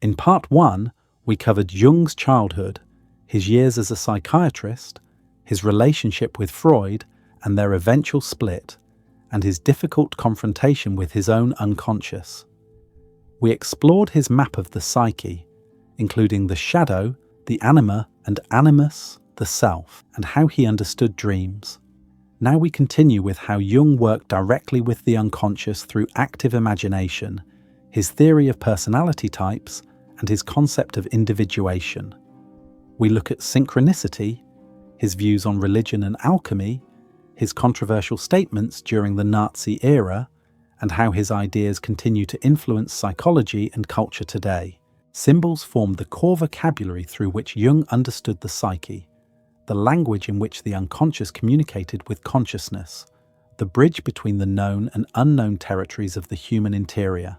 In part 1, we covered Jung's childhood, his years as a psychiatrist, his relationship with Freud and their eventual split, and his difficult confrontation with his own unconscious. We explored his map of the psyche, including the shadow, the anima and animus, the self, and how he understood dreams. Now we continue with how Jung worked directly with the unconscious through active imagination, his theory of personality types, and his concept of individuation. We look at synchronicity, his views on religion and alchemy, his controversial statements during the Nazi era, and how his ideas continue to influence psychology and culture today. Symbols formed the core vocabulary through which Jung understood the psyche, the language in which the unconscious communicated with consciousness, the bridge between the known and unknown territories of the human interior.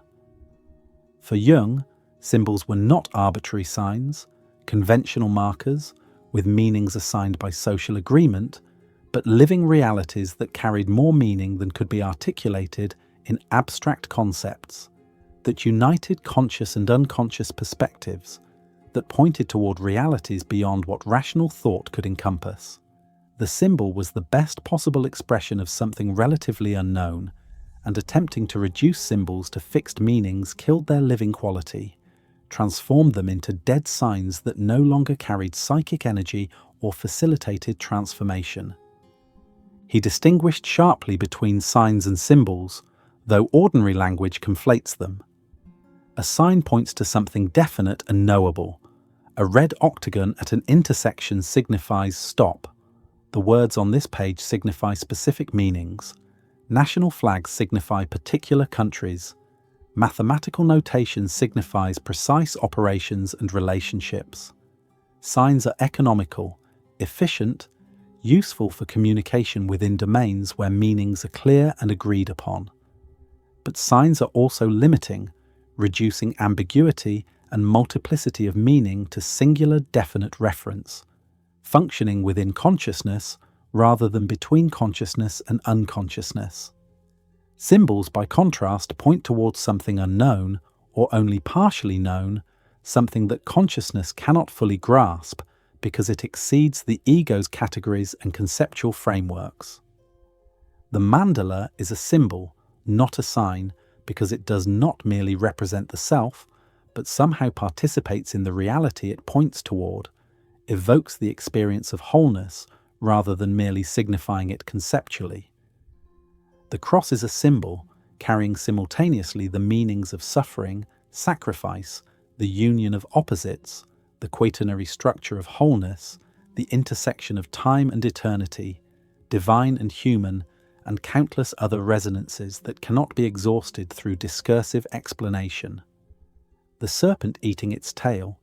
For Jung, symbols were not arbitrary signs, conventional markers, with meanings assigned by social agreement, but living realities that carried more meaning than could be articulated in abstract concepts, that united conscious and unconscious perspectives, that pointed toward realities beyond what rational thought could encompass. The symbol was the best possible expression of something relatively unknown, and attempting to reduce symbols to fixed meanings killed their living quality, transformed them into dead signs that no longer carried psychic energy or facilitated transformation. He distinguished sharply between signs and symbols, though ordinary language conflates them. A sign points to something definite and knowable. A red octagon at an intersection signifies stop. The words on this page signify specific meanings. National flags signify particular countries. Mathematical notation signifies precise operations and relationships. Signs are economical, efficient, useful for communication within domains where meanings are clear and agreed upon. But signs are also limiting, reducing ambiguity and multiplicity of meaning to singular definite reference, functioning within consciousness rather than between consciousness and unconsciousness. Symbols, by contrast, point towards something unknown or only partially known, something that consciousness cannot fully grasp because it exceeds the ego's categories and conceptual frameworks. The mandala is a symbol, not a sign, because it does not merely represent the self, but somehow participates in the reality it points toward, evokes the experience of wholeness rather than merely signifying it conceptually. The cross is a symbol, carrying simultaneously the meanings of suffering, sacrifice, the union of opposites, the quaternary structure of wholeness, the intersection of time and eternity, divine and human, and countless other resonances that cannot be exhausted through discursive explanation. The serpent eating its tail,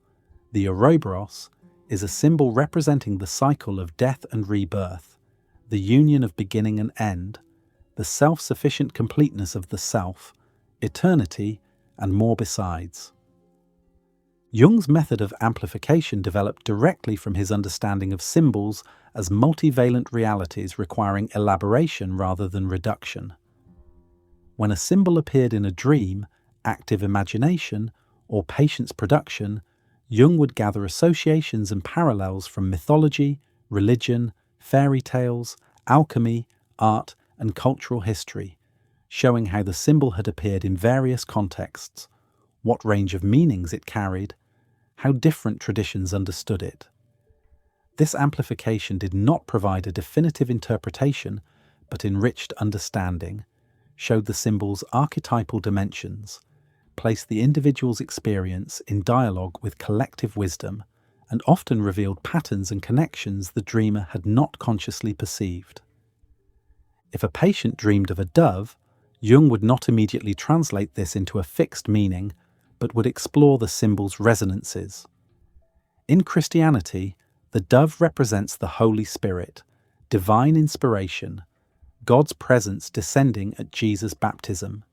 the Ouroboros, is a symbol representing the cycle of death and rebirth, the union of beginning and end, the self-sufficient completeness of the self, eternity, and more besides. Jung's method of amplification developed directly from his understanding of symbols as multivalent realities requiring elaboration rather than reduction. When a symbol appeared in a dream, active imagination, or patience production, Jung would gather associations and parallels from mythology, religion, fairy tales, alchemy, art, and cultural history, showing how the symbol had appeared in various contexts, what range of meanings it carried, how different traditions understood it. This amplification did not provide a definitive interpretation, but enriched understanding, showed the symbol's archetypal dimensions, placed the individual's experience in dialogue with collective wisdom, and often revealed patterns and connections the dreamer had not consciously perceived. If a patient dreamed of a dove, Jung would not immediately translate this into a fixed meaning, but would explore the symbol's resonances. In Christianity, the dove represents the Holy Spirit, divine inspiration, God's presence descending at Jesus' baptism.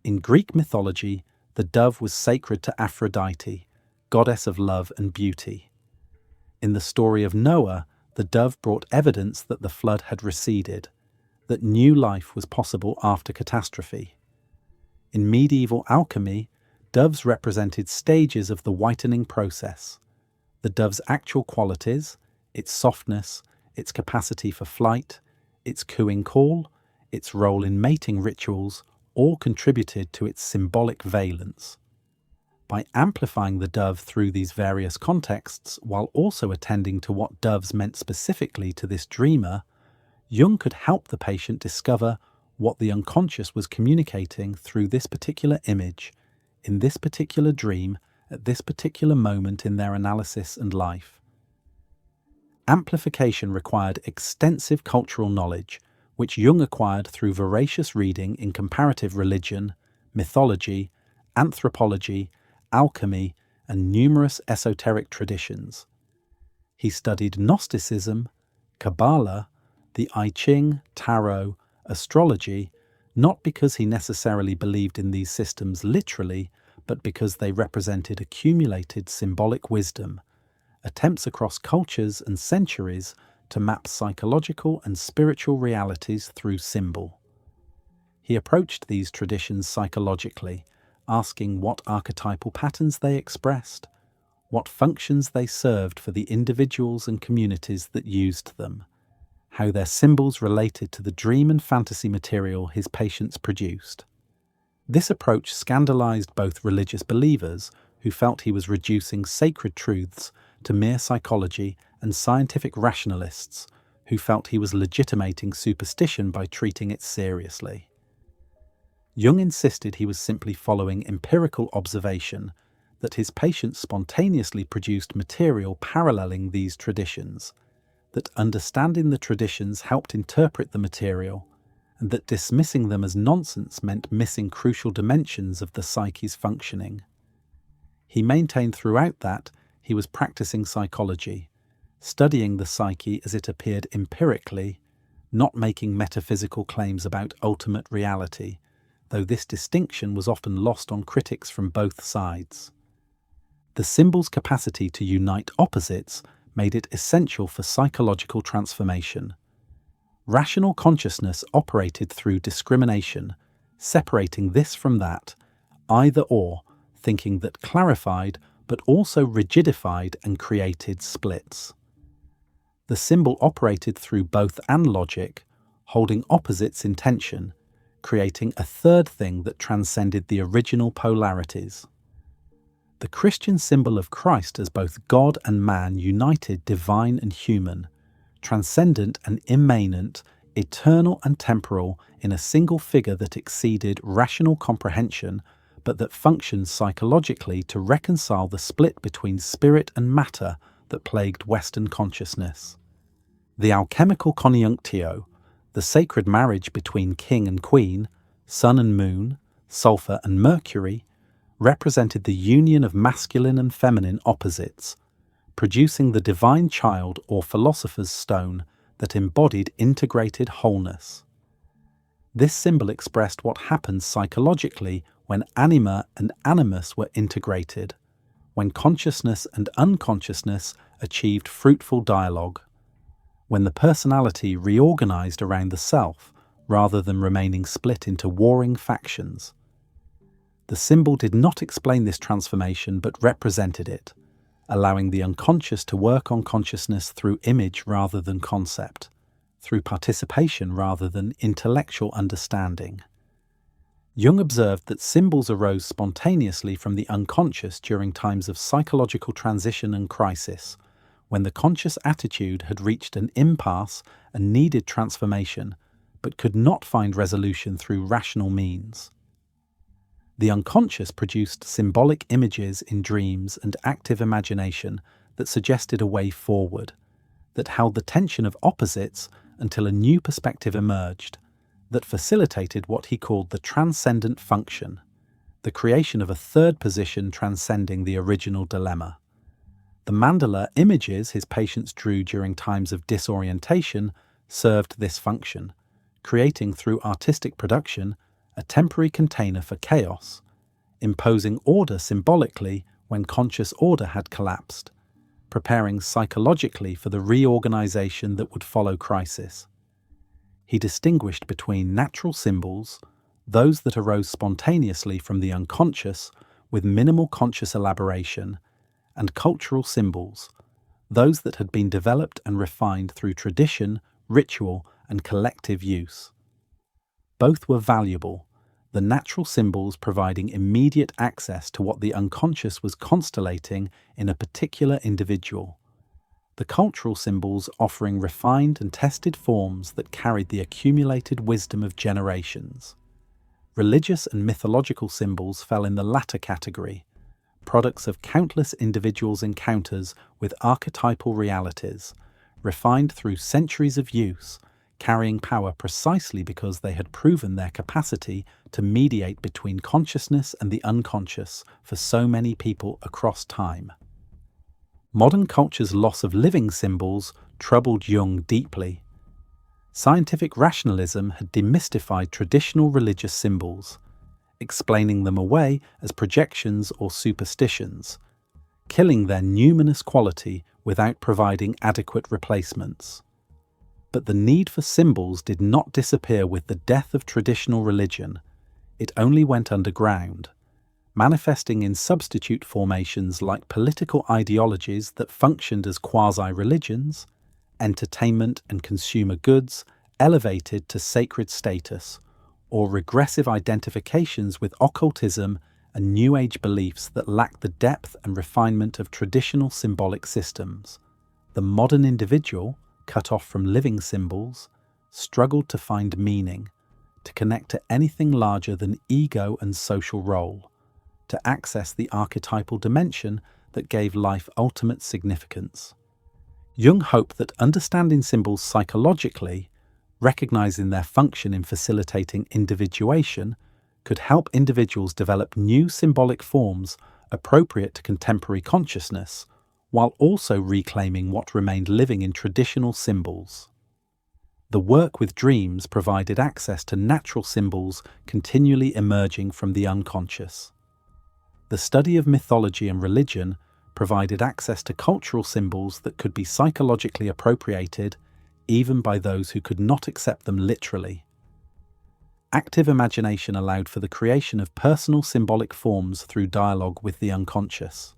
In Greek mythology, the dove was sacred to Aphrodite, goddess of love and beauty. In the story of Noah, the dove brought evidence that the flood had receded, that new life was possible after catastrophe. In medieval alchemy, doves represented stages of the whitening process. The dove's actual qualities, its softness, its capacity for flight, its cooing call, its role in mating rituals, all contributed to its symbolic valence. By amplifying the dove through these various contexts, while also attending to what doves meant specifically to this dreamer, Jung could help the patient discover what the unconscious was communicating through this particular image, in this particular dream, at this particular moment in their analysis and life. Amplification required extensive cultural knowledge, which Jung acquired through voracious reading in comparative religion, mythology, anthropology, alchemy, and numerous esoteric traditions. He studied Gnosticism, Kabbalah, the I Ching, Tarot, astrology, not because he necessarily believed in these systems literally, but because they represented accumulated symbolic wisdom, attempts across cultures and centuries to map psychological and spiritual realities through symbol. He approached these traditions psychologically, asking what archetypal patterns they expressed, what functions they served for the individuals and communities that used them, how their symbols related to the dream and fantasy material his patients produced. This approach scandalized both religious believers, who felt he was reducing sacred truths to mere psychology, and scientific rationalists, who felt he was legitimating superstition by treating it seriously. Jung insisted he was simply following empirical observation, that his patients spontaneously produced material paralleling these traditions, that understanding the traditions helped interpret the material, and that dismissing them as nonsense meant missing crucial dimensions of the psyche's functioning. He maintained throughout that he was practicing psychology, studying the psyche as it appeared empirically, not making metaphysical claims about ultimate reality, though this distinction was often lost on critics from both sides. The symbol's capacity to unite opposites made it essential for psychological transformation. Rational consciousness operated through discrimination, separating this from that, either or, thinking that clarified but also rigidified and created splits. The symbol operated through both and logic, holding opposites in tension, creating a third thing that transcended the original polarities. The Christian symbol of Christ as both God and man united divine and human, transcendent and immanent, eternal and temporal in a single figure that exceeded rational comprehension, but that functioned psychologically to reconcile the split between spirit and matter that plagued Western consciousness. The alchemical conjunctio, the sacred marriage between king and queen, sun and moon, sulfur and mercury, represented the union of masculine and feminine opposites, producing the divine child or philosopher's stone that embodied integrated wholeness. This symbol expressed what happens psychologically when anima and animus were integrated, when consciousness and unconsciousness achieved fruitful dialogue, when the personality reorganized around the self rather than remaining split into warring factions. The symbol did not explain this transformation but represented it, allowing the unconscious to work on consciousness through image rather than concept, through participation rather than intellectual understanding. Jung observed that symbols arose spontaneously from the unconscious during times of psychological transition and crisis, when the conscious attitude had reached an impasse and needed transformation, but could not find resolution through rational means. The unconscious produced symbolic images in dreams and active imagination that suggested a way forward, that held the tension of opposites until a new perspective emerged, that facilitated what he called the transcendent function, the creation of a third position transcending the original dilemma. The mandala images his patients drew during times of disorientation served this function, creating through artistic production a temporary container for chaos, imposing order symbolically when conscious order had collapsed, preparing psychologically for the reorganization that would follow crisis. He distinguished between natural symbols, those that arose spontaneously from the unconscious, with minimal conscious elaboration, and cultural symbols, those that had been developed and refined through tradition, ritual, and collective use. Both were valuable, the natural symbols providing immediate access to what the unconscious was constellating in a particular individual, the cultural symbols offering refined and tested forms that carried the accumulated wisdom of generations. Religious and mythological symbols fell in the latter category, products of countless individuals' encounters with archetypal realities, refined through centuries of use, carrying power precisely because they had proven their capacity to mediate between consciousness and the unconscious for so many people across time. Modern culture's loss of living symbols troubled Jung deeply. Scientific rationalism had demystified traditional religious symbols, explaining them away as projections or superstitions, killing their numinous quality without providing adequate replacements. But the need for symbols did not disappear with the death of traditional religion. It only went underground, manifesting in substitute formations like political ideologies that functioned as quasi-religions, entertainment and consumer goods elevated to sacred status, or regressive identifications with occultism and New Age beliefs that lacked the depth and refinement of traditional symbolic systems. The modern individual, cut off from living symbols, struggled to find meaning, to connect to anything larger than ego and social role, to access the archetypal dimension that gave life ultimate significance. Jung hoped that understanding symbols psychologically, recognizing their function in facilitating individuation, could help individuals develop new symbolic forms appropriate to contemporary consciousness, while also reclaiming what remained living in traditional symbols. The work with dreams provided access to natural symbols continually emerging from the unconscious. The study of mythology and religion provided access to cultural symbols that could be psychologically appropriated even by those who could not accept them literally. Active imagination allowed for the creation of personal symbolic forms through dialogue with the unconscious.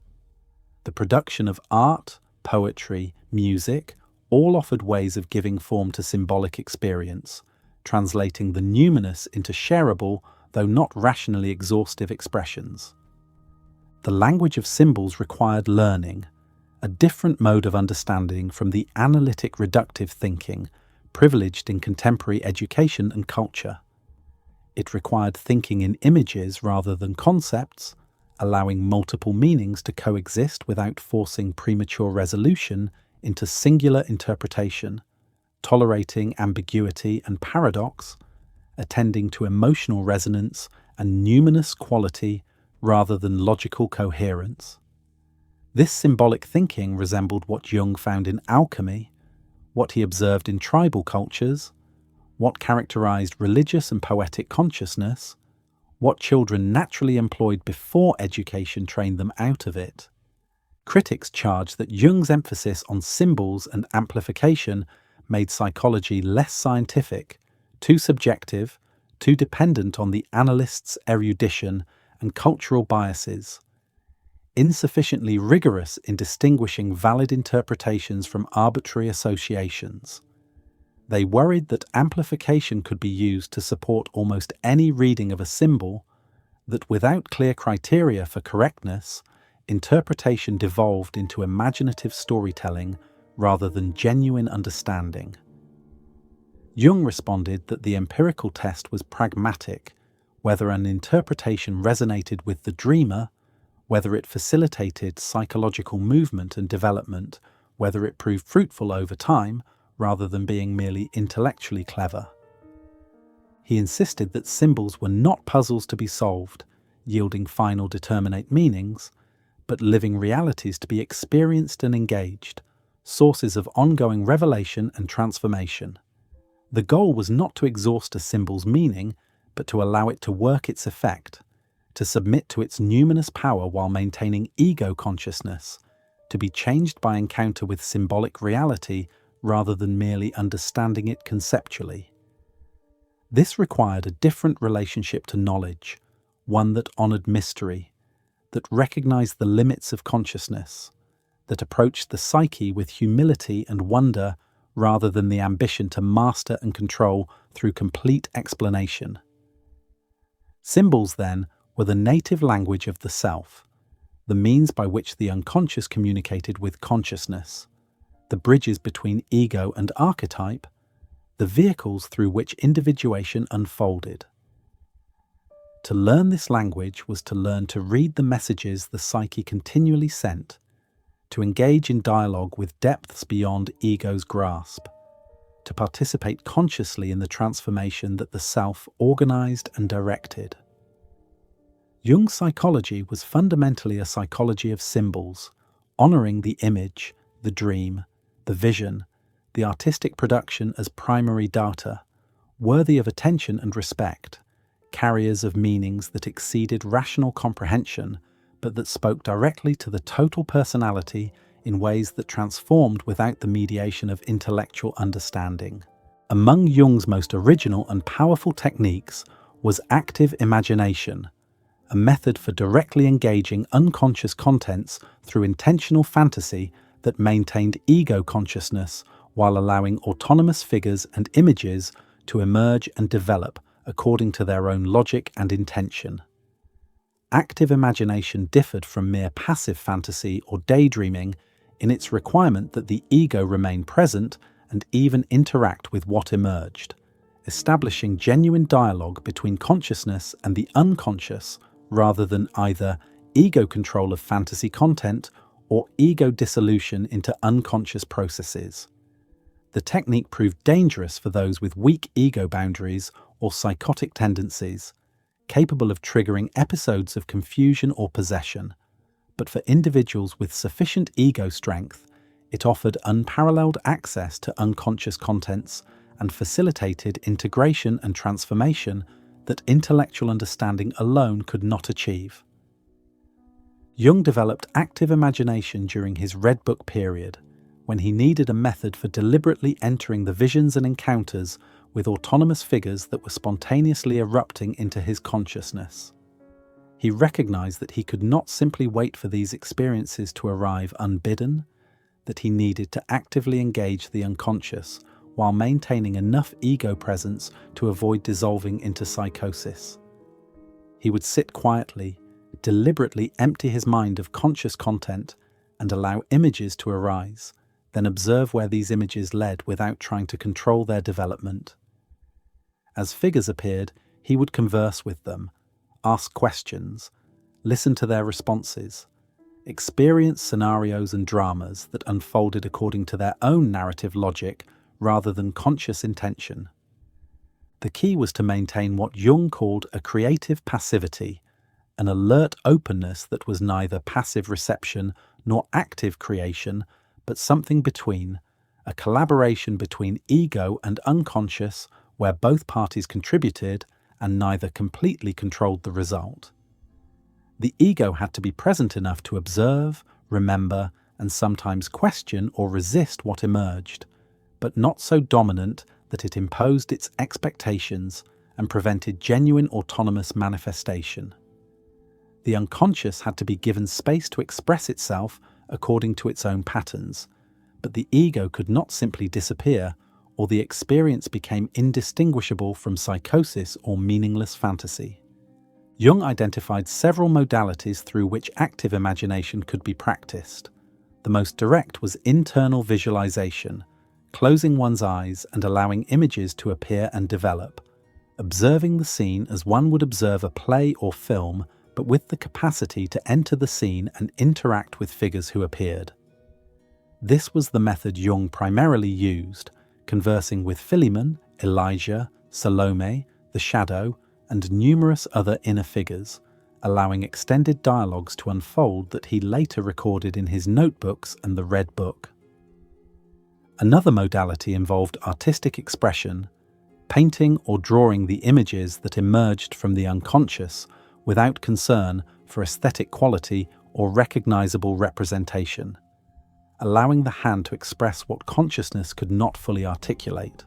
The production of art, poetry, music, all offered ways of giving form to symbolic experience, translating the numinous into shareable, though not rationally exhaustive expressions. The language of symbols required learning, a different mode of understanding from the analytic reductive thinking privileged in contemporary education and culture. It required thinking in images rather than concepts, allowing multiple meanings to coexist without forcing premature resolution into singular interpretation, tolerating ambiguity and paradox, attending to emotional resonance and numinous quality rather than logical coherence. This symbolic thinking resembled what Jung found in alchemy, what he observed in tribal cultures, what characterized religious and poetic consciousness, what children naturally employed before education trained them out of it. Critics charge that Jung's emphasis on symbols and amplification made psychology less scientific, too subjective, too dependent on the analyst's erudition and cultural biases, insufficiently rigorous in distinguishing valid interpretations from arbitrary associations. They worried that amplification could be used to support almost any reading of a symbol, that without clear criteria for correctness, interpretation devolved into imaginative storytelling rather than genuine understanding. Jung responded that the empirical test was pragmatic, whether an interpretation resonated with the dreamer, whether it facilitated psychological movement and development, whether it proved fruitful over time, rather than being merely intellectually clever. He insisted that symbols were not puzzles to be solved, yielding final determinate meanings, but living realities to be experienced and engaged, sources of ongoing revelation and transformation. The goal was not to exhaust a symbol's meaning, but to allow it to work its effect, to submit to its numinous power while maintaining ego consciousness, to be changed by encounter with symbolic reality rather than merely understanding it conceptually. This required a different relationship to knowledge, one that honored mystery, that recognized the limits of consciousness, that approached the psyche with humility and wonder rather than the ambition to master and control through complete explanation. Symbols, then, were the native language of the self, the means by which the unconscious communicated with consciousness, the bridges between ego and archetype, the vehicles through which individuation unfolded. To learn this language was to learn to read the messages the psyche continually sent, to engage in dialogue with depths beyond ego's grasp, to participate consciously in the transformation that the self organized and directed. Jung's psychology was fundamentally a psychology of symbols, honoring the image, the dream, the vision, the artistic production as primary data, worthy of attention and respect, carriers of meanings that exceeded rational comprehension, but that spoke directly to the total personality in ways that transformed without the mediation of intellectual understanding. Among Jung's most original and powerful techniques was active imagination, a method for directly engaging unconscious contents through intentional fantasy that maintained ego consciousness while allowing autonomous figures and images to emerge and develop according to their own logic and intention. Active imagination differed from mere passive fantasy or daydreaming in its requirement that the ego remain present and even interact with what emerged, establishing genuine dialogue between consciousness and the unconscious rather than either ego control of fantasy content or ego dissolution into unconscious processes. The technique proved dangerous for those with weak ego boundaries or psychotic tendencies, capable of triggering episodes of confusion or possession. But for individuals with sufficient ego strength, it offered unparalleled access to unconscious contents and facilitated integration and transformation that intellectual understanding alone could not achieve. Jung developed active imagination during his Red Book period, when he needed a method for deliberately entering the visions and encounters with autonomous figures that were spontaneously erupting into his consciousness. He recognized that he could not simply wait for these experiences to arrive unbidden, that he needed to actively engage the unconscious while maintaining enough ego presence to avoid dissolving into psychosis. He would sit quietly, deliberately empty his mind of conscious content and allow images to arise, then observe where these images led without trying to control their development. As figures appeared, he would converse with them, ask questions, listen to their responses, experience scenarios and dramas that unfolded according to their own narrative logic rather than conscious intention. The key was to maintain what Jung called a creative passivity, an alert openness that was neither passive reception nor active creation, but something between, a collaboration between ego and unconscious where both parties contributed and neither completely controlled the result. The ego had to be present enough to observe, remember, and sometimes question or resist what emerged, but not so dominant that it imposed its expectations and prevented genuine autonomous manifestation. The unconscious had to be given space to express itself according to its own patterns, but the ego could not simply disappear, or the experience became indistinguishable from psychosis or meaningless fantasy. Jung identified several modalities through which active imagination could be practiced. The most direct was internal visualization, closing one's eyes and allowing images to appear and develop, observing the scene as one would observe a play or film, but with the capacity to enter the scene and interact with figures who appeared. This was the method Jung primarily used, conversing with Philemon, Elijah, Salome, the Shadow, and numerous other inner figures, allowing extended dialogues to unfold that he later recorded in his notebooks and the Red Book. Another modality involved artistic expression, painting or drawing the images that emerged from the unconscious without concern for aesthetic quality or recognizable representation, allowing the hand to express what consciousness could not fully articulate.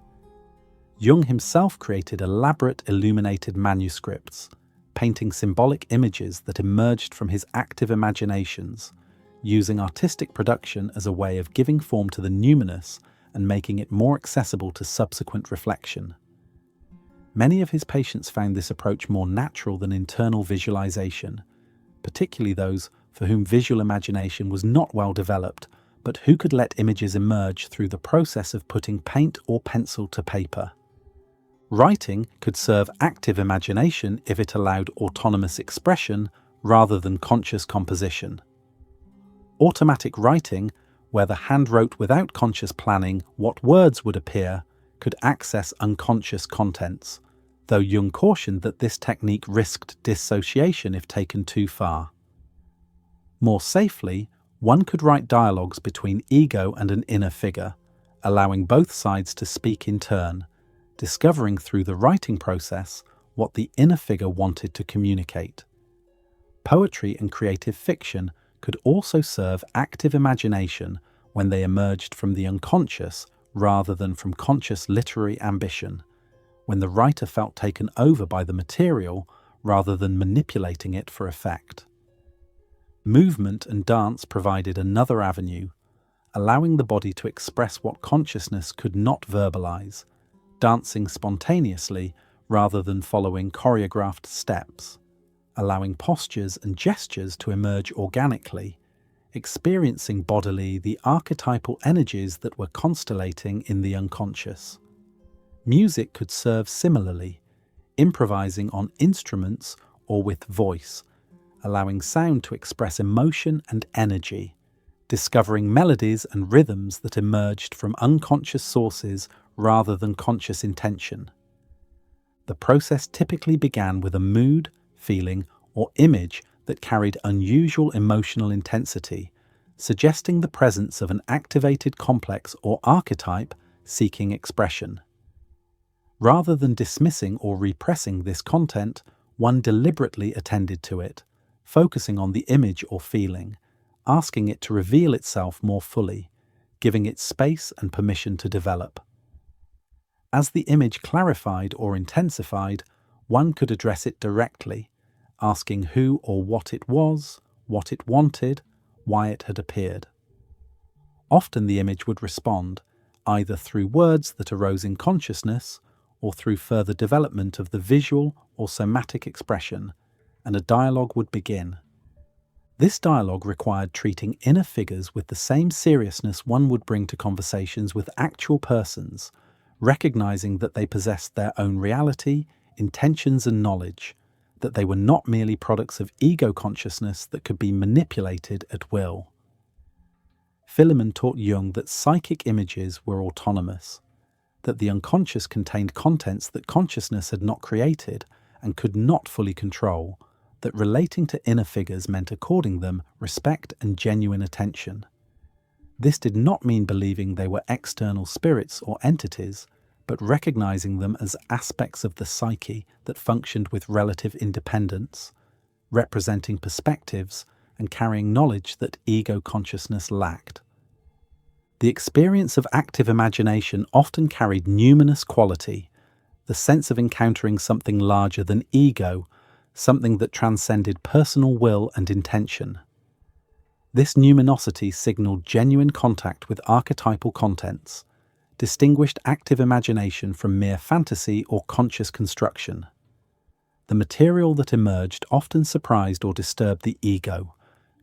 Jung himself created elaborate illuminated manuscripts, painting symbolic images that emerged from his active imaginations, using artistic production as a way of giving form to the numinous and making it more accessible to subsequent reflection. Many of his patients found this approach more natural than internal visualization, particularly those for whom visual imagination was not well developed, but who could let images emerge through the process of putting paint or pencil to paper. Writing could serve active imagination if it allowed autonomous expression rather than conscious composition. Automatic writing, where the hand wrote without conscious planning what words would appear, could access unconscious contents, though Jung cautioned that this technique risked dissociation if taken too far. More safely, one could write dialogues between ego and an inner figure, allowing both sides to speak in turn, discovering through the writing process what the inner figure wanted to communicate. Poetry and creative fiction could also serve active imagination when they emerged from the unconscious rather than from conscious literary ambition, when the writer felt taken over by the material rather than manipulating it for effect. Movement and dance provided another avenue, allowing the body to express what consciousness could not verbalize, dancing spontaneously rather than following choreographed steps, allowing postures and gestures to emerge organically, experiencing bodily the archetypal energies that were constellating in the unconscious. Music could serve similarly, improvising on instruments or with voice, allowing sound to express emotion and energy, discovering melodies and rhythms that emerged from unconscious sources rather than conscious intention. The process typically began with a mood, feeling, or image that carried unusual emotional intensity, suggesting the presence of an activated complex or archetype seeking expression. Rather than dismissing or repressing this content, one deliberately attended to it, focusing on the image or feeling, asking it to reveal itself more fully, giving it space and permission to develop. As the image clarified or intensified, one could address it directly, asking who or what it was, what it wanted, why it had appeared. Often the image would respond, either through words that arose in consciousness or through further development of the visual or somatic expression, and a dialogue would begin. This dialogue required treating inner figures with the same seriousness one would bring to conversations with actual persons, recognizing that they possessed their own reality, intentions and knowledge, that they were not merely products of ego consciousness that could be manipulated at will. Philemon taught Jung that psychic images were autonomous, that the unconscious contained contents that consciousness had not created and could not fully control, that relating to inner figures meant according them respect and genuine attention. This did not mean believing they were external spirits or entities, but recognizing them as aspects of the psyche that functioned with relative independence, representing perspectives and carrying knowledge that ego consciousness lacked. The experience of active imagination often carried numinous quality, the sense of encountering something larger than ego, something that transcended personal will and intention. This numinosity signaled genuine contact with archetypal contents, distinguished active imagination from mere fantasy or conscious construction. The material that emerged often surprised or disturbed the ego,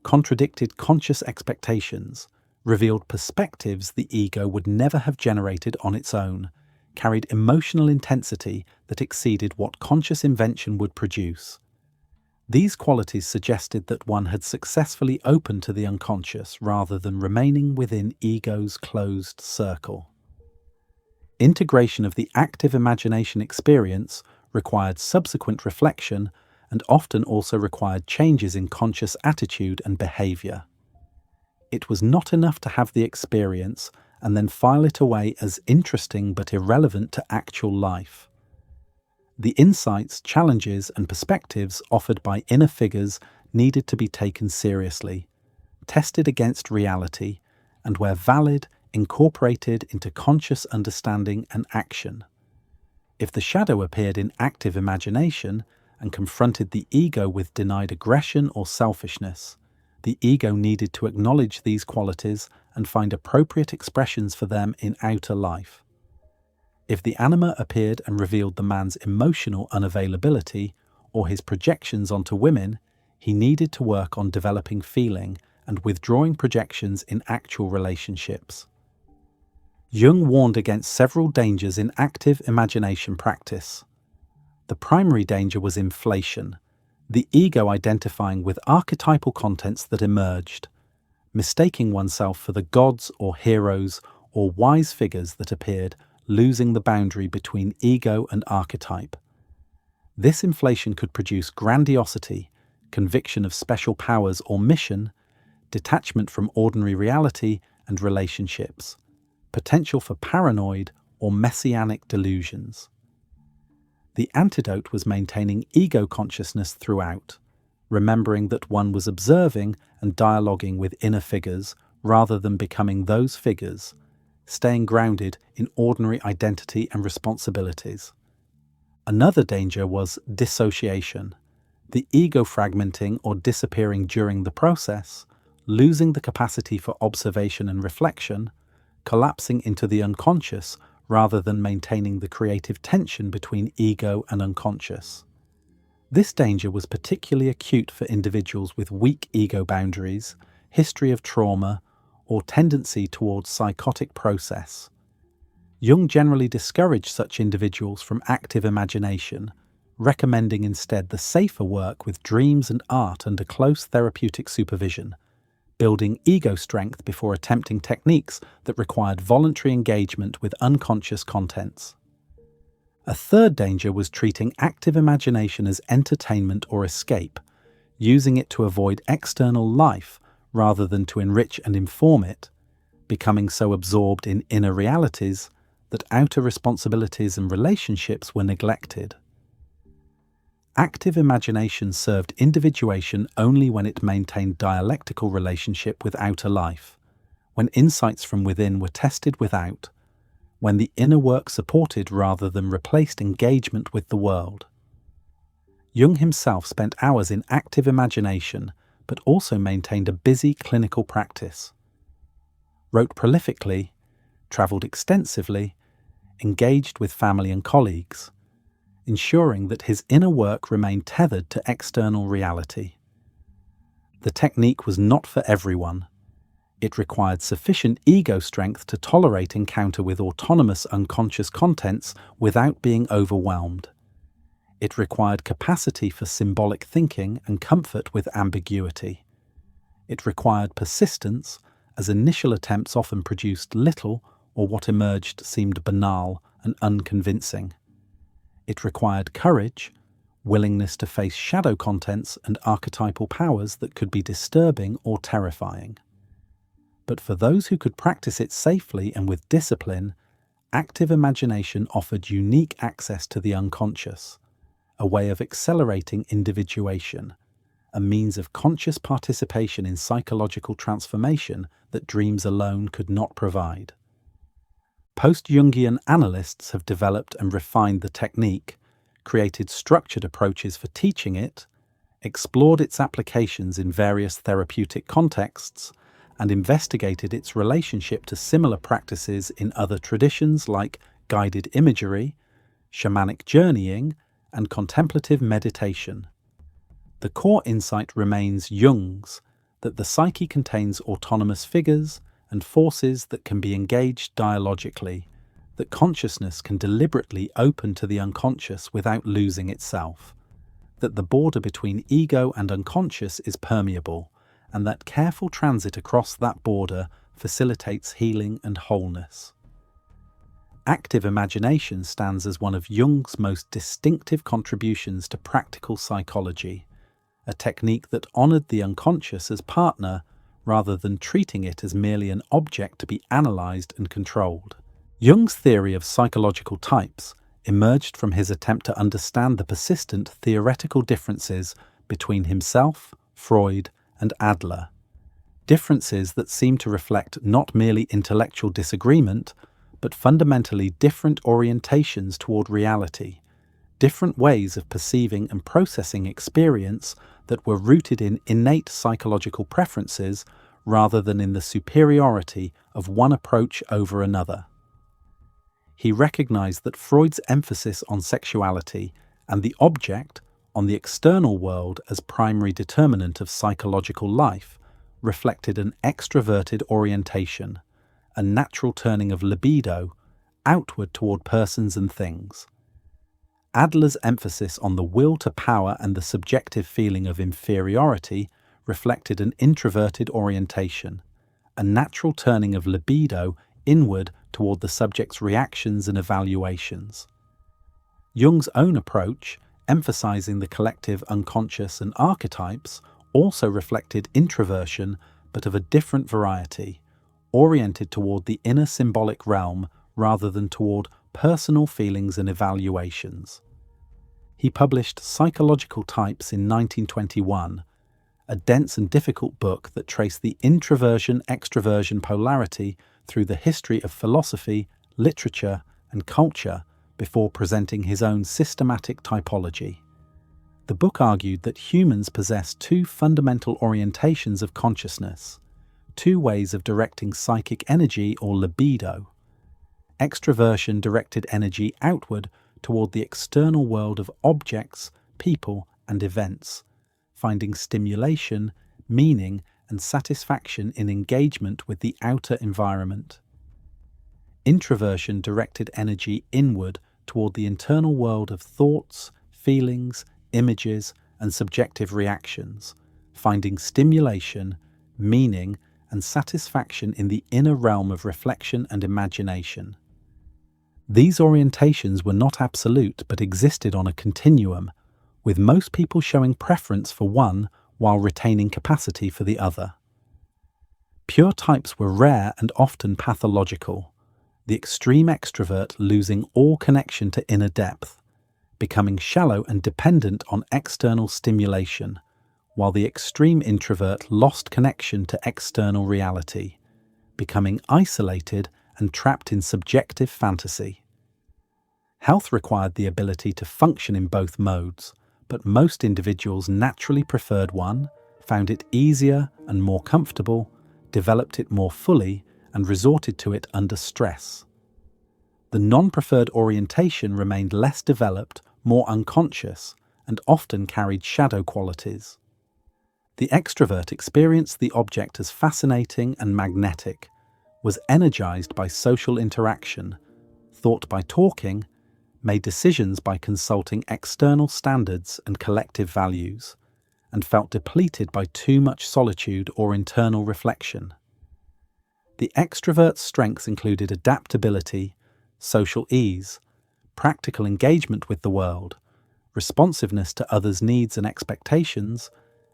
contradicted conscious expectations, revealed perspectives the ego would never have generated on its own, carried emotional intensity that exceeded what conscious invention would produce. These qualities suggested that one had successfully opened to the unconscious rather than remaining within ego's closed circle. Integration of the active imagination experience required subsequent reflection and often also required changes in conscious attitude and behavior. It was not enough to have the experience and then file it away as interesting but irrelevant to actual life. The insights, challenges, and perspectives offered by inner figures needed to be taken seriously, tested against reality, and where valid, incorporated into conscious understanding and action. If the shadow appeared in active imagination, and confronted the ego with denied aggression or selfishness, the ego needed to acknowledge these qualities and find appropriate expressions for them in outer life. If the anima appeared and revealed the man's emotional unavailability or his projections onto women, he needed to work on developing feeling and withdrawing projections in actual relationships. Jung warned against several dangers in active imagination practice. The primary danger was inflation, the ego identifying with archetypal contents that emerged, mistaking oneself for the gods or heroes or wise figures that appeared, losing the boundary between ego and archetype. This inflation could produce grandiosity, conviction of special powers or mission, detachment from ordinary reality and relationships, potential for paranoid or messianic delusions. The antidote was maintaining ego consciousness throughout, remembering that one was observing and dialoguing with inner figures rather than becoming those figures, staying grounded in ordinary identity and responsibilities. Another danger was dissociation, the ego fragmenting or disappearing during the process, losing the capacity for observation and reflection, collapsing into the unconscious rather than maintaining the creative tension between ego and unconscious. This danger was particularly acute for individuals with weak ego boundaries, history of trauma, or tendency towards psychotic process. Jung generally discouraged such individuals from active imagination, recommending instead the safer work with dreams and art under close therapeutic supervision, building ego strength before attempting techniques that required voluntary engagement with unconscious contents. A third danger was treating active imagination as entertainment or escape, using it to avoid external life rather than to enrich and inform it, becoming so absorbed in inner realities that outer responsibilities and relationships were neglected. Active imagination served individuation only when it maintained dialectical relationship with outer life, when insights from within were tested without, when the inner work supported rather than replaced engagement with the world. Jung himself spent hours in active imagination, but also maintained a busy clinical practice. Wrote prolifically, travelled extensively, engaged with family and colleagues, ensuring that his inner work remained tethered to external reality. The technique was not for everyone. It required sufficient ego strength to tolerate encounter with autonomous unconscious contents without being overwhelmed. It required capacity for symbolic thinking and comfort with ambiguity. It required persistence, as initial attempts often produced little or what emerged seemed banal and unconvincing. It required courage, willingness to face shadow contents and archetypal powers that could be disturbing or terrifying. But for those who could practice it safely and with discipline, active imagination offered unique access to the unconscious, a way of accelerating individuation, a means of conscious participation in psychological transformation that dreams alone could not provide. Post-Jungian analysts have developed and refined the technique, created structured approaches for teaching it, explored its applications in various therapeutic contexts, and investigated its relationship to similar practices in other traditions like guided imagery, shamanic journeying, and contemplative meditation. The core insight remains Jung's, that the psyche contains autonomous figures and forces that can be engaged dialogically, that consciousness can deliberately open to the unconscious without losing itself, that the border between ego and unconscious is permeable, and that careful transit across that border facilitates healing and wholeness. Active imagination stands as one of Jung's most distinctive contributions to practical psychology, a technique that honoured the unconscious as partner rather than treating it as merely an object to be analysed and controlled. Jung's theory of psychological types emerged from his attempt to understand the persistent theoretical differences between himself, Freud, and Adler, differences that seem to reflect not merely intellectual disagreement, but fundamentally different orientations toward reality, different ways of perceiving and processing experience that were rooted in innate psychological preferences rather than in the superiority of one approach over another. He recognized that Freud's emphasis on sexuality and the object on the external world as primary determinant of psychological life reflected an extraverted orientation, a natural turning of libido outward toward persons and things. Adler's emphasis on the will to power and the subjective feeling of inferiority reflected an introverted orientation, a natural turning of libido inward toward the subject's reactions and evaluations. Jung's own approach, emphasizing the collective unconscious and archetypes, also reflected introversion, but of a different variety, oriented toward the inner symbolic realm rather than toward personal feelings and evaluations. He published Psychological Types in 1921, a dense and difficult book that traced the introversion-extraversion polarity through the history of philosophy, literature, and culture before presenting his own systematic typology. The book argued that humans possess two fundamental orientations of consciousness, two ways of directing psychic energy or libido. Extraversion directed energy outward toward the external world of objects, people, and events, finding stimulation, meaning, and satisfaction in engagement with the outer environment. Introversion directed energy inward toward the internal world of thoughts, feelings, images, and subjective reactions, finding stimulation, meaning, and satisfaction in the inner realm of reflection and imagination. These orientations were not absolute but existed on a continuum, with most people showing preference for one while retaining capacity for the other. Pure types were rare and often pathological, the extreme extrovert losing all connection to inner depth, becoming shallow and dependent on external stimulation, while the extreme introvert lost connection to external reality, becoming isolated and trapped in subjective fantasy. Health required the ability to function in both modes, but most individuals naturally preferred one, found it easier and more comfortable, developed it more fully, and resorted to it under stress. The non-preferred orientation remained less developed, more unconscious, and often carried shadow qualities. The extrovert experienced the object as fascinating and magnetic, was energized by social interaction, thought by talking, made decisions by consulting external standards and collective values, and felt depleted by too much solitude or internal reflection. The extrovert's strengths included adaptability, social ease, practical engagement with the world, responsiveness to others' needs and expectations,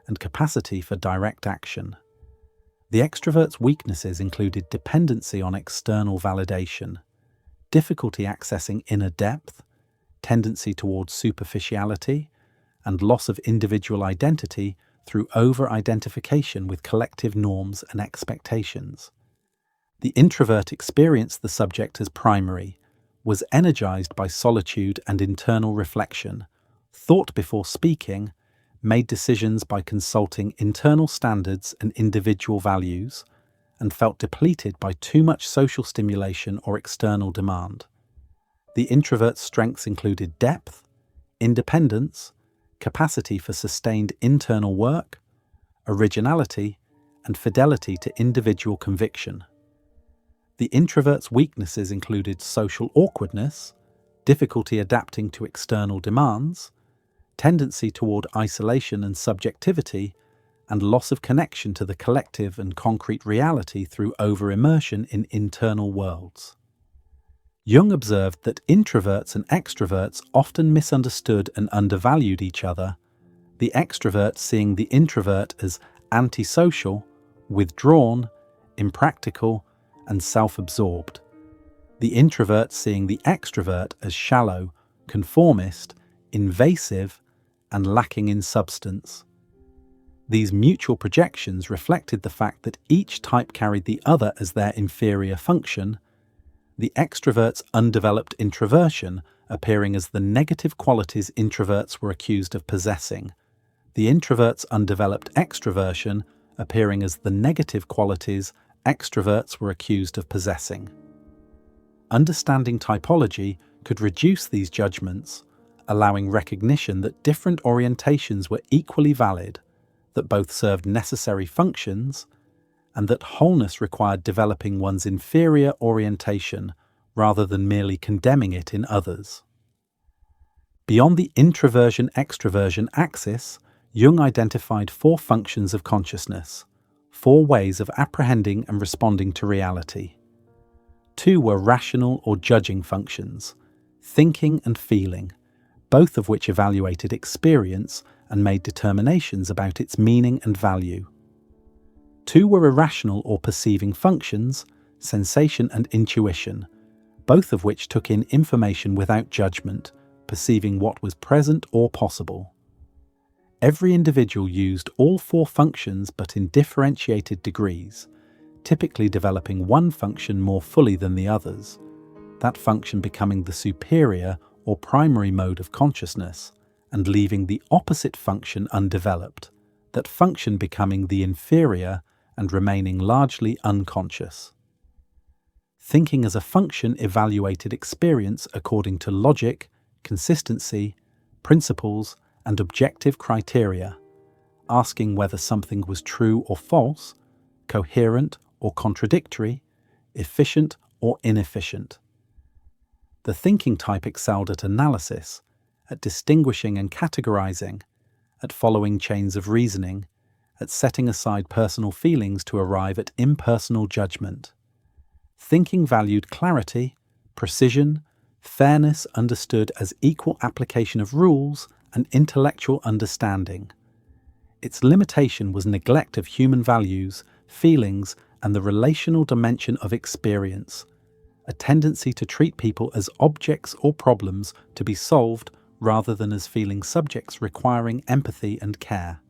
and capacity for direct action. The extrovert's weaknesses included dependency on external validation, difficulty accessing inner depth, tendency towards superficiality, and loss of individual identity through over-identification with collective norms and expectations. The introvert experienced the subject as primary, was energized by solitude and internal reflection, thought before speaking, made decisions by consulting internal standards and individual values, and felt depleted by too much social stimulation or external demand. The introvert's strengths included depth, independence, capacity for sustained internal work, originality, and fidelity to individual conviction. The introvert's weaknesses included social awkwardness, difficulty adapting to external demands, tendency toward isolation and subjectivity, and loss of connection to the collective and concrete reality through over-immersion in internal worlds. Jung observed that introverts and extroverts often misunderstood and undervalued each other, the extrovert seeing the introvert as antisocial, withdrawn, impractical, and self-absorbed, the introvert seeing the extrovert as shallow, conformist, invasive, and lacking in substance. These mutual projections reflected the fact that each type carried the other as their inferior function, the extrovert's undeveloped introversion appearing as the negative qualities introverts were accused of possessing, the introvert's undeveloped extraversion appearing as the negative qualities extraverts were accused of possessing. Understanding typology could reduce these judgments, allowing recognition that different orientations were equally valid, that both served necessary functions, and that wholeness required developing one's inferior orientation rather than merely condemning it in others. Beyond the introversion-extraversion axis, Jung identified 4 functions of consciousness, 4 ways of apprehending and responding to reality. 2 were rational or judging functions, thinking and feeling, both of which evaluated experience and made determinations about its meaning and value. 2 were irrational or perceiving functions, sensation and intuition, both of which took in information without judgment, perceiving what was present or possible. Every individual used all 4 functions but in differentiated degrees, typically developing one function more fully than the others, that function becoming the superior or primary mode of consciousness, and leaving the opposite function undeveloped, that function becoming the inferior and remaining largely unconscious. Thinking as a function evaluated experience according to logic, consistency, principles, and objective criteria, asking whether something was true or false, coherent or contradictory, efficient or inefficient. The thinking type excelled at analysis, at distinguishing and categorizing, at following chains of reasoning, at setting aside personal feelings to arrive at impersonal judgment. Thinking valued clarity, precision, fairness understood as equal application of rules, and intellectual understanding. Its limitation was neglect of human values, feelings, and the relational dimension of experience, a tendency to treat people as objects or problems to be solved rather than as feeling subjects requiring empathy and care.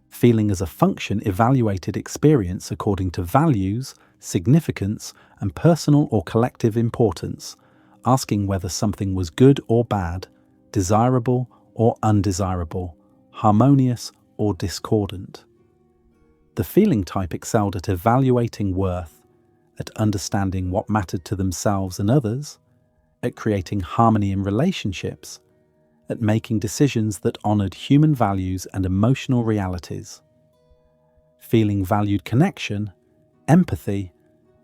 Feeling as a function evaluated experience according to values, significance, and personal or collective importance, asking whether something was good or bad, desirable or undesirable, harmonious or discordant. The feeling type excelled at evaluating worth, at understanding what mattered to themselves and others, at creating harmony in relationships, at making decisions that honored human values and emotional realities. Feeling valued connection, empathy,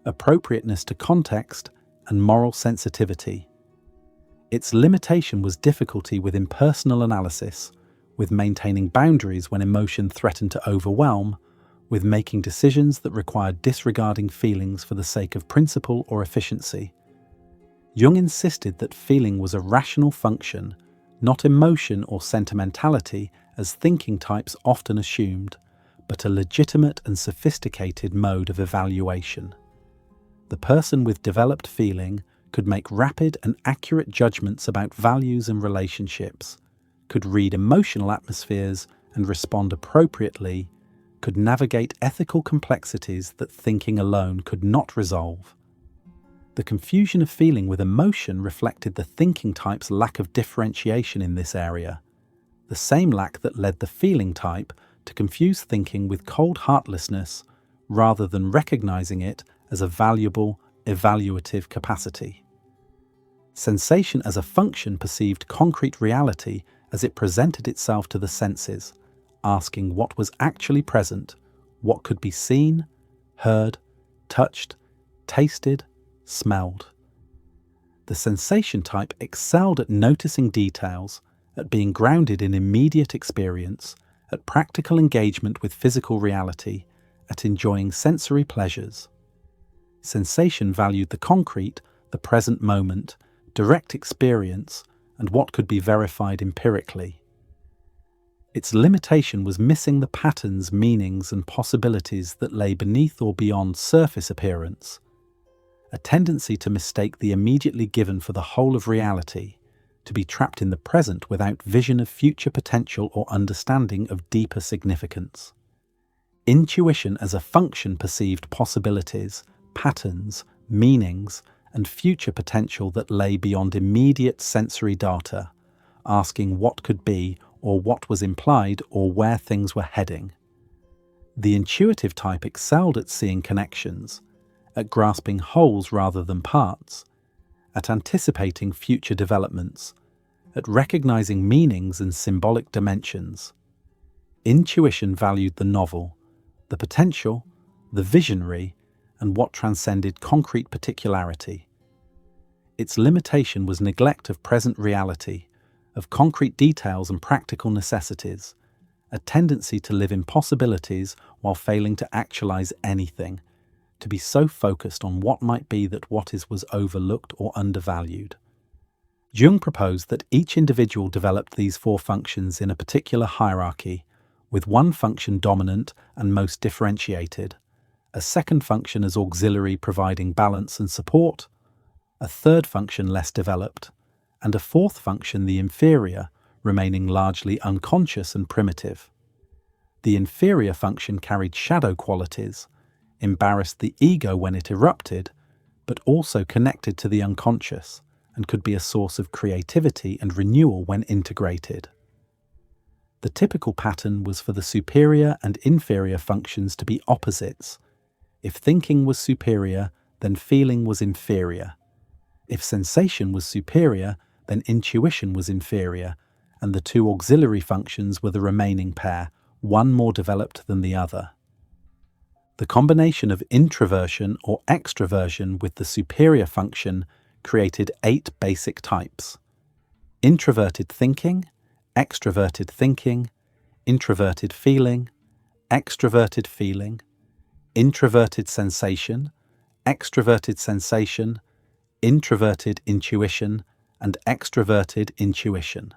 appropriateness to context, and moral sensitivity. Its limitation was difficulty with impersonal analysis, with maintaining boundaries when emotion threatened to overwhelm, with making decisions that required disregarding feelings for the sake of principle or efficiency. Jung insisted that feeling was a rational function, not emotion or sentimentality as thinking types often assumed, but a legitimate and sophisticated mode of evaluation. The person with developed feeling could make rapid and accurate judgments about values and relationships, could read emotional atmospheres and respond appropriately, could navigate ethical complexities that thinking alone could not resolve. The confusion of feeling with emotion reflected the thinking type's lack of differentiation in this area, the same lack that led the feeling type to confuse thinking with cold heartlessness rather than recognizing it as a valuable, evaluative capacity. Sensation as a function perceived concrete reality as it presented itself to the senses, asking what was actually present, what could be seen, heard, touched, tasted, smelled. The sensation type excelled at noticing details, at being grounded in immediate experience, at practical engagement with physical reality, at enjoying sensory pleasures. Sensation valued the concrete, the present moment, direct experience, and what could be verified empirically. Its limitation was missing the patterns, meanings, and possibilities that lay beneath or beyond surface appearance, a tendency to mistake the immediately given for the whole of reality, to be trapped in the present without vision of future potential or understanding of deeper significance. Intuition as a function perceived possibilities, patterns, meanings, and future potential that lay beyond immediate sensory data, asking what could be or what was implied or where things were heading. The intuitive type excelled at seeing connections, at grasping wholes rather than parts, at anticipating future developments, at recognizing meanings and symbolic dimensions. Intuition valued the novel, the potential, the visionary, and what transcended concrete particularity. Its limitation was neglect of present reality, of concrete details and practical necessities, a tendency to live in possibilities while failing to actualize anything, to be so focused on what might be that what is was overlooked or undervalued. Jung proposed that each individual developed these four functions in a particular hierarchy, with one function dominant and most differentiated, a second function as auxiliary providing balance and support, a third function less developed, and a fourth function the inferior, remaining largely unconscious and primitive. The inferior function carried shadow qualities, embarrassed the ego when it erupted, but also connected to the unconscious and could be a source of creativity and renewal when integrated. The typical pattern was for the superior and inferior functions to be opposites. If thinking was superior, then feeling was inferior. If sensation was superior, then intuition was inferior, and the two auxiliary functions were the remaining pair, one more developed than the other. The combination of introversion or extraversion with the superior function created 8 basic types: introverted thinking, extroverted thinking, introverted feeling, extroverted feeling, introverted sensation, extroverted sensation, introverted intuition, and extroverted intuition.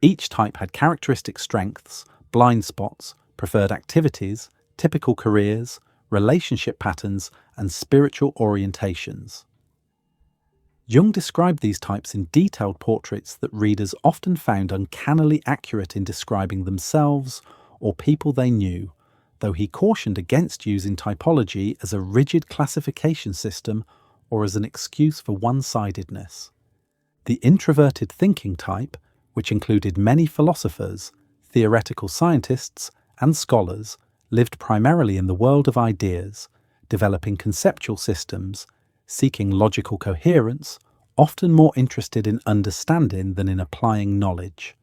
Each type had characteristic strengths, blind spots, preferred activities, typical careers, relationship patterns, and spiritual orientations. Jung described these types in detailed portraits that readers often found uncannily accurate in describing themselves or people they knew, though he cautioned against using typology as a rigid classification system or as an excuse for one-sidedness. The introverted thinking type, which included many philosophers, theoretical scientists, and scholars, lived primarily in the world of ideas, developing conceptual systems, seeking logical coherence, often more interested in understanding than in applying knowledge.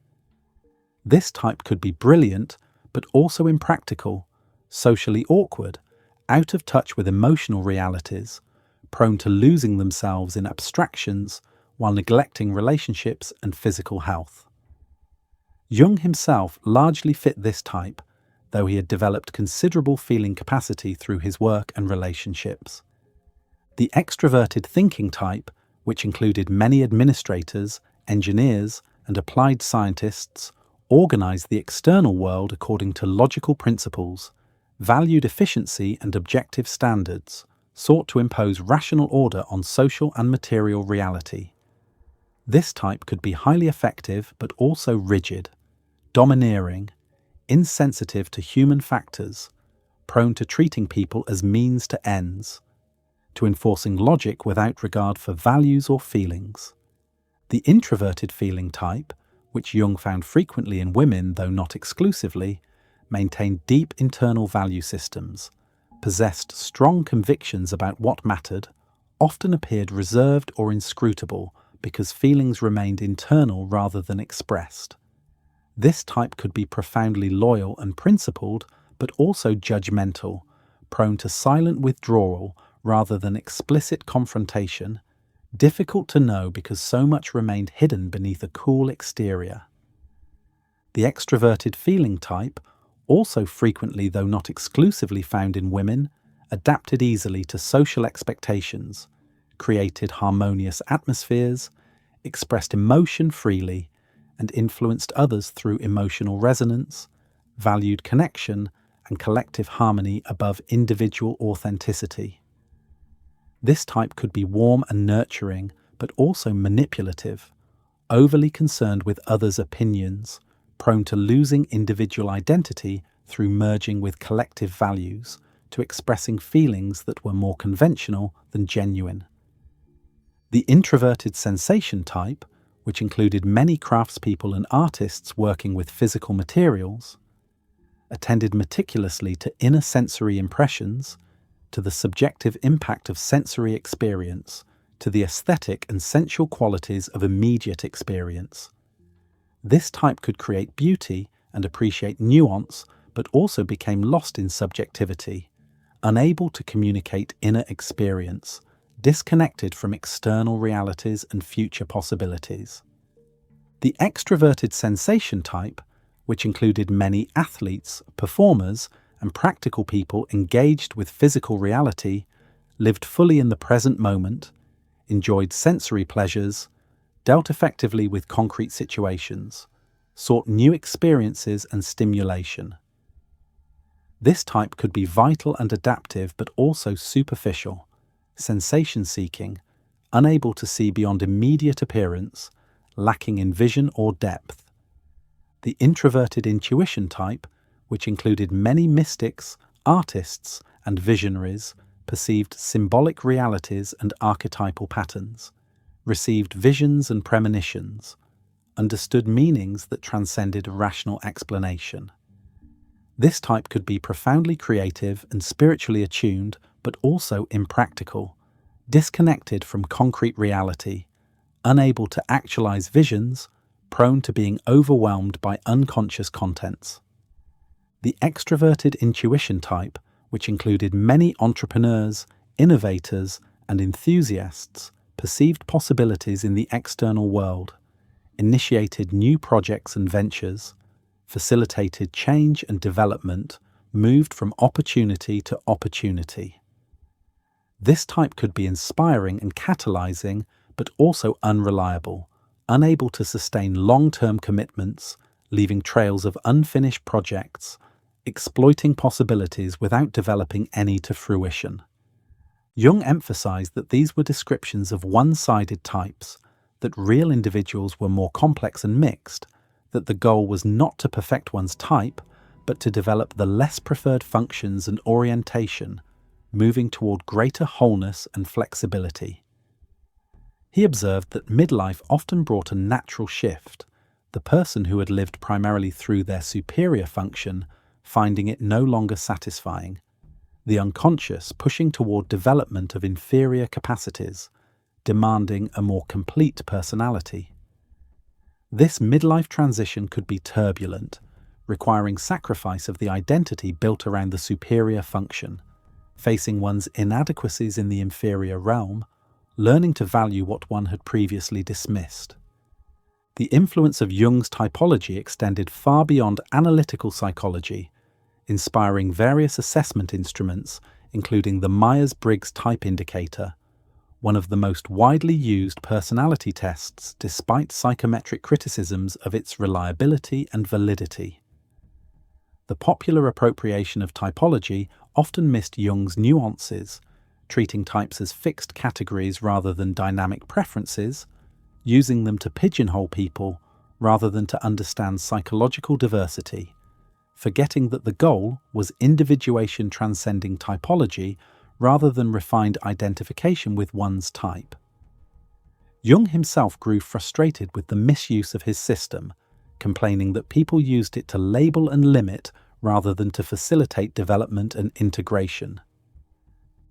This type could be brilliant, but also impractical, socially awkward, out of touch with emotional realities, prone to losing themselves in abstractions while neglecting relationships and physical health. Jung himself largely fit this type, though he had developed considerable feeling capacity through his work and relationships. The extraverted thinking type, which included many administrators, engineers, and applied scientists, organized the external world according to logical principles, valued efficiency and objective standards, sought to impose rational order on social and material reality. This type could be highly effective but also rigid, domineering, insensitive to human factors, prone to treating people as means to ends, to enforcing logic without regard for values or feelings. The introverted feeling type, which Jung found frequently in women though not exclusively, maintained deep internal value systems, possessed strong convictions about what mattered, often appeared reserved or inscrutable because feelings remained internal rather than expressed. This type could be profoundly loyal and principled, but also judgmental, prone to silent withdrawal rather than explicit confrontation, difficult to know because so much remained hidden beneath a cool exterior. The extroverted feeling type, also frequently though not exclusively found in women, adapted easily to social expectations, created harmonious atmospheres, expressed emotion freely, and influenced others through emotional resonance, valued connection and collective harmony above individual authenticity. This type could be warm and nurturing, but also manipulative, overly concerned with others' opinions, prone to losing individual identity through merging with collective values, to expressing feelings that were more conventional than genuine. The introverted sensation type, which included many craftspeople and artists working with physical materials, attended meticulously to inner sensory impressions, to the subjective impact of sensory experience, to the aesthetic and sensual qualities of immediate experience. This type could create beauty and appreciate nuance, but also became lost in subjectivity, unable to communicate inner experience, disconnected from external realities and future possibilities. The extraverted sensation type, which included many athletes, performers, and practical people engaged with physical reality, lived fully in the present moment, enjoyed sensory pleasures, dealt effectively with concrete situations, sought new experiences and stimulation. This type could be vital and adaptive but also superficial, sensation-seeking, unable to see beyond immediate appearance, lacking in vision or depth. The introverted intuition type, which included many mystics, artists, and visionaries, perceived symbolic realities and archetypal patterns, received visions and premonitions, understood meanings that transcended rational explanation. This type could be profoundly creative and spiritually attuned, but also impractical, disconnected from concrete reality, unable to actualize visions, prone to being overwhelmed by unconscious contents. The extraverted intuition type, which included many entrepreneurs, innovators, and enthusiasts, perceived possibilities in the external world, initiated new projects and ventures, facilitated change and development, moved from opportunity to opportunity. This type could be inspiring and catalyzing, but also unreliable, unable to sustain long-term commitments, leaving trails of unfinished projects, exploiting possibilities without developing any to fruition. Jung emphasized that these were descriptions of one-sided types, that real individuals were more complex and mixed, that the goal was not to perfect one's type, but to develop the less preferred functions and orientation, moving toward greater wholeness and flexibility. He observed that midlife often brought a natural shift, the person who had lived primarily through their superior function finding it no longer satisfying, the unconscious pushing toward development of inferior capacities, demanding a more complete personality. This midlife transition could be turbulent, requiring sacrifice of the identity built around the superior function, facing one's inadequacies in the inferior realm, learning to value what one had previously dismissed. The influence of Jung's typology extended far beyond analytical psychology, inspiring various assessment instruments, including the Myers-Briggs Type Indicator, one of the most widely used personality tests despite psychometric criticisms of its reliability and validity. The popular appropriation of typology often missed Jung's nuances, treating types as fixed categories rather than dynamic preferences, using them to pigeonhole people rather than to understand psychological diversity, forgetting that the goal was individuation transcending typology rather than refined identification with one's type. Jung himself grew frustrated with the misuse of his system, complaining that people used it to label and limit rather than to facilitate development and integration.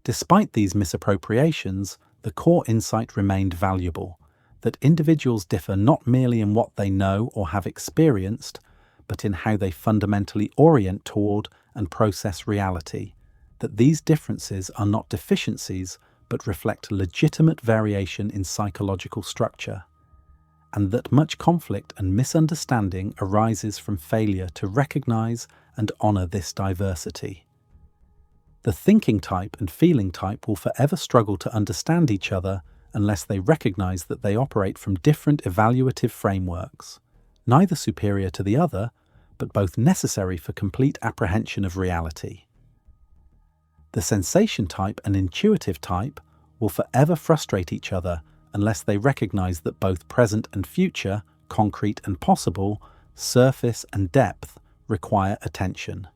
Despite these misappropriations, the core insight remained valuable, that individuals differ not merely in what they know or have experienced, but in how they fundamentally orient toward and process reality, that these differences are not deficiencies but reflect legitimate variation in psychological structure, and that much conflict and misunderstanding arises from failure to recognize and honor this diversity. The thinking type and feeling type will forever struggle to understand each other unless they recognize that they operate from different evaluative frameworks, neither superior to the other, but both necessary for complete apprehension of reality. The sensation type and intuitive type will forever frustrate each other unless they recognize that both present and future, concrete and possible, surface and depth require attention.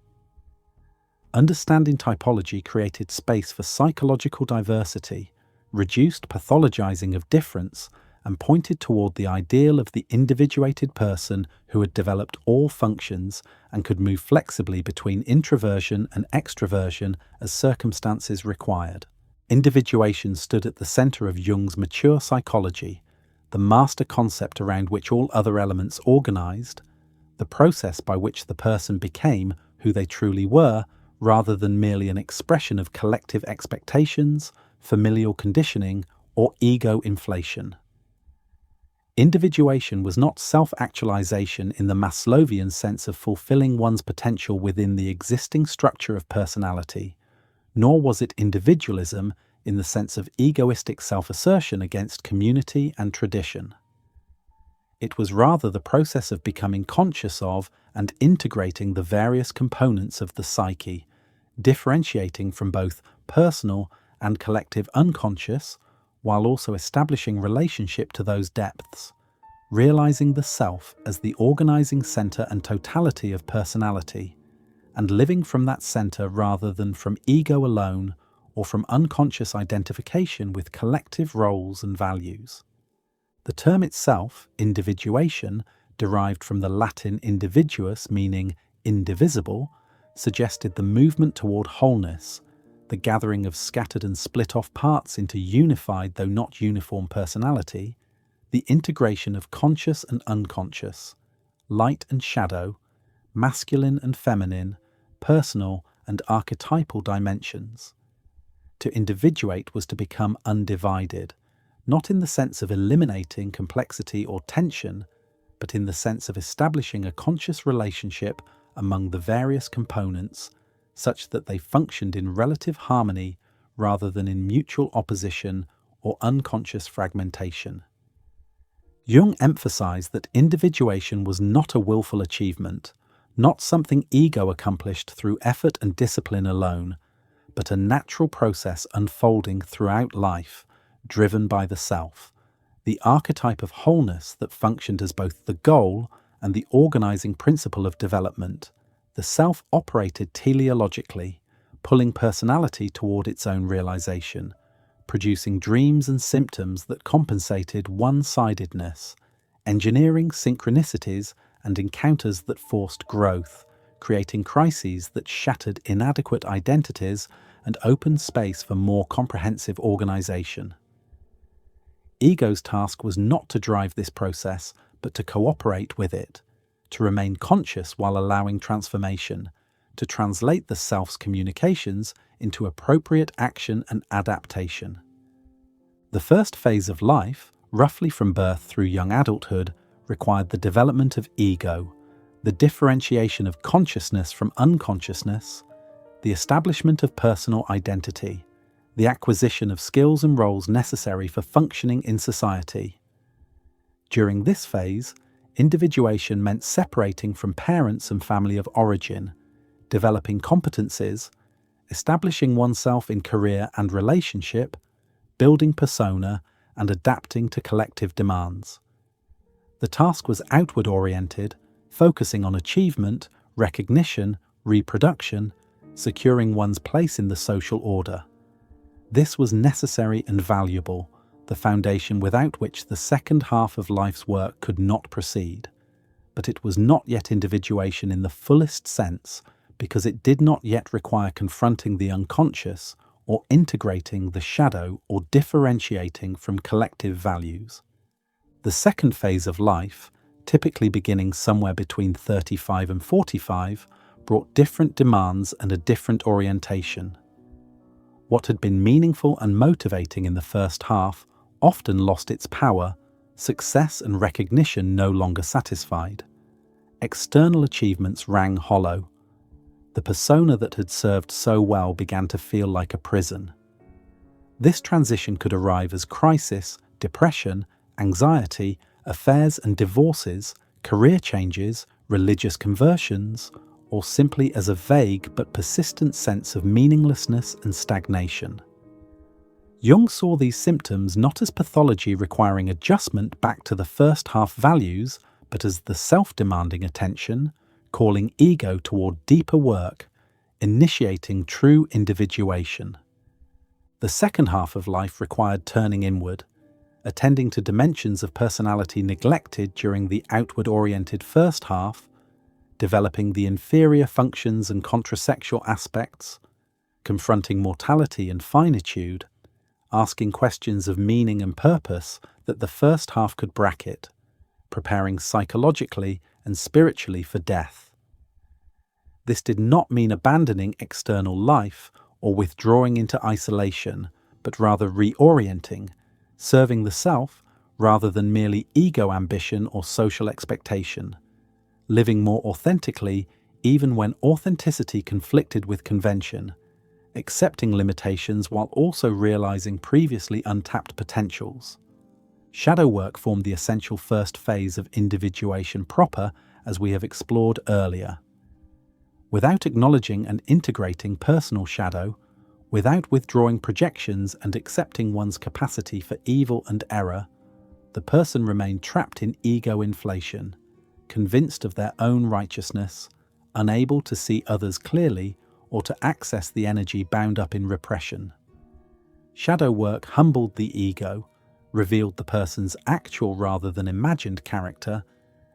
Understanding typology created space for psychological diversity, reduced pathologizing of difference, and pointed toward the ideal of the individuated person who had developed all functions and could move flexibly between introversion and extraversion as circumstances required. Individuation stood at the center of Jung's mature psychology, the master concept around which all other elements organized, the process by which the person became who they truly were, rather than merely an expression of collective expectations, familial conditioning, or ego inflation. Individuation was not self-actualization in the Maslowian sense of fulfilling one's potential within the existing structure of personality, nor was it individualism in the sense of egoistic self-assertion against community and tradition. It was rather the process of becoming conscious of and integrating the various components of the psyche, differentiating from both personal and collective unconscious, while also establishing relationship to those depths, realizing the self as the organizing center and totality of personality, and living from that center rather than from ego alone or from unconscious identification with collective roles and values. The term itself, individuation, derived from the Latin individuus, meaning indivisible, suggested the movement toward wholeness, the gathering of scattered and split-off parts into unified though not uniform personality, the integration of conscious and unconscious, light and shadow, masculine and feminine, personal and archetypal dimensions. To individuate was to become undivided, not in the sense of eliminating complexity or tension, but in the sense of establishing a conscious relationship among the various components, such that they functioned in relative harmony rather than in mutual opposition or unconscious fragmentation. Jung emphasized that individuation was not a willful achievement, not something ego accomplished through effort and discipline alone, but a natural process unfolding throughout life, driven by the self, the archetype of wholeness that functioned as both the goal and the organizing principle of development. The self operated teleologically, pulling personality toward its own realization, producing dreams and symptoms that compensated one-sidedness, engineering synchronicities and encounters that forced growth, creating crises that shattered inadequate identities and opened space for more comprehensive organization. Ego's task was not to drive this process, but to cooperate with it, to remain conscious while allowing transformation, to translate the self's communications into appropriate action and adaptation. The first phase of life, roughly from birth through young adulthood, required the development of ego, the differentiation of consciousness from unconsciousness, the establishment of personal identity, the acquisition of skills and roles necessary for functioning in society. During this phase, individuation meant separating from parents and family of origin, developing competencies, establishing oneself in career and relationship, building persona, and adapting to collective demands. The task was outward-oriented, focusing on achievement, recognition, reproduction, securing one's place in the social order. This was necessary and valuable, the foundation without which the second half of life's work could not proceed. But it was not yet individuation in the fullest sense, because it did not yet require confronting the unconscious or integrating the shadow or differentiating from collective values. The second phase of life, typically beginning somewhere between 35 and 45, brought different demands and a different orientation. What had been meaningful and motivating in the first half often lost its power, success and recognition no longer satisfied. External achievements rang hollow. The persona that had served so well began to feel like a prison. This transition could arrive as crisis, depression, anxiety, affairs and divorces, career changes, religious conversions, or simply as a vague but persistent sense of meaninglessness and stagnation. Jung saw these symptoms not as pathology requiring adjustment back to the first half values, but as the self-demanding attention, calling ego toward deeper work, initiating true individuation. The second half of life required turning inward, attending to dimensions of personality neglected during the outward-oriented first half, developing the inferior functions and contrasexual aspects, confronting mortality and finitude, asking questions of meaning and purpose that the first half could bracket, preparing psychologically and spiritually for death. This did not mean abandoning external life or withdrawing into isolation, but rather reorienting, serving the self rather than merely ego ambition or social expectation, living more authentically even when authenticity conflicted with convention, accepting limitations while also realizing previously untapped potentials. Shadow work formed the essential first phase of individuation proper, as we have explored earlier. Without acknowledging and integrating personal shadow, without withdrawing projections and accepting one's capacity for evil and error, the person remained trapped in ego inflation, convinced of their own righteousness, unable to see others clearly or to access the energy bound up in repression. Shadow work humbled the ego, revealed the person's actual rather than imagined character,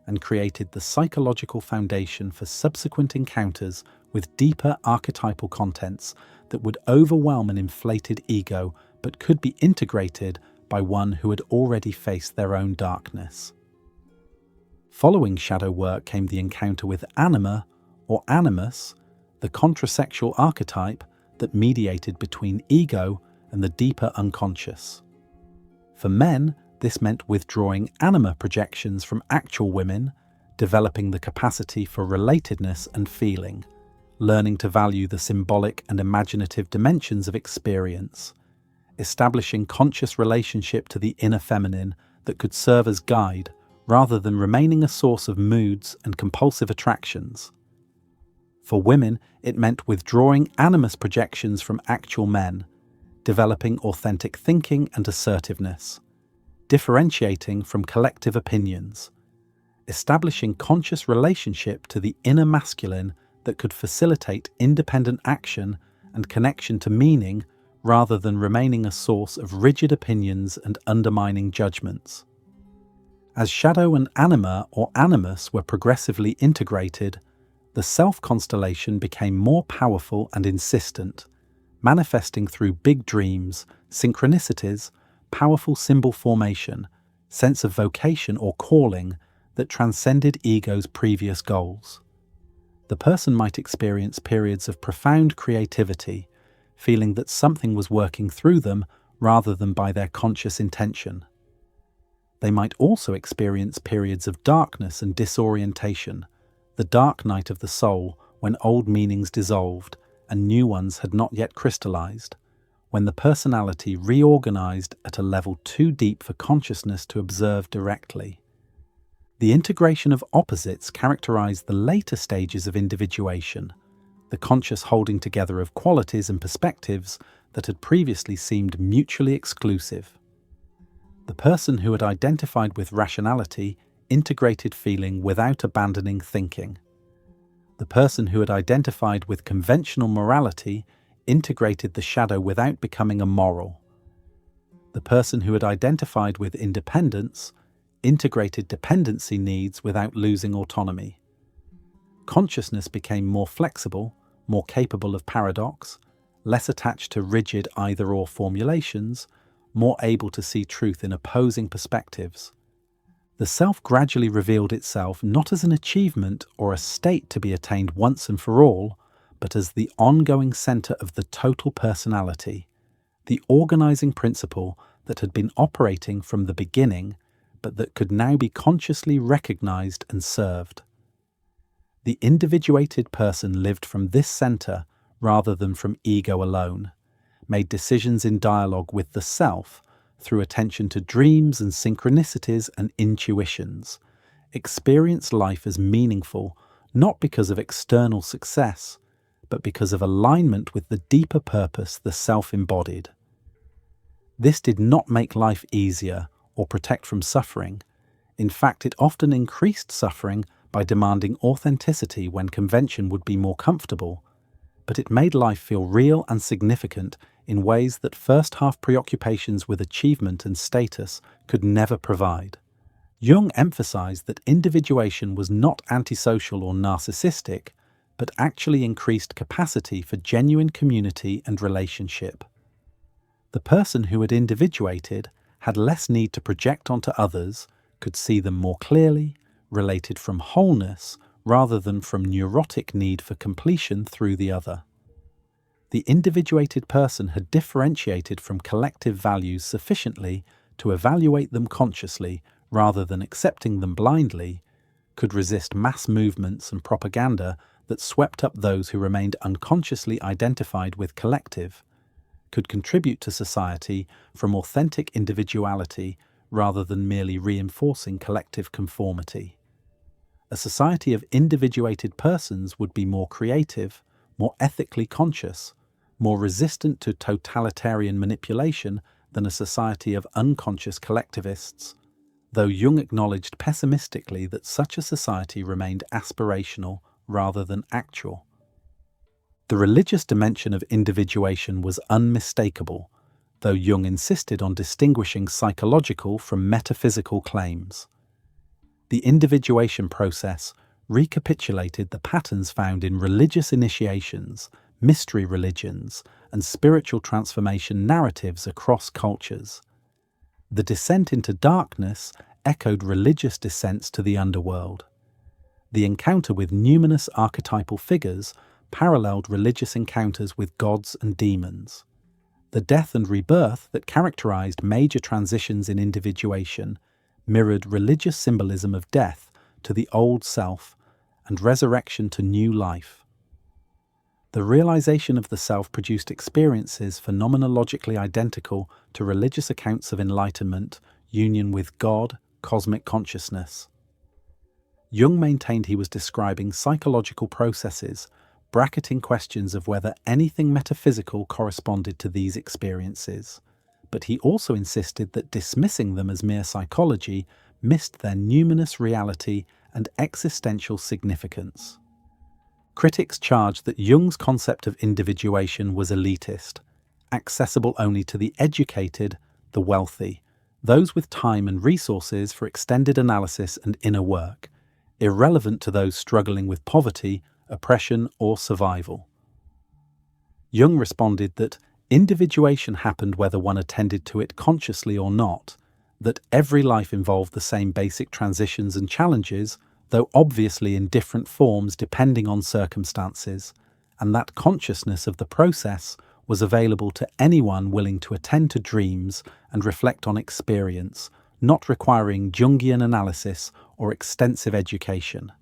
and created the psychological foundation for subsequent encounters with deeper archetypal contents that would overwhelm an inflated ego but could be integrated by one who had already faced their own darkness. Following shadow work came the encounter with anima, or animus, the contrasexual archetype that mediated between ego and the deeper unconscious. For men, this meant withdrawing anima projections from actual women, developing the capacity for relatedness and feeling, learning to value the symbolic and imaginative dimensions of experience, establishing conscious relationship to the inner feminine that could serve as guide rather than remaining a source of moods and compulsive attractions. For women, it meant withdrawing animus projections from actual men, developing authentic thinking and assertiveness, differentiating from collective opinions, establishing conscious relationship to the inner masculine that could facilitate independent action and connection to meaning rather than remaining a source of rigid opinions and undermining judgments. As shadow and anima or animus were progressively integrated, the self-constellation became more powerful and insistent, manifesting through big dreams, synchronicities, powerful symbol formation, sense of vocation or calling that transcended ego's previous goals. The person might experience periods of profound creativity, feeling that something was working through them rather than by their conscious intention. They might also experience periods of darkness and disorientation, the dark night of the soul when old meanings dissolved and new ones had not yet crystallized, when the personality reorganized at a level too deep for consciousness to observe directly. The integration of opposites characterized the later stages of individuation, the conscious holding together of qualities and perspectives that had previously seemed mutually exclusive. The person who had identified with rationality integrated feeling without abandoning thinking. The person who had identified with conventional morality integrated the shadow without becoming immoral. The person who had identified with independence integrated dependency needs without losing autonomy. Consciousness became more flexible, more capable of paradox, less attached to rigid either-or formulations, more able to see truth in opposing perspectives. The self gradually revealed itself not as an achievement or a state to be attained once and for all, but as the ongoing center of the total personality, the organizing principle that had been operating from the beginning, but that could now be consciously recognized and served. The individuated person lived from this center rather than from ego alone, made decisions in dialogue with the self through attention to dreams and synchronicities and intuitions, experienced life as meaningful not because of external success, but because of alignment with the deeper purpose the self embodied. This did not make life easier or protect from suffering. In fact, it often increased suffering by demanding authenticity when convention would be more comfortable, but it made life feel real and significant in ways that first-half preoccupations with achievement and status could never provide. Jung emphasized that individuation was not antisocial or narcissistic, but actually increased capacity for genuine community and relationship. The person who had individuated had less need to project onto others, could see them more clearly, related from wholeness rather than from neurotic need for completion through the other. The individuated person had differentiated from collective values sufficiently to evaluate them consciously rather than accepting them blindly, could resist mass movements and propaganda that swept up those who remained unconsciously identified with collective, could contribute to society from authentic individuality rather than merely reinforcing collective conformity. A society of individuated persons would be more creative, more ethically conscious, more resistant to totalitarian manipulation than a society of unconscious collectivists, though Jung acknowledged pessimistically that such a society remained aspirational rather than actual. The religious dimension of individuation was unmistakable, though Jung insisted on distinguishing psychological from metaphysical claims. The individuation process recapitulated the patterns found in religious initiations, mystery religions, and spiritual transformation narratives across cultures. The descent into darkness echoed religious descents to the underworld. The encounter with numinous archetypal figures paralleled religious encounters with gods and demons. The death and rebirth that characterized major transitions in individuation mirrored religious symbolism of death to the old self and resurrection to new life. The realization of the self produced experiences phenomenologically identical to religious accounts of enlightenment, union with God, cosmic consciousness. Jung maintained he was describing psychological processes, bracketing questions of whether anything metaphysical corresponded to these experiences, but he also insisted that dismissing them as mere psychology missed their numinous reality and existential significance. Critics charged that Jung's concept of individuation was elitist, accessible only to the educated, the wealthy, those with time and resources for extended analysis and inner work, irrelevant to those struggling with poverty, oppression, or survival. Jung responded that individuation happened whether one attended to it consciously or not, that every life involved the same basic transitions and challenges, though obviously in different forms depending on circumstances, and that consciousness of the process was available to anyone willing to attend to dreams and reflect on experience, not requiring Jungian analysis or extensive education.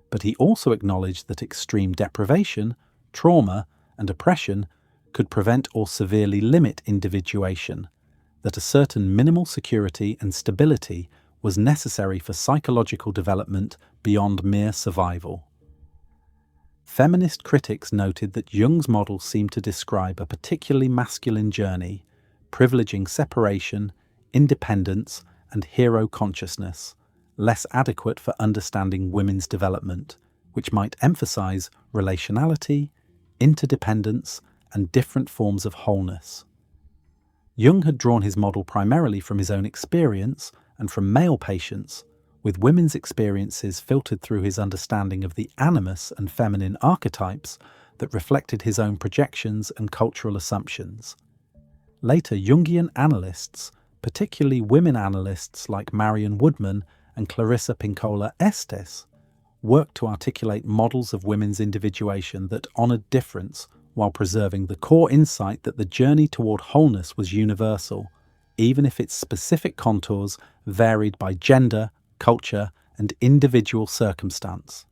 But he also acknowledged that extreme deprivation, trauma, and oppression could prevent or severely limit individuation, that a certain minimal security and stability was necessary for psychological development beyond mere survival. Feminist critics noted that Jung's model seemed to describe a particularly masculine journey, privileging separation, independence, and hero consciousness, less adequate for understanding women's development, which might emphasize relationality, interdependence, and different forms of wholeness. Jung had drawn his model primarily from his own experience and from male patients, with women's experiences filtered through his understanding of the animus and feminine archetypes that reflected his own projections and cultural assumptions. Later, Jungian analysts, particularly women analysts like Marion Woodman and Clarissa Pinkola Estes, worked to articulate models of women's individuation that honored difference while preserving the core insight that the journey toward wholeness was universal, even if its specific contours varied by gender, culture, and individual circumstance.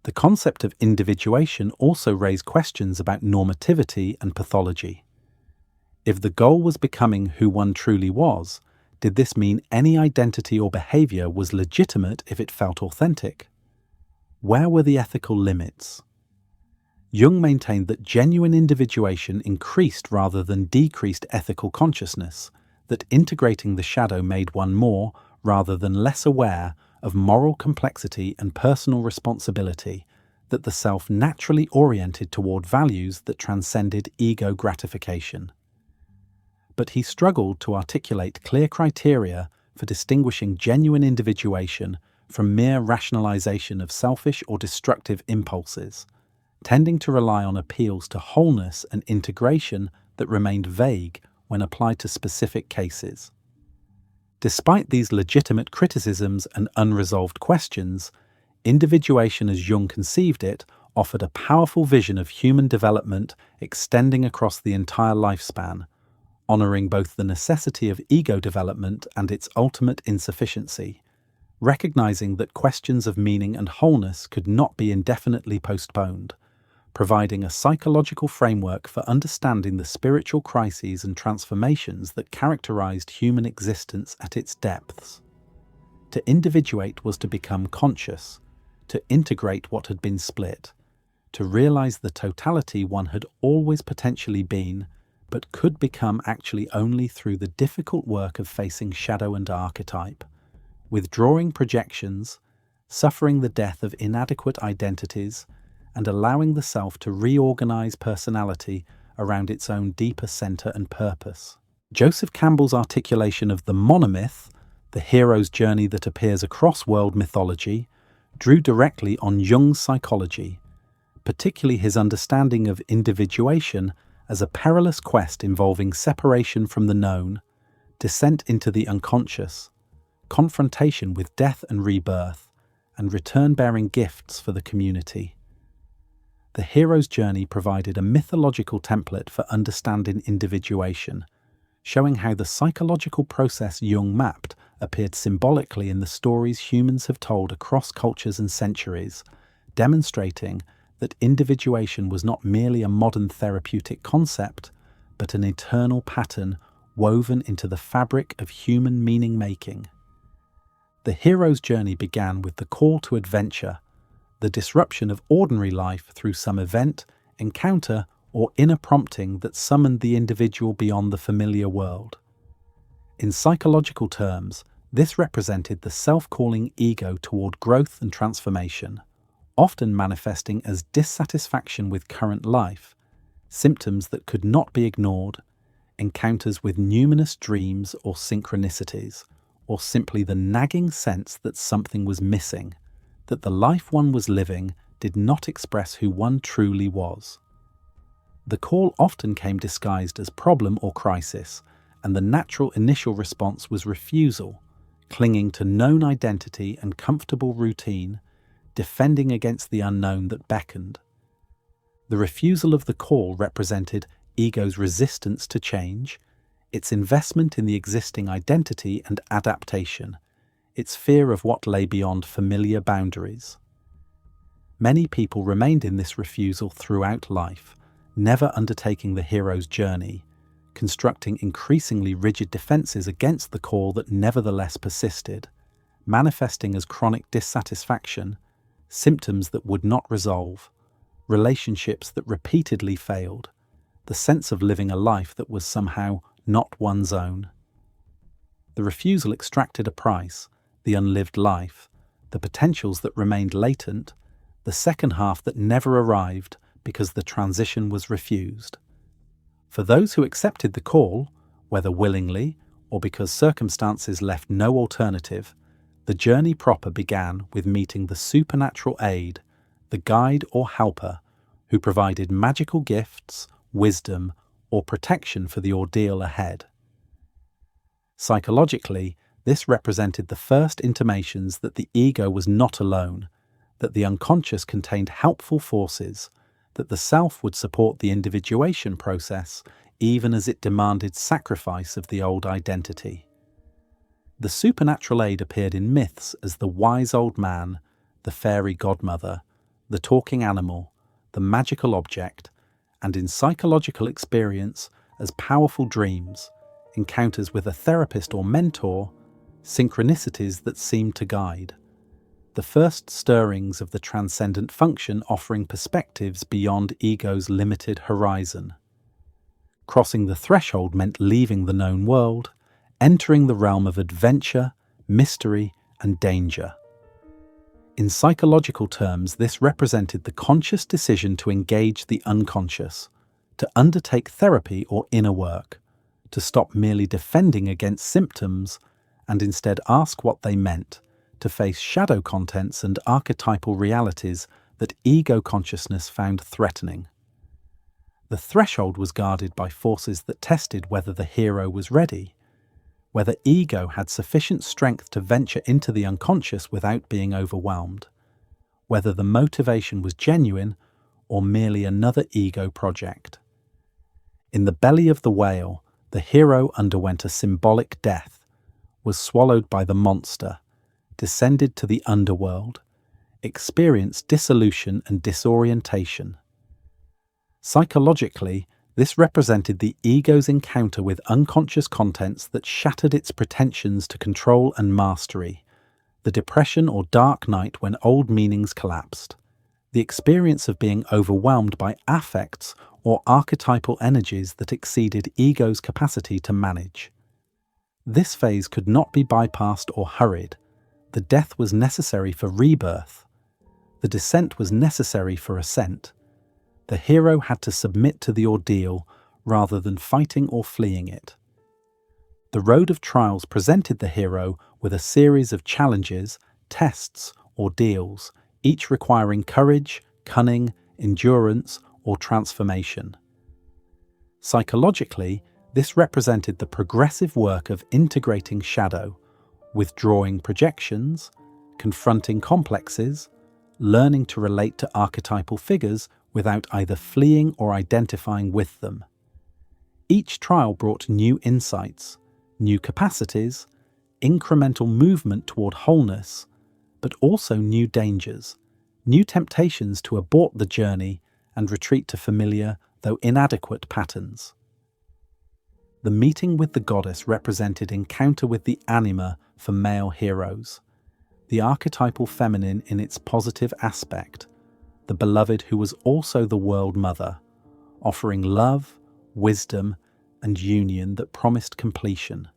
The concept of individuation also raised questions about normativity and pathology. If the goal was becoming who one truly was, did this mean any identity or behavior was legitimate if it felt authentic? Where were the ethical limits? Jung maintained that genuine individuation increased rather than decreased ethical consciousness, that integrating the shadow made one more rather than less aware of moral complexity and personal responsibility, that the self naturally oriented toward values that transcended ego gratification. But he struggled to articulate clear criteria for distinguishing genuine individuation from mere rationalization of selfish or destructive impulses, tending to rely on appeals to wholeness and integration that remained vague when applied to specific cases. Despite these legitimate criticisms and unresolved questions, Individuation as Jung conceived it offered a powerful vision of human development extending across the entire lifespan, honoring both the necessity of ego development and its ultimate insufficiency, recognizing that questions of meaning and wholeness could not be indefinitely postponed, providing a psychological framework for understanding the spiritual crises and transformations that characterized human existence at its depths. To individuate was to become conscious, to integrate what had been split, to realize the totality one had always potentially been, but could become actually only through the difficult work of facing shadow and archetype, withdrawing projections, suffering the death of inadequate identities, and allowing the self to reorganize personality around its own deeper center and purpose. Joseph Campbell's articulation of the monomyth, the hero's journey that appears across world mythology, drew directly on Jung's psychology, particularly his understanding of individuation as a perilous quest involving separation from the known, descent into the unconscious, confrontation with death and rebirth, and return bearing gifts for the community. The hero's journey provided a mythological template for understanding individuation, showing how the psychological process Jung mapped appeared symbolically in the stories humans have told across cultures and centuries, demonstrating that individuation was not merely a modern therapeutic concept, but an eternal pattern woven into the fabric of human meaning-making. The hero's journey began with the call to adventure, the disruption of ordinary life through some event, encounter, or inner prompting that summoned the individual beyond the familiar world. In psychological terms, this represented the self-calling ego toward growth and transformation, often manifesting as dissatisfaction with current life, symptoms that could not be ignored, encounters with numinous dreams or synchronicities, or simply the nagging sense that something was missing, that the life one was living did not express who one truly was. The call often came disguised as problem or crisis, and the natural initial response was refusal, clinging to known identity and comfortable routine, defending against the unknown that beckoned. The refusal of the call represented ego's resistance to change, its investment in the existing identity and adaptation, its fear of what lay beyond familiar boundaries. Many people remained in this refusal throughout life, never undertaking the hero's journey, constructing increasingly rigid defenses against the call that nevertheless persisted, manifesting as chronic dissatisfaction, symptoms that would not resolve, relationships that repeatedly failed, the sense of living a life that was somehow not one's own. The refusal extracted a price, the unlived life, the potentials that remained latent, the second half that never arrived because the transition was refused. For those who accepted the call, whether willingly or because circumstances left no alternative, the journey proper began with meeting the supernatural aid, the guide or helper, who provided magical gifts, wisdom, or protection for the ordeal ahead. Psychologically, this represented the first intimations that the ego was not alone, that the unconscious contained helpful forces, that the self would support the individuation process even as it demanded sacrifice of the old identity. The supernatural aid appeared in myths as the wise old man, the fairy godmother, the talking animal, the magical object, and in psychological experience as powerful dreams, encounters with a therapist or mentor, synchronicities that seemed to guide. The first stirrings of the transcendent function offering perspectives beyond ego's limited horizon. Crossing the threshold meant leaving the known world, entering the realm of adventure, mystery, and danger. In psychological terms, this represented the conscious decision to engage the unconscious, to undertake therapy or inner work, to stop merely defending against symptoms and instead ask what they meant, to face shadow contents and archetypal realities that ego consciousness found threatening. The threshold was guarded by forces that tested whether the hero was ready, whether ego had sufficient strength to venture into the unconscious without being overwhelmed, whether the motivation was genuine or merely another ego project. In the belly of the whale, the hero underwent a symbolic death, was swallowed by the monster, descended to the underworld, experienced dissolution and disorientation. Psychologically, this represented the ego's encounter with unconscious contents that shattered its pretensions to control and mastery, the depression or dark night when old meanings collapsed, the experience of being overwhelmed by affects or archetypal energies that exceeded ego's capacity to manage. This phase could not be bypassed or hurried. The death was necessary for rebirth. The descent was necessary for ascent. The hero had to submit to the ordeal rather than fighting or fleeing it. The road of trials presented the hero with a series of challenges, tests, ordeals, each requiring courage, cunning, endurance, or transformation. Psychologically, this represented the progressive work of integrating shadow, withdrawing projections, confronting complexes, learning to relate to archetypal figures without either fleeing or identifying with them. Each trial brought new insights, new capacities, incremental movement toward wholeness, but also new dangers, new temptations to abort the journey and retreat to familiar, though inadequate, patterns. The meeting with the goddess represented encounter with the anima for male heroes, the archetypal feminine in its positive aspect, the beloved who was also the world mother, offering love, wisdom, and union that promised completion.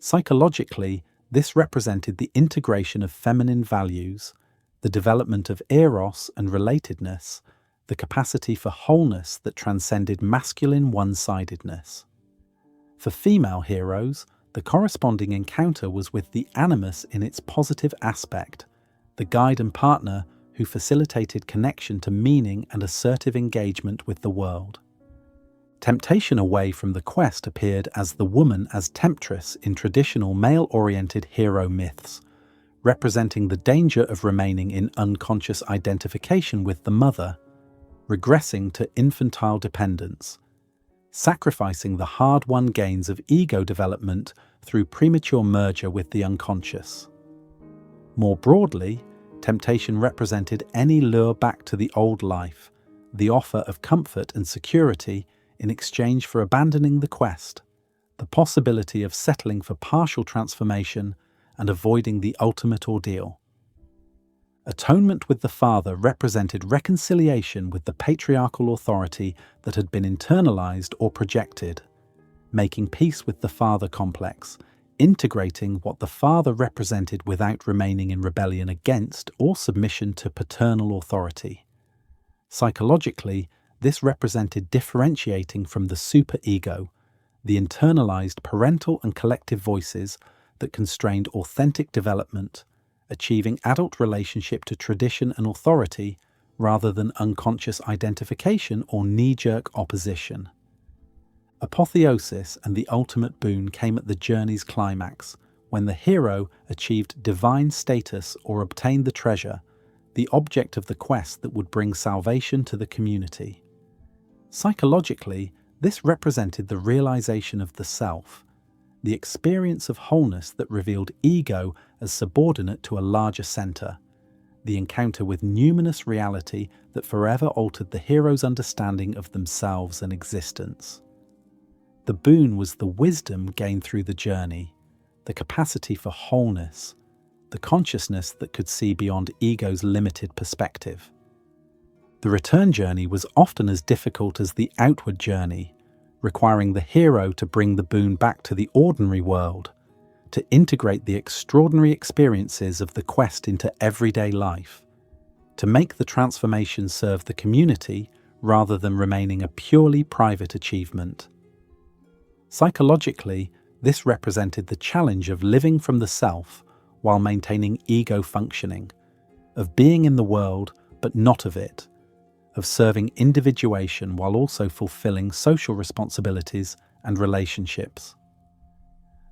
Psychologically, this represented the integration of feminine values, the development of eros and relatedness, the capacity for wholeness that transcended masculine one-sidedness. For female heroes, the corresponding encounter was with the animus in its positive aspect, the guide and partner who facilitated connection to meaning and assertive engagement with the world. Temptation away from the quest appeared as the woman as temptress in traditional male-oriented hero myths, representing the danger of remaining in unconscious identification with the mother, regressing to infantile dependence, sacrificing the hard-won gains of ego development through premature merger with the unconscious. More broadly, temptation represented any lure back to the old life, the offer of comfort and security in exchange for abandoning the quest, the possibility of settling for partial transformation and avoiding the ultimate ordeal. Atonement with the father represented reconciliation with the patriarchal authority that had been internalized or projected, making peace with the father complex, integrating what the father represented without remaining in rebellion against or submission to paternal authority. Psychologically, this represented differentiating from the superego, the internalized parental and collective voices that constrained authentic development, achieving adult relationship to tradition and authority rather than unconscious identification or knee-jerk opposition. Apotheosis and the ultimate boon came at the journey's climax, when the hero achieved divine status or obtained the treasure, the object of the quest that would bring salvation to the community. Psychologically, this represented the realization of the self, the experience of wholeness that revealed ego as subordinate to a larger center, the encounter with numinous reality that forever altered the hero's understanding of themselves and existence. The boon was the wisdom gained through the journey, the capacity for wholeness, the consciousness that could see beyond ego's limited perspective. The return journey was often as difficult as the outward journey, requiring the hero to bring the boon back to the ordinary world, to integrate the extraordinary experiences of the quest into everyday life, to make the transformation serve the community rather than remaining a purely private achievement. Psychologically, this represented the challenge of living from the self while maintaining ego functioning, of being in the world but not of it, of serving individuation while also fulfilling social responsibilities and relationships.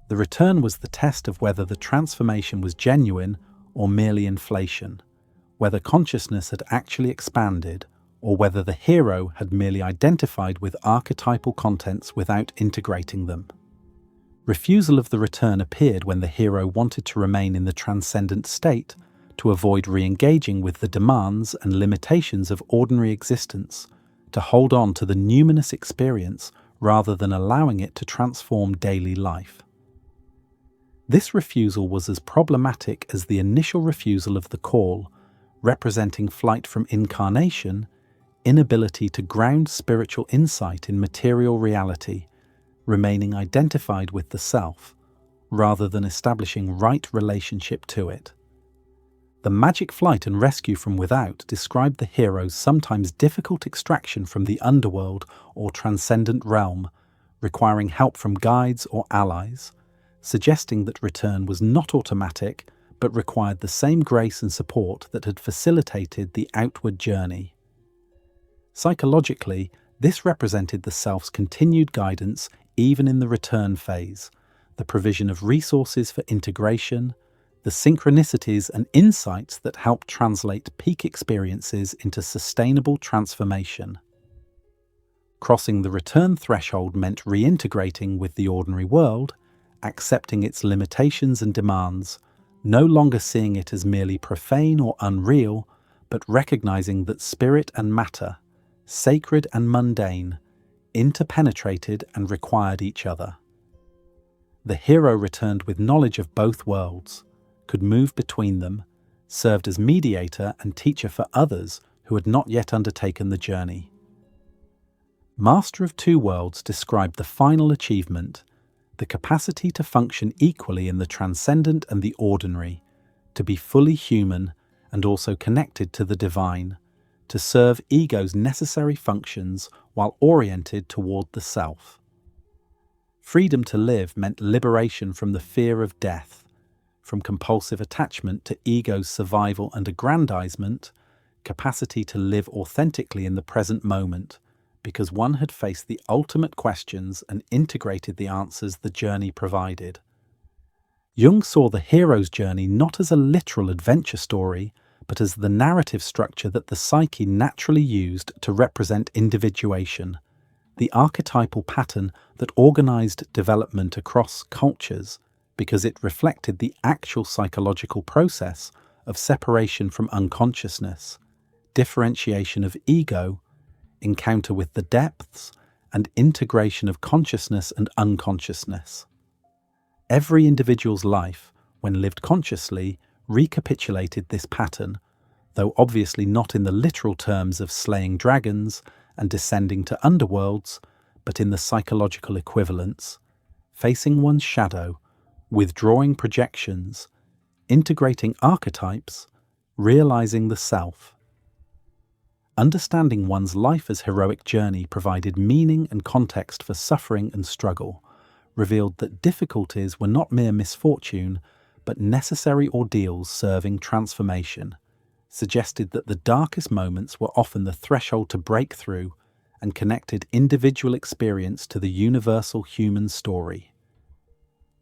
The return was the test of whether the transformation was genuine or merely inflation, whether consciousness had actually expanded or whether the hero had merely identified with archetypal contents without integrating them. Refusal of the return appeared when the hero wanted to remain in the transcendent state to avoid re-engaging with the demands and limitations of ordinary existence, to hold on to the numinous experience rather than allowing it to transform daily life. This refusal was as problematic as the initial refusal of the call, representing flight from incarnation, inability to ground spiritual insight in material reality, remaining identified with the self, rather than establishing right relationship to it. The magic flight and rescue from without described the hero's sometimes difficult extraction from the underworld or transcendent realm, requiring help from guides or allies, suggesting that return was not automatic but required the same grace and support that had facilitated the outward journey. Psychologically, this represented the self's continued guidance even in the return phase, the provision of resources for integration, the synchronicities and insights that help translate peak experiences into sustainable transformation. Crossing the return threshold meant reintegrating with the ordinary world, accepting its limitations and demands, no longer seeing it as merely profane or unreal, but recognizing that spirit and matter, sacred and mundane, interpenetrated and required each other. The hero returned with knowledge of both worlds, could move between them, served as mediator and teacher for others who had not yet undertaken the journey. Master of Two Worlds described the final achievement, the capacity to function equally in the transcendent and the ordinary, to be fully human and also connected to the divine, to serve ego's necessary functions while oriented toward the self. Freedom to live meant liberation from the fear of death, from compulsive attachment to ego's survival and aggrandizement, capacity to live authentically in the present moment, because one had faced the ultimate questions and integrated the answers the journey provided. Jung saw the hero's journey not as a literal adventure story, but as the narrative structure that the psyche naturally used to represent individuation, the archetypal pattern that organized development across cultures, because it reflected the actual psychological process of separation from unconsciousness, differentiation of ego, encounter with the depths, and integration of consciousness and unconsciousness. Every individual's life, when lived consciously, recapitulated this pattern, though obviously not in the literal terms of slaying dragons and descending to underworlds, but in the psychological equivalents, facing one's shadow, withdrawing projections, integrating archetypes, realizing the self. Understanding one's life as heroic journey provided meaning and context for suffering and struggle, revealed that difficulties were not mere misfortune, but necessary ordeals serving transformation, suggested that the darkest moments were often the threshold to breakthrough, and connected individual experience to the universal human story.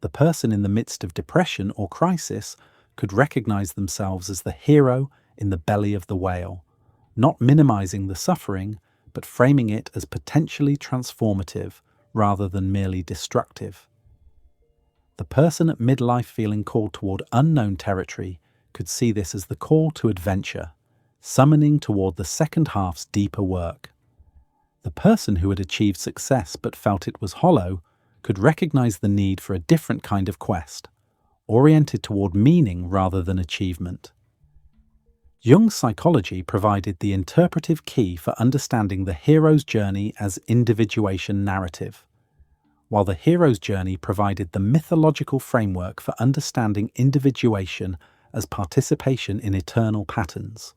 The person in the midst of depression or crisis could recognize themselves as the hero in the belly of the whale, not minimizing the suffering, but framing it as potentially transformative rather than merely destructive. The person at midlife feeling called toward unknown territory could see this as the call to adventure, summoning toward the second half's deeper work. The person who had achieved success but felt it was hollow could recognize the need for a different kind of quest, oriented toward meaning rather than achievement. Jung's psychology provided the interpretive key for understanding the hero's journey as individuation narrative. while the hero's journey provided the mythological framework for understanding individuation as participation in eternal patterns.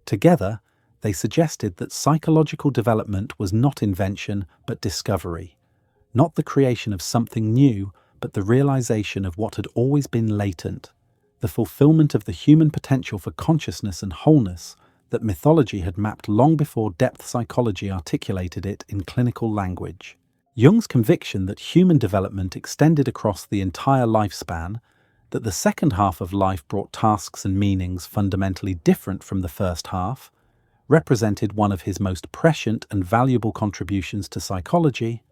Together, they suggested that psychological development was not invention but discovery, not the creation of something new but the realization of what had always been latent, the fulfillment of the human potential for consciousness and wholeness that mythology had mapped long before depth psychology articulated it in clinical language. Jung's conviction that human development extended across the entire lifespan, that the second half of life brought tasks and meanings fundamentally different from the first half, represented one of his most prescient and valuable contributions to psychology,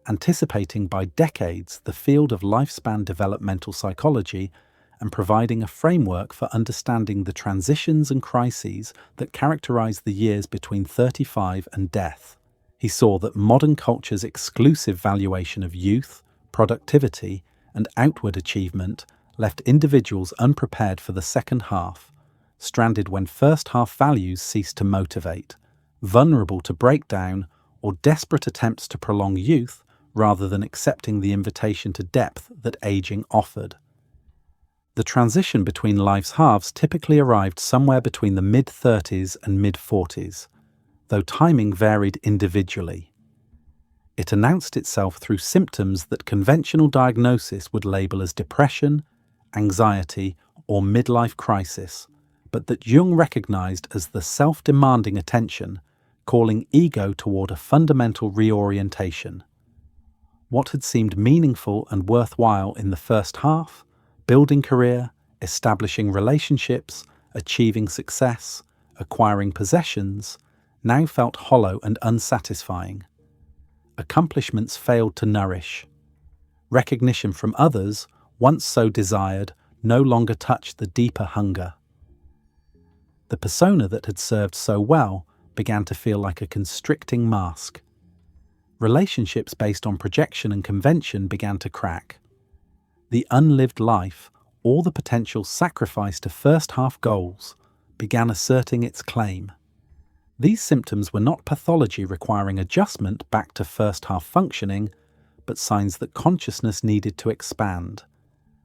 anticipating by decades the field of lifespan developmental psychology and providing a framework for understanding the transitions and crises that characterize the years between 35 and death. He saw that modern culture's exclusive valuation of youth, productivity, and outward achievement left individuals unprepared for the second half, stranded when first half values ceased to motivate, vulnerable to breakdown or desperate attempts to prolong youth rather than accepting the invitation to depth that aging offered. The transition between life's halves typically arrived somewhere between the mid-30s and mid-40s, though timing varied individually. It announced itself through symptoms that conventional diagnosis would label as depression, anxiety, or midlife crisis, but that Jung recognized as the self-demanding attention, calling ego toward a fundamental reorientation. What had seemed meaningful and worthwhile in the first half, building career, establishing relationships, achieving success, acquiring possessions, now felt hollow and unsatisfying. Accomplishments failed to nourish. Recognition from others, once so desired, no longer touched the deeper hunger. The persona that had served so well began to feel like a constricting mask. Relationships based on projection and convention began to crack. The unlived life, or the potential sacrifice to first-half goals, began asserting its claim. These symptoms were not pathology requiring adjustment back to first-half functioning, but signs that consciousness needed to expand,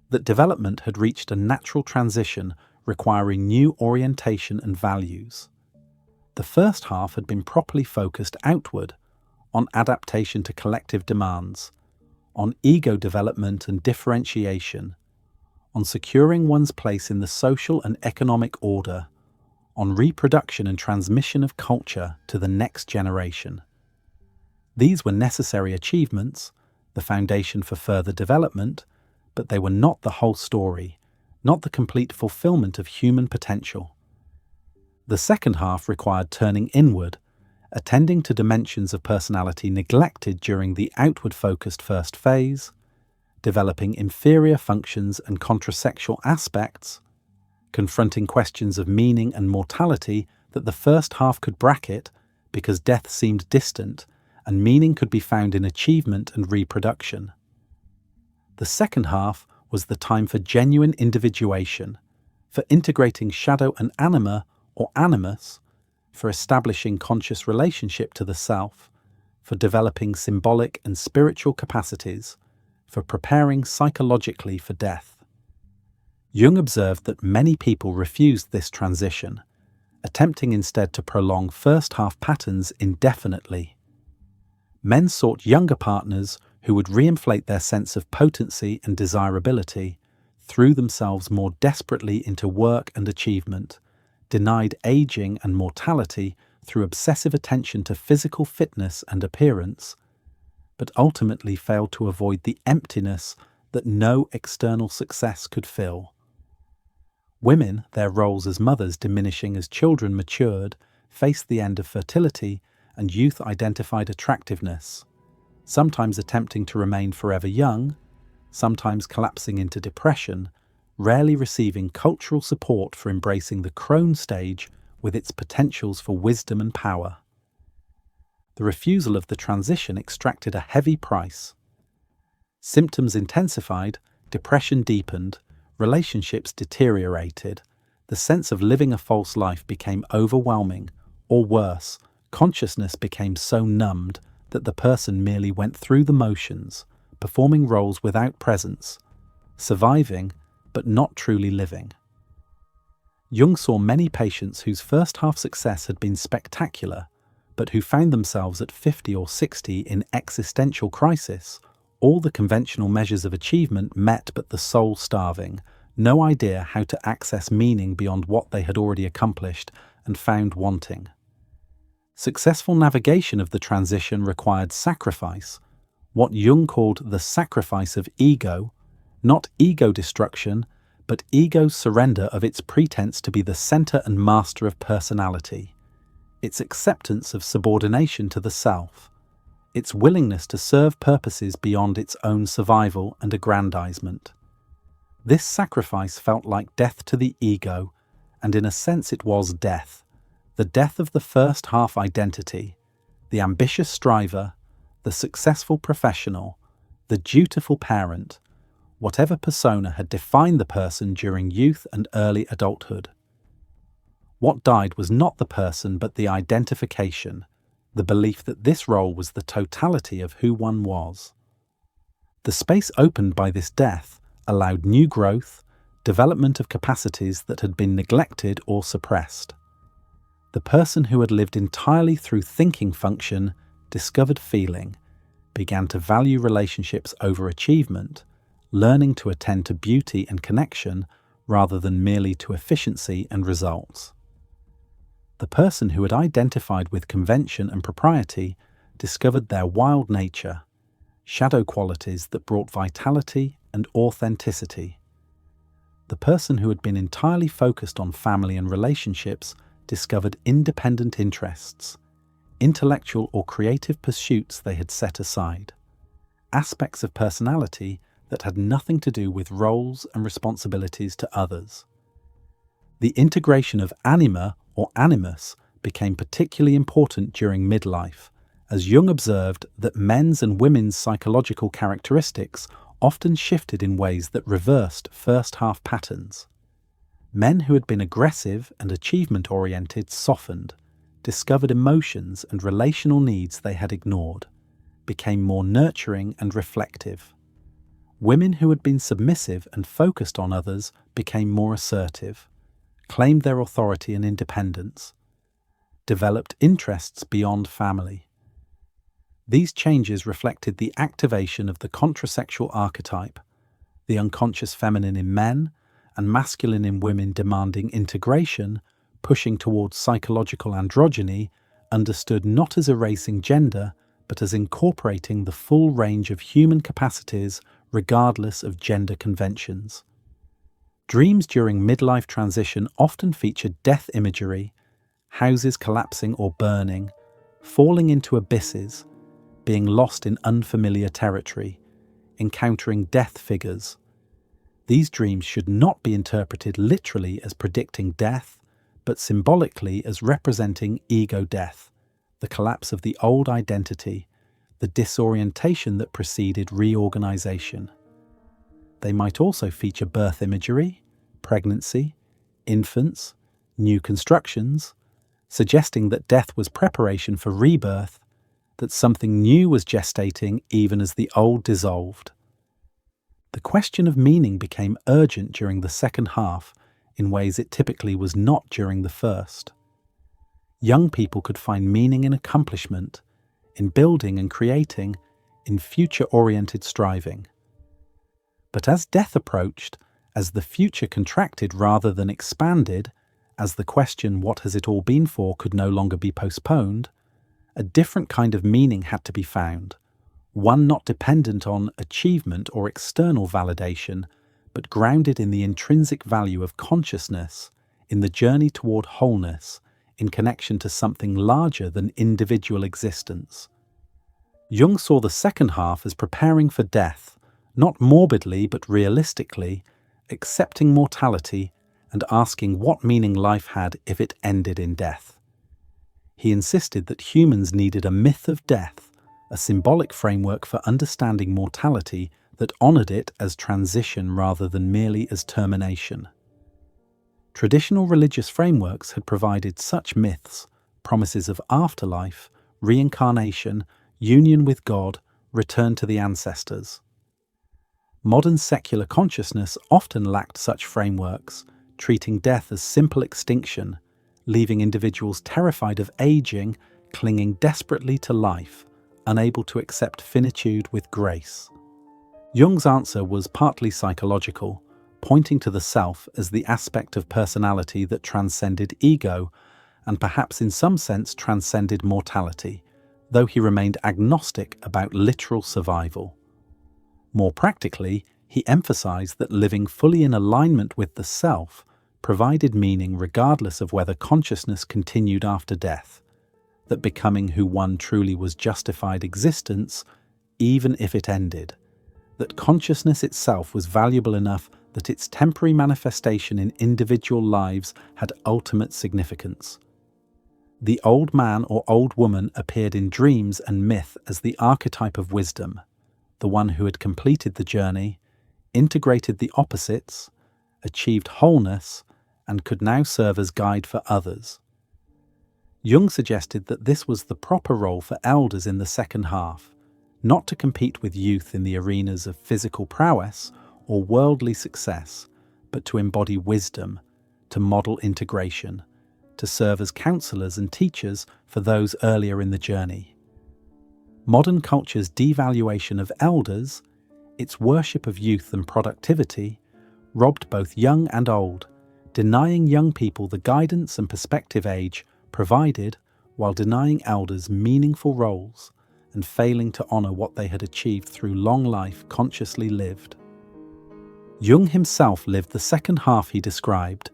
that development had reached a natural transition requiring new orientation and values. The first half had been properly focused outward, on adaptation to collective demands, on ego development and differentiation, on securing one's place in the social and economic order, on reproduction and transmission of culture to the next generation. These were necessary achievements, the foundation for further development, but they were not the whole story, not the complete fulfillment of human potential. The second half required turning inward, attending to dimensions of personality neglected during the outward-focused first phase, developing inferior functions and contrasexual aspects, confronting questions of meaning and mortality that the first half could bracket because death seemed distant and meaning could be found in achievement and reproduction. The second half was the time for genuine individuation, for integrating shadow and anima or animus, for establishing conscious relationship to the self, for developing symbolic and spiritual capacities, for preparing psychologically for death. Jung observed that many people refused this transition, attempting instead to prolong first-half patterns indefinitely. Men sought younger partners who would reinflate their sense of potency and desirability, threw themselves more desperately into work and achievement, denied aging and mortality through obsessive attention to physical fitness and appearance, but ultimately failed to avoid the emptiness that no external success could fill. Women, their roles as mothers diminishing as children matured, faced the end of fertility and youth-identified attractiveness, sometimes attempting to remain forever young, sometimes collapsing into depression, rarely receiving cultural support for embracing the crone stage with its potentials for wisdom and power. The refusal of the transition extracted a heavy price. Symptoms intensified, depression deepened, relationships deteriorated, the sense of living a false life became overwhelming, or worse, consciousness became so numbed that the person merely went through the motions, performing roles without presence, surviving but not truly living. Jung saw many patients whose first half success had been spectacular, but who found themselves at 50 or 60 in existential crisis, all the conventional measures of achievement met but the soul starving, no idea how to access meaning beyond what they had already accomplished and found wanting. Successful navigation of the transition required sacrifice, what Jung called the sacrifice of ego, not ego destruction, but ego's surrender of its pretense to be the center and master of personality, its acceptance of subordination to the self, its willingness to serve purposes beyond its own survival and aggrandizement. This sacrifice felt like death to the ego, and in a sense it was death, the death of the first half identity, the ambitious striver, the successful professional, the dutiful parent, whatever persona had defined the person during youth and early adulthood. What died was not the person but the identification, the belief that this role was the totality of who one was. The space opened by this death allowed new growth, development of capacities that had been neglected or suppressed. The person who had lived entirely through thinking function discovered feeling, began to value relationships over achievement, learning to attend to beauty and connection rather than merely to efficiency and results. The person who had identified with convention and propriety discovered their wild nature, shadow qualities that brought vitality and authenticity. The person who had been entirely focused on family and relationships discovered independent interests, intellectual or creative pursuits they had set aside, aspects of personality that had nothing to do with roles and responsibilities to others. The integration of anima or animus became particularly important during midlife, as Jung observed that men's and women's psychological characteristics often shifted in ways that reversed first-half patterns. Men who had been aggressive and achievement-oriented softened, discovered emotions and relational needs they had ignored, became more nurturing and reflective. Women who had been submissive and focused on others became more assertive, claimed their authority and independence, developed interests beyond family. These changes reflected the activation of the contrasexual archetype, the unconscious feminine in men and masculine in women demanding integration, pushing towards psychological androgyny, understood not as erasing gender, but as incorporating the full range of human capacities regardless of gender conventions. Dreams during midlife transition often featured death imagery, houses collapsing or burning, falling into abysses, being lost in unfamiliar territory, encountering death figures. These dreams should not be interpreted literally as predicting death, but symbolically as representing ego death, the collapse of the old identity, the disorientation that preceded reorganization. They might also feature birth imagery, pregnancy, infants, new constructions, suggesting that death was preparation for rebirth, that something new was gestating even as the old dissolved. The question of meaning became urgent during the second half in ways it typically was not during the first. Young people could find meaning in accomplishment, in building and creating, in future-oriented striving. But as death approached, as the future contracted rather than expanded, as the question, what has it all been for, could no longer be postponed, a different kind of meaning had to be found, one not dependent on achievement or external validation, but grounded in the intrinsic value of consciousness, in the journey toward wholeness, in connection to something larger than individual existence. Jung saw the second half as preparing for death, not morbidly but realistically, accepting mortality and asking what meaning life had if it ended in death. He insisted that humans needed a myth of death, a symbolic framework for understanding mortality that honored it as transition rather than merely as termination. Traditional religious frameworks had provided such myths, promises of afterlife, reincarnation, union with God, return to the ancestors. Modern secular consciousness often lacked such frameworks, treating death as simple extinction, leaving individuals terrified of aging, clinging desperately to life, unable to accept finitude with grace. Jung's answer was partly psychological, pointing to the self as the aspect of personality that transcended ego and perhaps in some sense transcended mortality, though he remained agnostic about literal survival. More practically, he emphasized that living fully in alignment with the self provided meaning regardless of whether consciousness continued after death, that becoming who one truly was justified existence even if it ended, that consciousness itself was valuable enough that its temporary manifestation in individual lives had ultimate significance. The old man or old woman appeared in dreams and myth as the archetype of wisdom, the one who had completed the journey, integrated the opposites, achieved wholeness, and could now serve as guide for others. Jung suggested that this was the proper role for elders in the second half, not to compete with youth in the arenas of physical prowess or worldly success, but to embody wisdom, to model integration, to serve as counselors and teachers for those earlier in the journey. Modern culture's devaluation of elders, its worship of youth and productivity, robbed both young and old, denying young people the guidance and perspective age provided while denying elders meaningful roles and failing to honor what they had achieved through long life consciously lived. Jung himself lived the second half he described,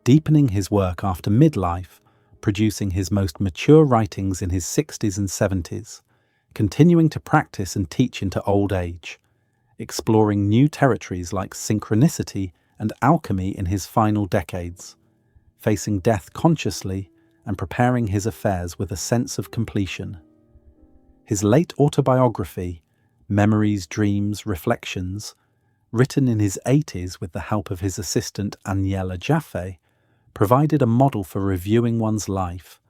deepening his work after midlife, producing his most mature writings in his 60s and 70s, continuing to practice and teach into old age, exploring new territories like synchronicity and alchemy in his final decades, facing death consciously and preparing his affairs with a sense of completion. His late autobiography, Memories, Dreams, Reflections, written in his 80s with the help of his assistant Agnella Jaffe, provided a model for reviewing one's life,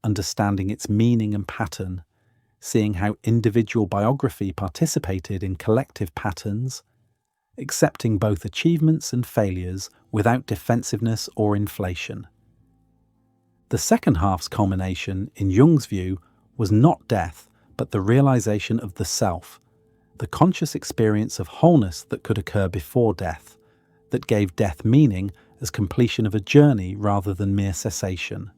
understanding its meaning and pattern, seeing how individual biography participated in collective patterns, accepting both achievements and failures without defensiveness or inflation. The second half's culmination, in Jung's view, was not death, but the realization of the self, the conscious experience of wholeness that could occur before death, that gave death meaning as completion of a journey rather than mere cessation.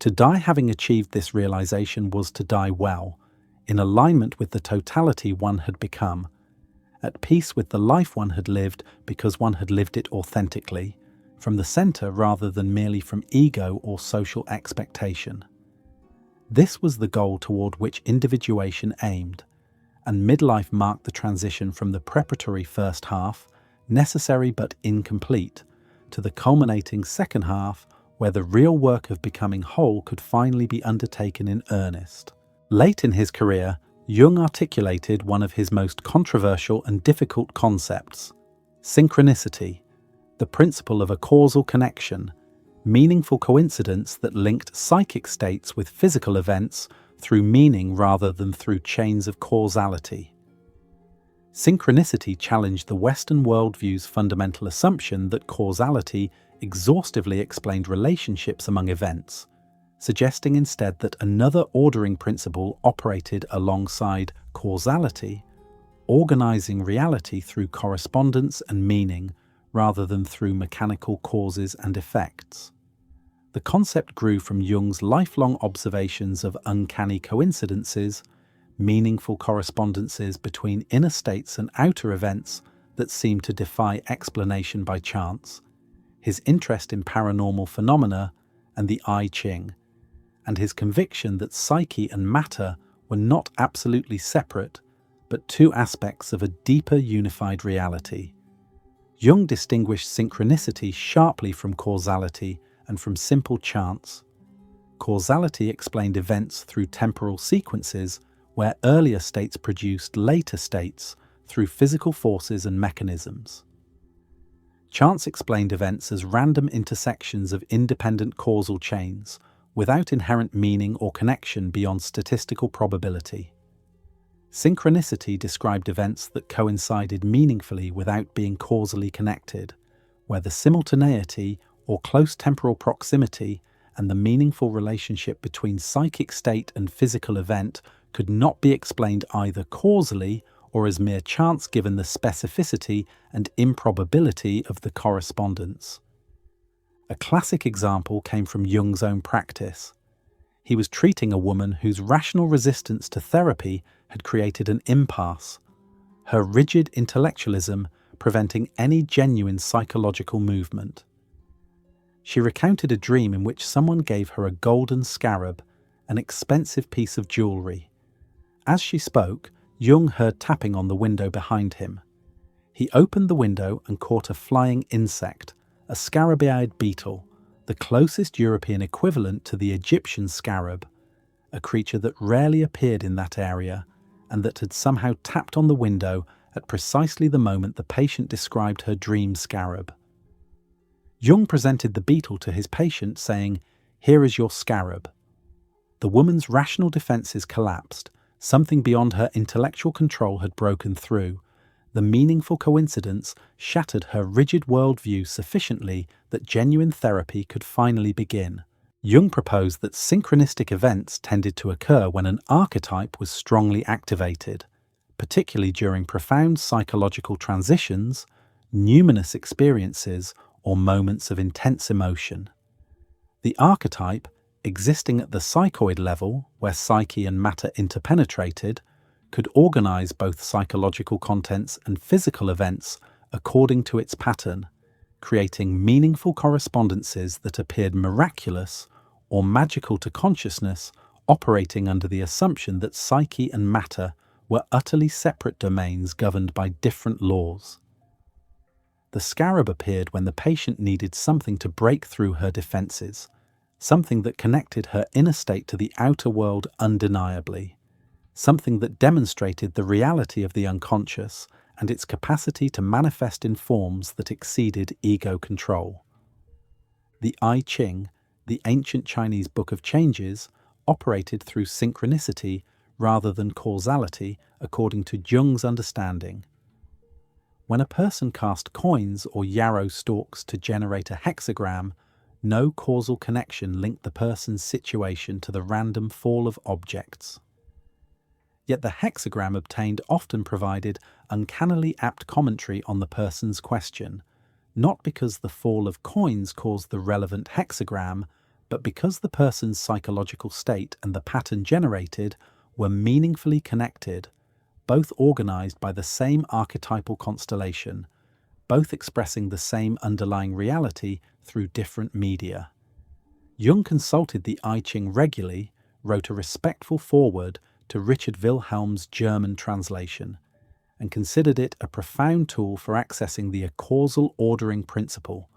To die having achieved this realization was to die well, in alignment with the totality one had become, at peace with the life one had lived because one had lived it authentically, from the center rather than merely from ego or social expectation. This was the goal toward which individuation aimed, and midlife marked the transition from the preparatory first half, necessary but incomplete, to the culminating second half where the real work of becoming whole could finally be undertaken in earnest. Late in his career, Jung articulated one of his most controversial and difficult concepts, synchronicity, the principle of a causal connection, meaningful coincidence that linked psychic states with physical events through meaning rather than through chains of causality. Synchronicity challenged the Western worldview's fundamental assumption that causality exhaustively explained relationships among events, suggesting instead that another ordering principle operated alongside causality, organizing reality through correspondence and meaning rather than through mechanical causes and effects. The concept grew from Jung's lifelong observations of uncanny coincidences, meaningful correspondences between inner states and outer events that seem to defy explanation by chance, his interest in paranormal phenomena and the I Ching, and his conviction that psyche and matter were not absolutely separate, but two aspects of a deeper unified reality. Jung distinguished synchronicity sharply from causality and from simple chance. Causality explained events through temporal sequences, where earlier states produced later states through physical forces and mechanisms. Chance explained events as random intersections of independent causal chains, without inherent meaning or connection beyond statistical probability. Synchronicity described events that coincided meaningfully without being causally connected, where the simultaneity or close temporal proximity and the meaningful relationship between psychic state and physical event could not be explained either causally or as mere chance given the specificity and improbability of the correspondence. A classic example came from Jung's own practice. He was treating a woman whose rational resistance to therapy had created an impasse, her rigid intellectualism preventing any genuine psychological movement. She recounted a dream in which someone gave her a golden scarab, an expensive piece of jewellery. As she spoke, Jung heard tapping on the window behind him. He opened the window and caught a flying insect, a scarabaeid beetle, the closest European equivalent to the Egyptian scarab, a creature that rarely appeared in that area and that had somehow tapped on the window at precisely the moment the patient described her dream scarab. Jung presented the beetle to his patient, saying, "Here is your scarab." The woman's rational defences collapsed. Something beyond her intellectual control had broken through. The meaningful coincidence shattered her rigid worldview sufficiently that genuine therapy could finally begin. Jung proposed that synchronistic events tended to occur when an archetype was strongly activated, particularly during profound psychological transitions, numinous experiences, or moments of intense emotion. The archetype, existing at the psychoid level, where psyche and matter interpenetrated, could organize both psychological contents and physical events according to its pattern, creating meaningful correspondences that appeared miraculous or magical to consciousness, operating under the assumption that psyche and matter were utterly separate domains governed by different laws. The scarab appeared when the patient needed something to break through her defenses, something that connected her inner state to the outer world undeniably, something that demonstrated the reality of the unconscious and its capacity to manifest in forms that exceeded ego control. The I Ching, the ancient Chinese book of changes, operated through synchronicity rather than causality according to Jung's understanding. When a person cast coins or yarrow stalks to generate a hexagram, no causal connection linked the person's situation to the random fall of objects. Yet the hexagram obtained often provided uncannily apt commentary on the person's question, not because the fall of coins caused the relevant hexagram, but because the person's psychological state and the pattern generated were meaningfully connected, both organized by the same archetypal constellation, both expressing the same underlying reality through different media. Jung consulted the I Ching regularly, wrote a respectful foreword to Richard Wilhelm's German translation, and considered it a profound tool for accessing the causal ordering principle,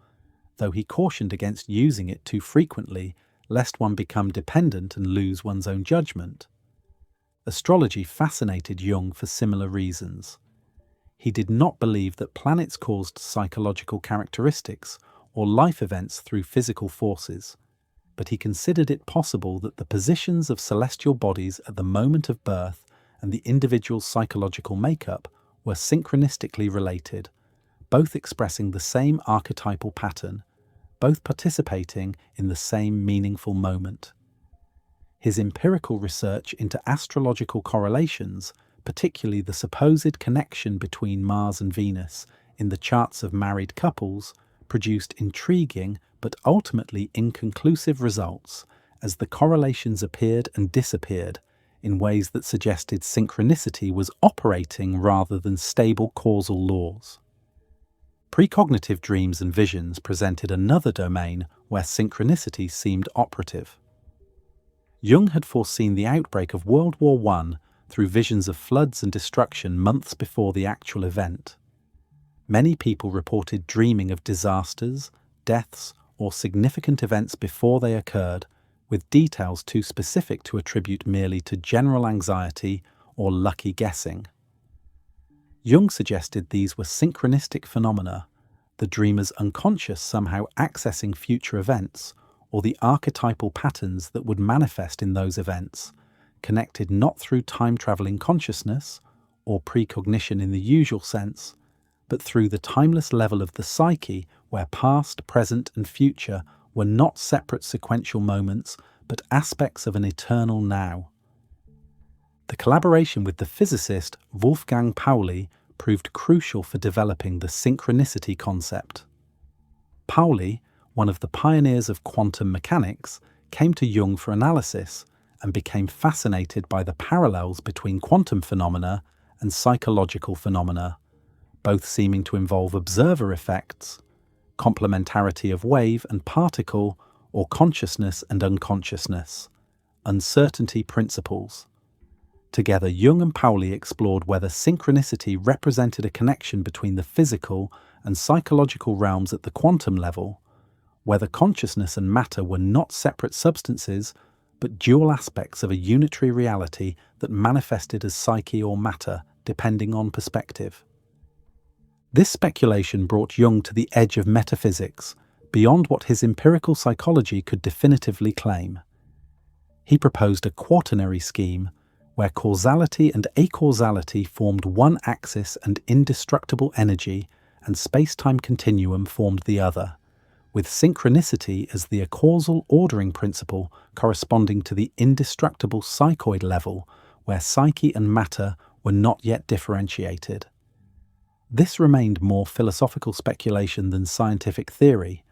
though he cautioned against using it too frequently lest one become dependent and lose one's own judgment. Astrology fascinated Jung for similar reasons. He did not believe that planets caused psychological characteristics or life events through physical forces, but he considered it possible that the positions of celestial bodies at the moment of birth and the individual's psychological makeup were synchronistically related, both expressing the same archetypal pattern, both participating in the same meaningful moment. His empirical research into astrological correlations, particularly the supposed connection between Mars and Venus in the charts of married couples, produced intriguing but ultimately inconclusive results as the correlations appeared and disappeared in ways that suggested synchronicity was operating rather than stable causal laws. Precognitive dreams and visions presented another domain where synchronicity seemed operative. Jung had foreseen the outbreak of World War I through visions of floods and destruction months before the actual event. Many people reported dreaming of disasters, deaths, or significant events before they occurred, with details too specific to attribute merely to general anxiety or lucky guessing. Jung suggested these were synchronistic phenomena, the dreamer's unconscious somehow accessing future events, or the archetypal patterns that would manifest in those events, connected not through time-traveling consciousness, or precognition in the usual sense, but through the timeless level of the psyche where past, present, and future were not separate sequential moments, but aspects of an eternal now. The collaboration with the physicist Wolfgang Pauli proved crucial for developing the synchronicity concept. Pauli, one of the pioneers of quantum mechanics, came to Jung for analysis and became fascinated by the parallels between quantum phenomena and psychological phenomena, both seeming to involve observer effects, complementarity of wave and particle, or consciousness and unconsciousness, uncertainty principles. Together, Jung and Pauli explored whether synchronicity represented a connection between the physical and psychological realms at the quantum level, whether consciousness and matter were not separate substances, but dual aspects of a unitary reality that manifested as psyche or matter, depending on perspective. This speculation brought Jung to the edge of metaphysics, beyond what his empirical psychology could definitively claim. He proposed a quaternary scheme where causality and acausality formed one axis and indestructible energy, and space-time continuum formed the other, with synchronicity as the acausal ordering principle corresponding to the indestructible psychoid level, where psyche and matter were not yet differentiated. This remained more philosophical speculation than scientific theory,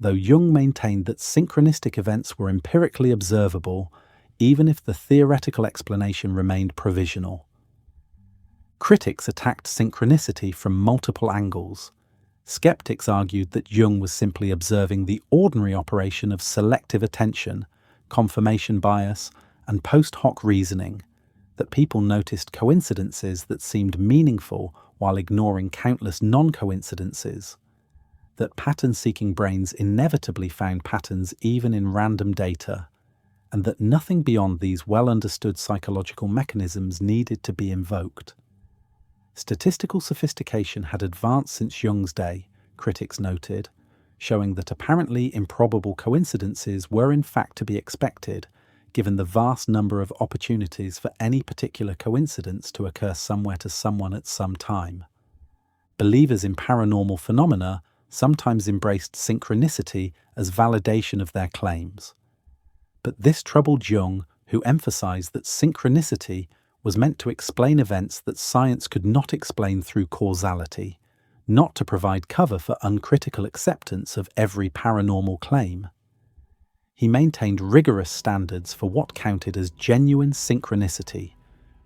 though Jung maintained that synchronistic events were empirically observable, even if the theoretical explanation remained provisional. Critics attacked synchronicity from multiple angles. Skeptics argued that Jung was simply observing the ordinary operation of selective attention, confirmation bias, and post hoc reasoning, that people noticed coincidences that seemed meaningful while ignoring countless non-coincidences, that pattern-seeking brains inevitably found patterns even in random data, and that nothing beyond these well-understood psychological mechanisms needed to be invoked. Statistical sophistication had advanced since Jung's day, critics noted, showing that apparently improbable coincidences were in fact to be expected, given the vast number of opportunities for any particular coincidence to occur somewhere to someone at some time. Believers in paranormal phenomena sometimes embraced synchronicity as validation of their claims. But this troubled Jung, who emphasized that synchronicity was meant to explain events that science could not explain through causality, not to provide cover for uncritical acceptance of every paranormal claim. He maintained rigorous standards for what counted as genuine synchronicity,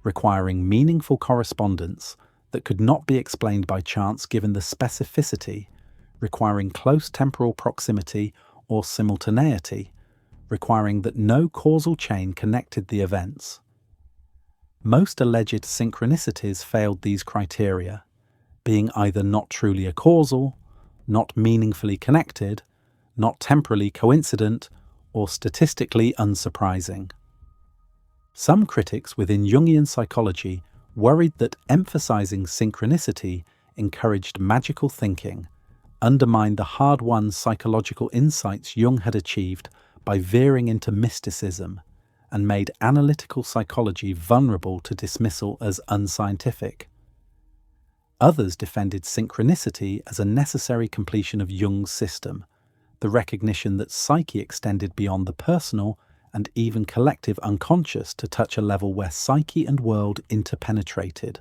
requiring meaningful correspondence that could not be explained by chance given the specificity, requiring close temporal proximity or simultaneity, requiring that no causal chain connected the events. Most alleged synchronicities failed these criteria, being either not truly acausal, not meaningfully connected, not temporally coincident, or statistically unsurprising. Some critics within Jungian psychology worried that emphasizing synchronicity encouraged magical thinking, undermined the hard-won psychological insights Jung had achieved by veering into mysticism, and made analytical psychology vulnerable to dismissal as unscientific. Others defended synchronicity as a necessary completion of Jung's system, the recognition that psyche extended beyond the personal and even collective unconscious to touch a level where psyche and world interpenetrated,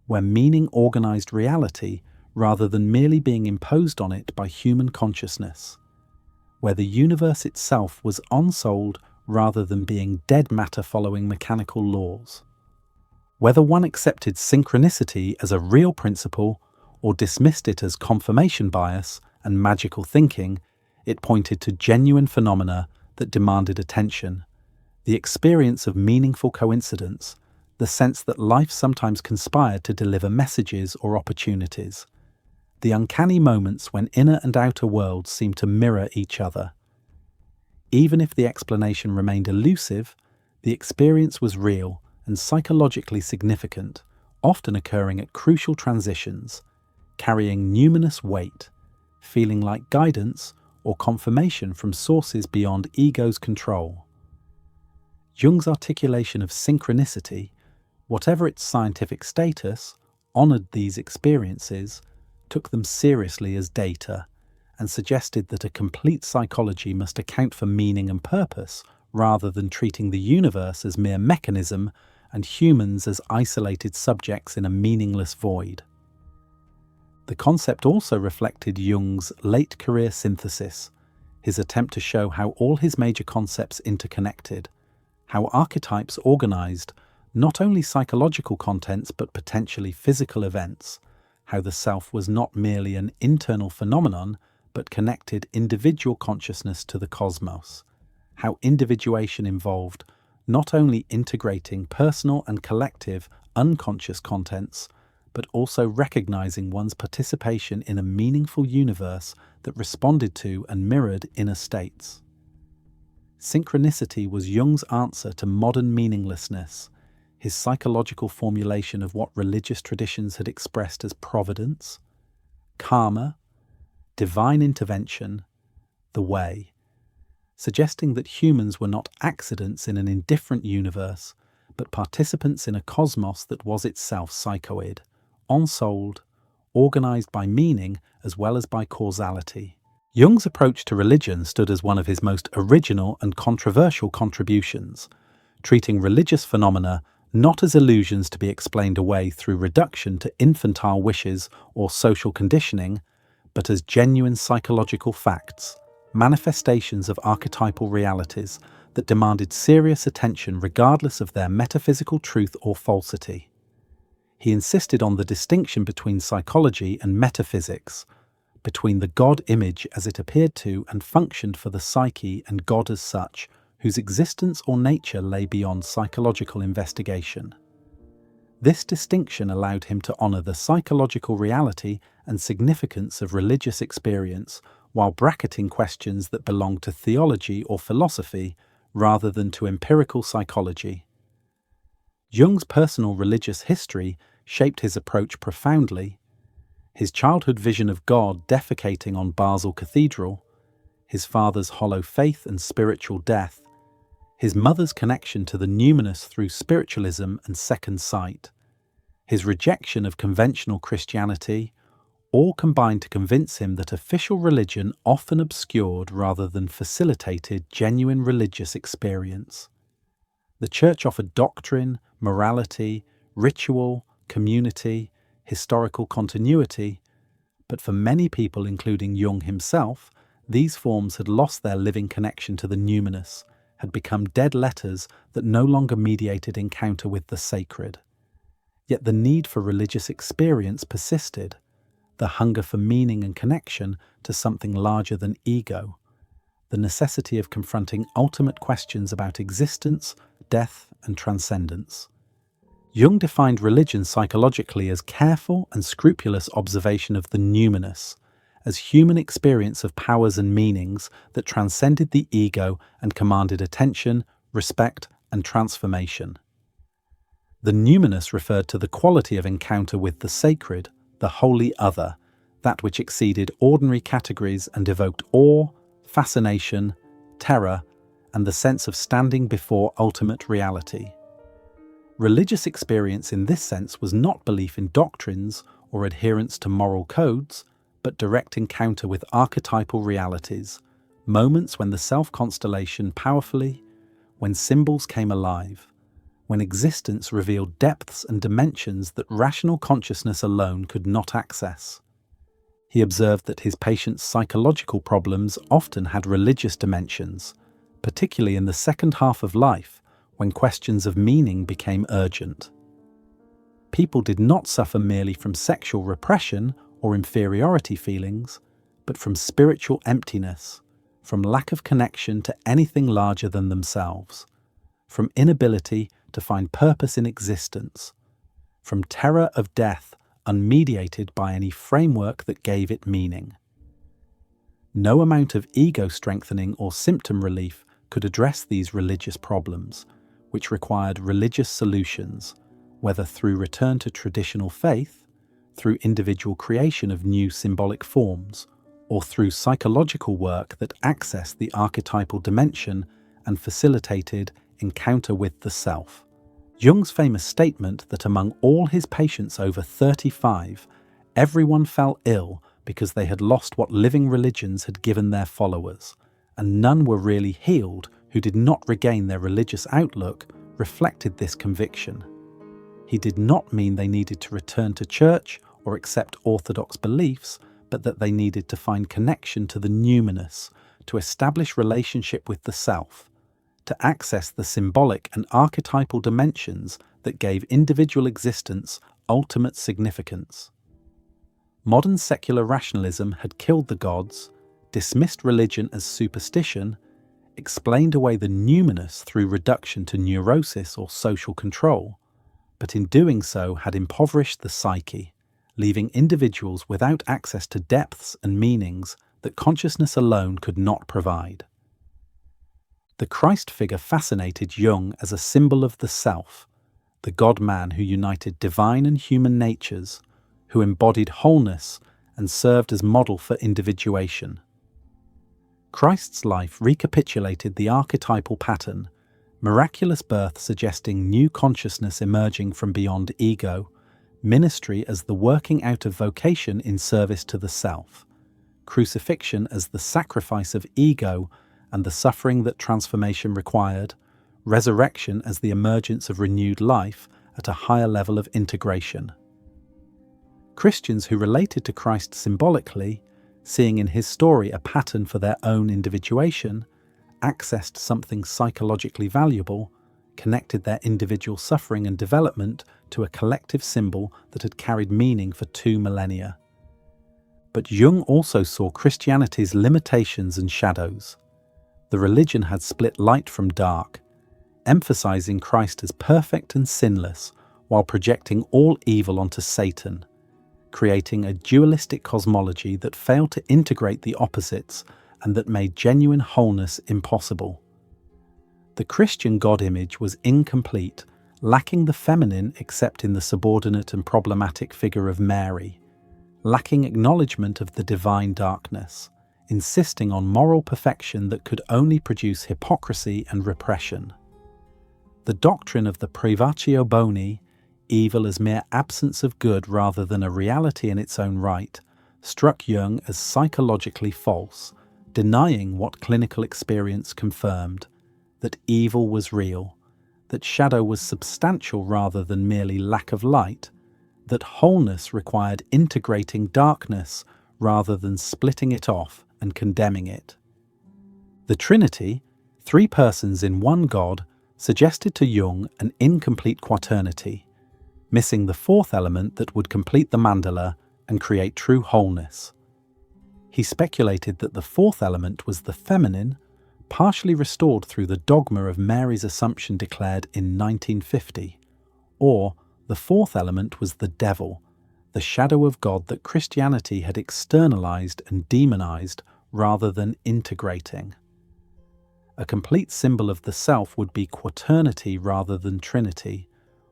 where meaning organized reality rather than merely being imposed on it by human consciousness, where the universe itself was unsouled rather than being dead matter following mechanical laws. Whether one accepted synchronicity as a real principle or dismissed it as confirmation bias and magical thinking, it pointed to genuine phenomena that demanded attention, the experience of meaningful coincidence, the sense that life sometimes conspired to deliver messages or opportunities, the uncanny moments when inner and outer worlds seem to mirror each other. Even if the explanation remained elusive, the experience was real and psychologically significant, often occurring at crucial transitions, carrying numinous weight, feeling like guidance or confirmation from sources beyond ego's control. Jung's articulation of synchronicity, whatever its scientific status, honoured these experiences, took them seriously as data, and suggested that a complete psychology must account for meaning and purpose, rather than treating the universe as mere mechanism and humans as isolated subjects in a meaningless void. The concept also reflected Jung's late career synthesis, his attempt to show how all his major concepts interconnected, how archetypes organized not only psychological contents but potentially physical events, how the self was not merely an internal phenomenon but connected individual consciousness to the cosmos, how individuation involved not only integrating personal and collective unconscious contents, but also recognizing one's participation in a meaningful universe that responded to and mirrored inner states. Synchronicity was Jung's answer to modern meaninglessness, his psychological formulation of what religious traditions had expressed as providence, karma, divine intervention, the way, suggesting that humans were not accidents in an indifferent universe, but participants in a cosmos that was itself psychoid, ensouled, organized by meaning as well as by causality. Jung's approach to religion stood as one of his most original and controversial contributions, treating religious phenomena not as illusions to be explained away through reduction to infantile wishes or social conditioning, but as genuine psychological facts, manifestations of archetypal realities that demanded serious attention regardless of their metaphysical truth or falsity. He insisted on the distinction between psychology and metaphysics, between the God image as it appeared to and functioned for the psyche and God as such, whose existence or nature lay beyond psychological investigation. This distinction allowed him to honor the psychological reality and significance of religious experience while bracketing questions that belonged to theology or philosophy rather than to empirical psychology. Jung's personal religious history shaped his approach profoundly. His childhood vision of God defecating on Basel Cathedral, his father's hollow faith and spiritual death, his mother's connection to the numinous through spiritualism and second sight, his rejection of conventional Christianity, all combined to convince him that official religion often obscured rather than facilitated genuine religious experience. The Church offered doctrine, morality, ritual, community, historical continuity, but for many people, including Jung himself, these forms had lost their living connection to the numinous, had become dead letters that no longer mediated encounter with the sacred. Yet the need for religious experience persisted, the hunger for meaning and connection to something larger than ego, the necessity of confronting ultimate questions about existence, death, and transcendence. Jung defined religion psychologically as careful and scrupulous observation of the numinous, as human experience of powers and meanings that transcended the ego and commanded attention, respect, and transformation. The numinous referred to the quality of encounter with the sacred, the holy other, that which exceeded ordinary categories and evoked awe, fascination, terror, and the sense of standing before ultimate reality. Religious experience in this sense was not belief in doctrines or adherence to moral codes, but direct encounter with archetypal realities, moments when the self-constellation powerfully, when symbols came alive, when existence revealed depths and dimensions that rational consciousness alone could not access. He observed that his patients' psychological problems often had religious dimensions, particularly in the second half of life, when questions of meaning became urgent. People did not suffer merely from sexual repression or inferiority feelings, but from spiritual emptiness, from lack of connection to anything larger than themselves, from inability to find purpose in existence, from terror of death unmediated by any framework that gave it meaning. No amount of ego strengthening or symptom relief could address these religious problems, which required religious solutions, whether through return to traditional faith, through individual creation of new symbolic forms, or through psychological work that accessed the archetypal dimension and facilitated encounter with the self. Jung's famous statement that among all his patients over 35, everyone fell ill because they had lost what living religions had given their followers, and none were really healed who did not regain their religious outlook, reflected this conviction. He did not mean they needed to return to church or accept orthodox beliefs, but that they needed to find connection to the numinous, to establish relationship with the self, to access the symbolic and archetypal dimensions that gave individual existence ultimate significance. Modern secular rationalism had killed the gods, dismissed religion as superstition, explained away the numinous through reduction to neurosis or social control, but in doing so had impoverished the psyche, leaving individuals without access to depths and meanings that consciousness alone could not provide. The Christ figure fascinated Jung as a symbol of the self, the God-man who united divine and human natures, who embodied wholeness and served as model for individuation. Christ's life recapitulated the archetypal pattern, miraculous birth suggesting new consciousness emerging from beyond ego, ministry as the working out of vocation in service to the self, crucifixion as the sacrifice of ego and the suffering that transformation required, resurrection as the emergence of renewed life at a higher level of integration. Christians who related to Christ symbolically, seeing in his story a pattern for their own individuation, accessed something psychologically valuable, connected their individual suffering and development to a collective symbol that had carried meaning for 2 millennia. But Jung also saw Christianity's limitations and shadows. The religion had split light from dark, emphasizing Christ as perfect and sinless while projecting all evil onto Satan, creating a dualistic cosmology that failed to integrate the opposites and that made genuine wholeness impossible. The Christian God image was incomplete, lacking the feminine except in the subordinate and problematic figure of Mary, lacking acknowledgement of the divine darkness, insisting on moral perfection that could only produce hypocrisy and repression. The doctrine of the privatio boni, evil as mere absence of good rather than a reality in its own right, struck Jung as psychologically false, denying what clinical experience confirmed, that evil was real, that shadow was substantial rather than merely lack of light, that wholeness required integrating darkness rather than splitting it off and condemning it. The Trinity, 3 persons in one God, suggested to Jung an incomplete quaternity, missing the 4th element that would complete the mandala and create true wholeness. He speculated that the 4th element was the feminine, partially restored through the dogma of Mary's Assumption declared in 1950, or the 4th element was the devil, the shadow of God that Christianity had externalized and demonized rather than integrating. A complete symbol of the self would be quaternity rather than trinity,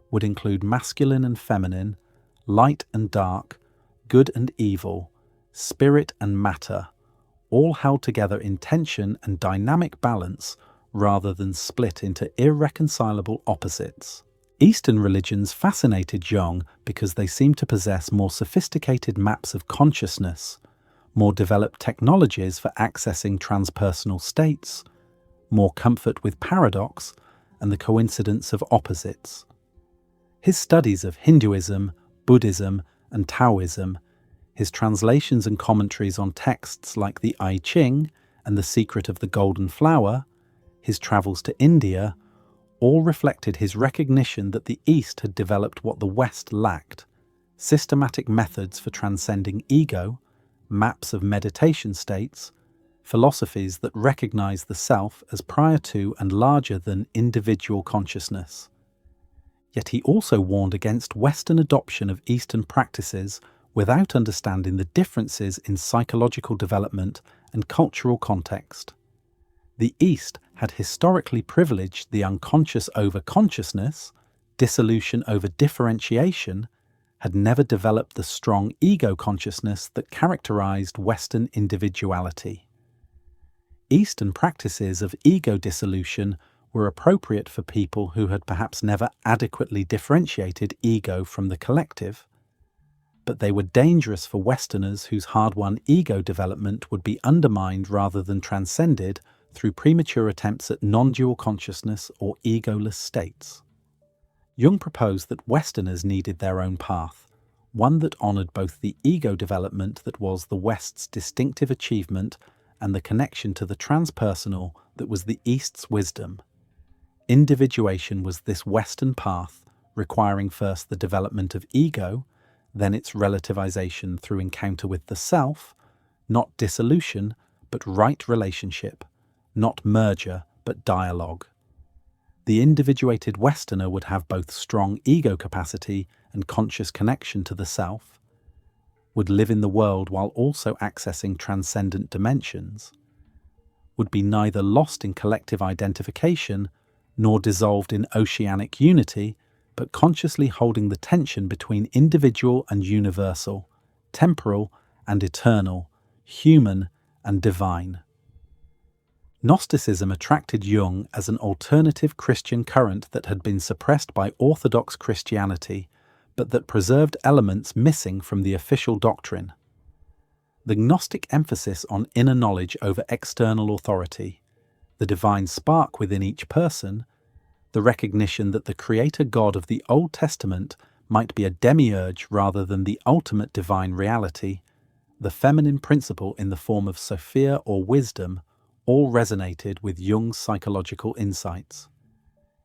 would include masculine and feminine, light and dark, good and evil, spirit and matter, all held together in tension and dynamic balance rather than split into irreconcilable opposites. Eastern religions fascinated Jung because they seemed to possess more sophisticated maps of consciousness, more developed technologies for accessing transpersonal states, more comfort with paradox and the coincidence of opposites. His studies of Hinduism, Buddhism, and Taoism, his translations and commentaries on texts like the I Ching and The Secret of the Golden Flower, his travels to India, all reflected his recognition that the East had developed what the West lacked: systematic methods for transcending ego, maps of meditation states, philosophies that recognize the self as prior to and larger than individual consciousness. Yet he also warned against Western adoption of Eastern practices without understanding the differences in psychological development and cultural context. The East had historically privileged the unconscious over consciousness, dissolution over differentiation, had never developed the strong ego consciousness that characterized Western individuality. Eastern practices of ego dissolution were appropriate for people who had perhaps never adequately differentiated ego from the collective, but they were dangerous for Westerners whose hard-won ego development would be undermined rather than transcended through premature attempts at non-dual consciousness or egoless states. Jung proposed that Westerners needed their own path, one that honoured both the ego development that was the West's distinctive achievement and the connection to the transpersonal that was the East's wisdom. Individuation was this Western path, requiring first the development of ego, then its relativization through encounter with the self, not dissolution, but right relationship, not merger, but dialogue. The individuated Westerner would have both strong ego capacity and conscious connection to the self, would live in the world while also accessing transcendent dimensions, would be neither lost in collective identification nor dissolved in oceanic unity, but consciously holding the tension between individual and universal, temporal and eternal, human and divine. Gnosticism attracted Jung as an alternative Christian current that had been suppressed by Orthodox Christianity, but that preserved elements missing from the official doctrine. The Gnostic emphasis on inner knowledge over external authority, the divine spark within each person, the recognition that the Creator God of the Old Testament might be a demiurge rather than the ultimate divine reality, the feminine principle in the form of Sophia or wisdom, all resonated with Jung's psychological insights.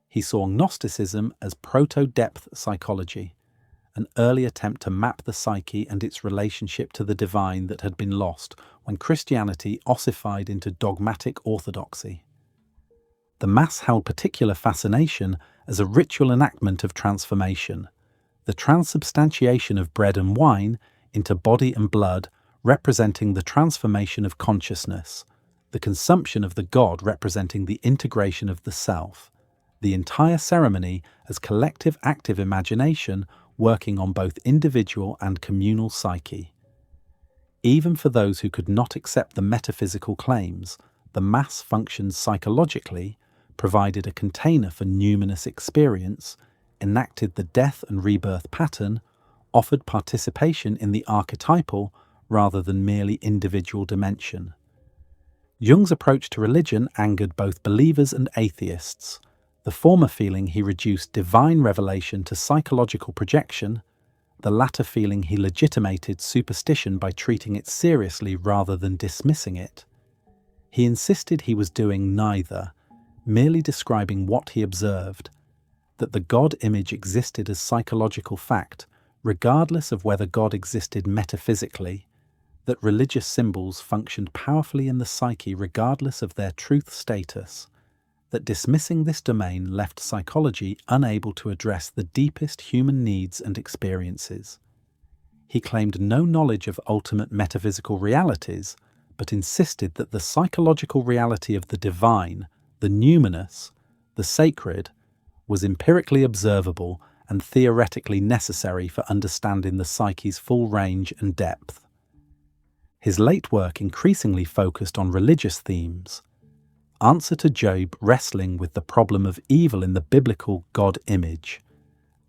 He saw Gnosticism as proto-depth psychology, an early attempt to map the psyche and its relationship to the divine that had been lost when Christianity ossified into dogmatic orthodoxy. The Mass held particular fascination as a ritual enactment of transformation, the transubstantiation of bread and wine into body and blood representing the transformation of consciousness, the consumption of the God representing the integration of the self, the entire ceremony as collective active imagination working on both individual and communal psyche. Even for those who could not accept the metaphysical claims, the Mass functioned psychologically, provided a container for numinous experience, enacted the death and rebirth pattern, offered participation in the archetypal rather than merely individual dimension. Jung's approach to religion angered both believers and atheists, the former feeling he reduced divine revelation to psychological projection, the latter feeling he legitimated superstition by treating it seriously rather than dismissing it. He insisted he was doing neither, merely describing what he observed, that the God image existed as psychological fact, regardless of whether God existed metaphysically, that religious symbols functioned powerfully in the psyche regardless of their truth status, that dismissing this domain left psychology unable to address the deepest human needs and experiences. He claimed no knowledge of ultimate metaphysical realities, but insisted that the psychological reality of the divine, the numinous, the sacred, was empirically observable and theoretically necessary for understanding the psyche's full range and depth. His late work increasingly focused on religious themes. Answer to Job wrestling with the problem of evil in the biblical God image.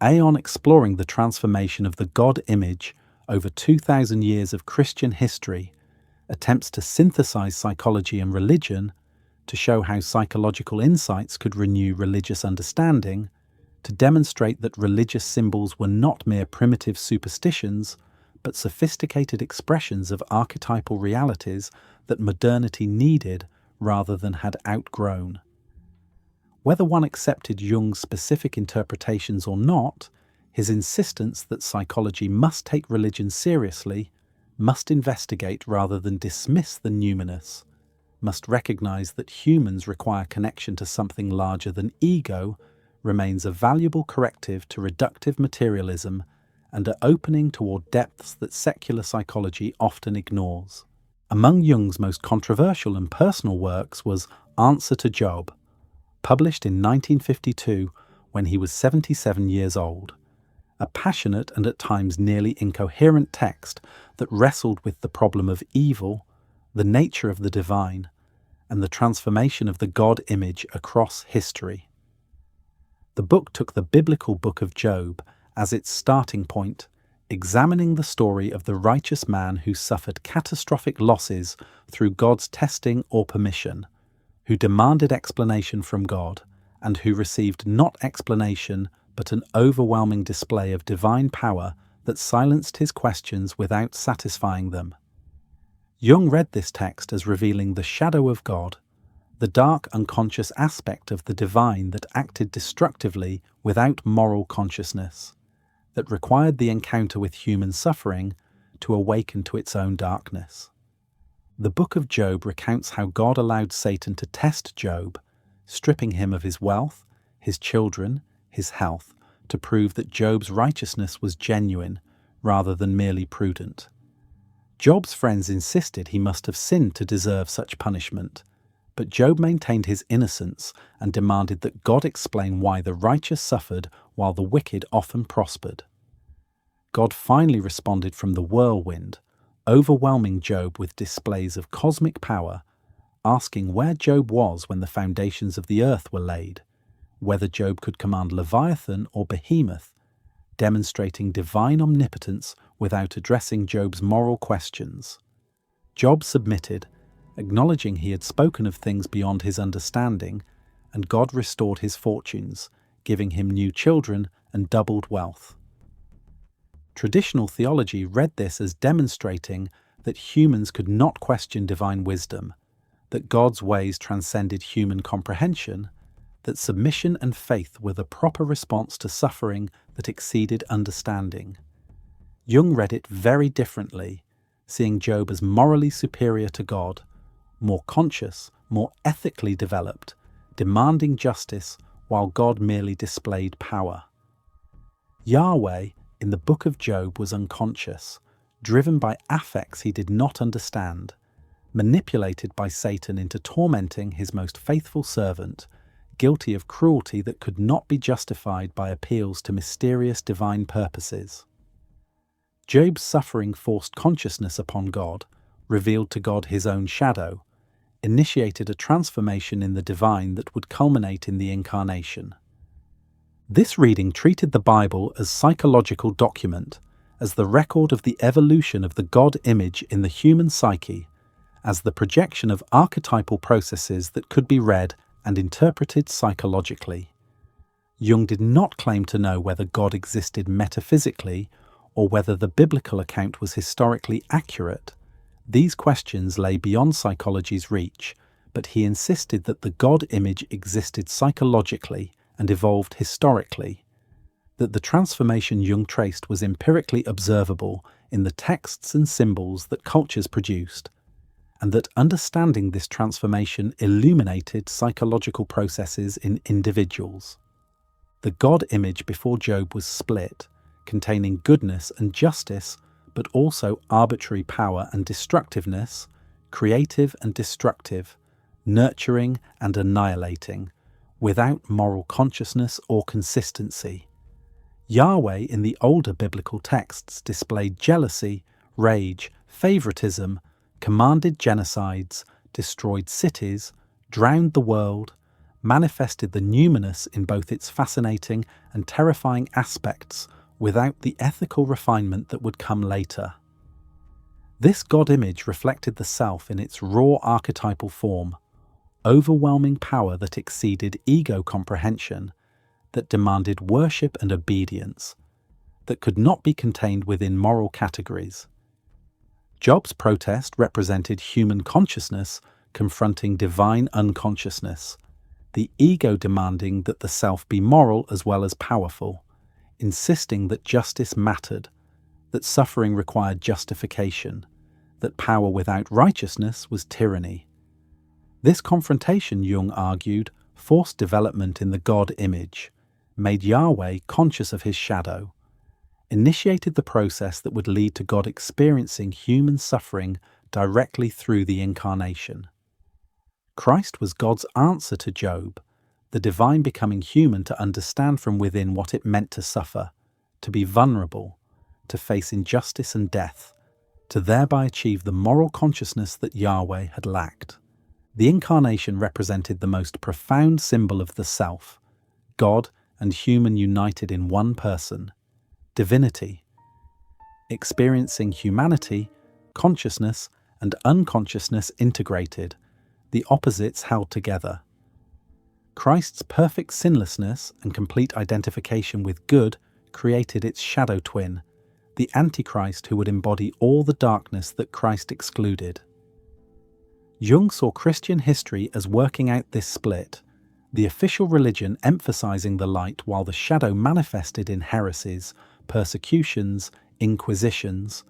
Aeon exploring the transformation of the God image over 2,000 years of Christian history, attempts to synthesize psychology and religion, to show how psychological insights could renew religious understanding, to demonstrate that religious symbols were not mere primitive superstitions, but sophisticated expressions of archetypal realities that modernity needed rather than had outgrown. Whether one accepted Jung's specific interpretations or not, his insistence that psychology must take religion seriously, must investigate rather than dismiss the numinous, must recognize that humans require connection to something larger than ego, remains a valuable corrective to reductive materialism and an opening toward depths that secular psychology often ignores. Among Jung's most controversial and personal works was Answer to Job, published in 1952 when he was 77 years old, a passionate and at times nearly incoherent text that wrestled with the problem of evil, the nature of the divine, and the transformation of the God image across history. The book took the biblical book of Job as its starting point, examining the story of the righteous man who suffered catastrophic losses through God's testing or permission, who demanded explanation from God, and who received not explanation but an overwhelming display of divine power that silenced his questions without satisfying them. Jung read this text as revealing the shadow of God, the dark unconscious aspect of the divine that acted destructively without moral consciousness, that required the encounter with human suffering to awaken to its own darkness. The book of Job recounts how God allowed Satan to test Job, stripping him of his wealth, his children, his health, to prove that Job's righteousness was genuine rather than merely prudent. Job's friends insisted he must have sinned to deserve such punishment, but Job maintained his innocence and demanded that God explain why the righteous suffered while the wicked often prospered. God finally responded from the whirlwind, overwhelming Job with displays of cosmic power, asking where Job was when the foundations of the earth were laid, whether Job could command Leviathan or Behemoth, demonstrating divine omnipotence without addressing Job's moral questions. Job submitted, acknowledging he had spoken of things beyond his understanding, and God restored his fortunes, giving him new children and doubled wealth. Traditional theology read this as demonstrating that humans could not question divine wisdom, that God's ways transcended human comprehension, that submission and faith were the proper response to suffering that exceeded understanding. Jung read it very differently, seeing Job as morally superior to God, more conscious, more ethically developed, demanding justice while God merely displayed power. Yahweh in the book of Job was unconscious, driven by affects he did not understand, manipulated by Satan into tormenting his most faithful servant, guilty of cruelty that could not be justified by appeals to mysterious divine purposes. Job's suffering forced consciousness upon God, revealed to God his own shadow, initiated a transformation in the divine that would culminate in the incarnation. This reading treated the Bible as psychological document, as the record of the evolution of the God image in the human psyche, as the projection of archetypal processes that could be read and interpreted psychologically. Jung did not claim to know whether God existed metaphysically or whether the biblical account was historically accurate. These questions lay beyond psychology's reach, but he insisted that the God image existed psychologically and evolved historically, that the transformation Jung traced was empirically observable in the texts and symbols that cultures produced, and that understanding this transformation illuminated psychological processes in individuals. The God image before Job was split, containing goodness and justice, but also arbitrary power and destructiveness, creative and destructive, nurturing and annihilating, without moral consciousness or consistency. Yahweh in the older biblical texts displayed jealousy, rage, favoritism, commanded genocides, destroyed cities, drowned the world, manifested the numinous in both its fascinating and terrifying aspects without the ethical refinement that would come later. This God image reflected the self in its raw archetypal form, overwhelming power that exceeded ego comprehension, that demanded worship and obedience, that could not be contained within moral categories. Job's protest represented human consciousness confronting divine unconsciousness, the ego demanding that the self be moral as well as powerful, insisting that justice mattered, that suffering required justification, that power without righteousness was tyranny. This confrontation, Jung argued, forced development in the God image, made Yahweh conscious of his shadow, initiated the process that would lead to God experiencing human suffering directly through the incarnation. Christ was God's answer to Job, the divine becoming human to understand from within what it meant to suffer, to be vulnerable, to face injustice and death, to thereby achieve the moral consciousness that Yahweh had lacked. The incarnation represented the most profound symbol of the self, God and human united in one person, divinity. Experiencing humanity, consciousness, and unconsciousness integrated, the opposites held together. Christ's perfect sinlessness and complete identification with good created its shadow twin, the Antichrist who would embody all the darkness that Christ excluded. Jung saw Christian history as working out this split, the official religion emphasizing the light while the shadow manifested in heresies, persecutions, inquisitions,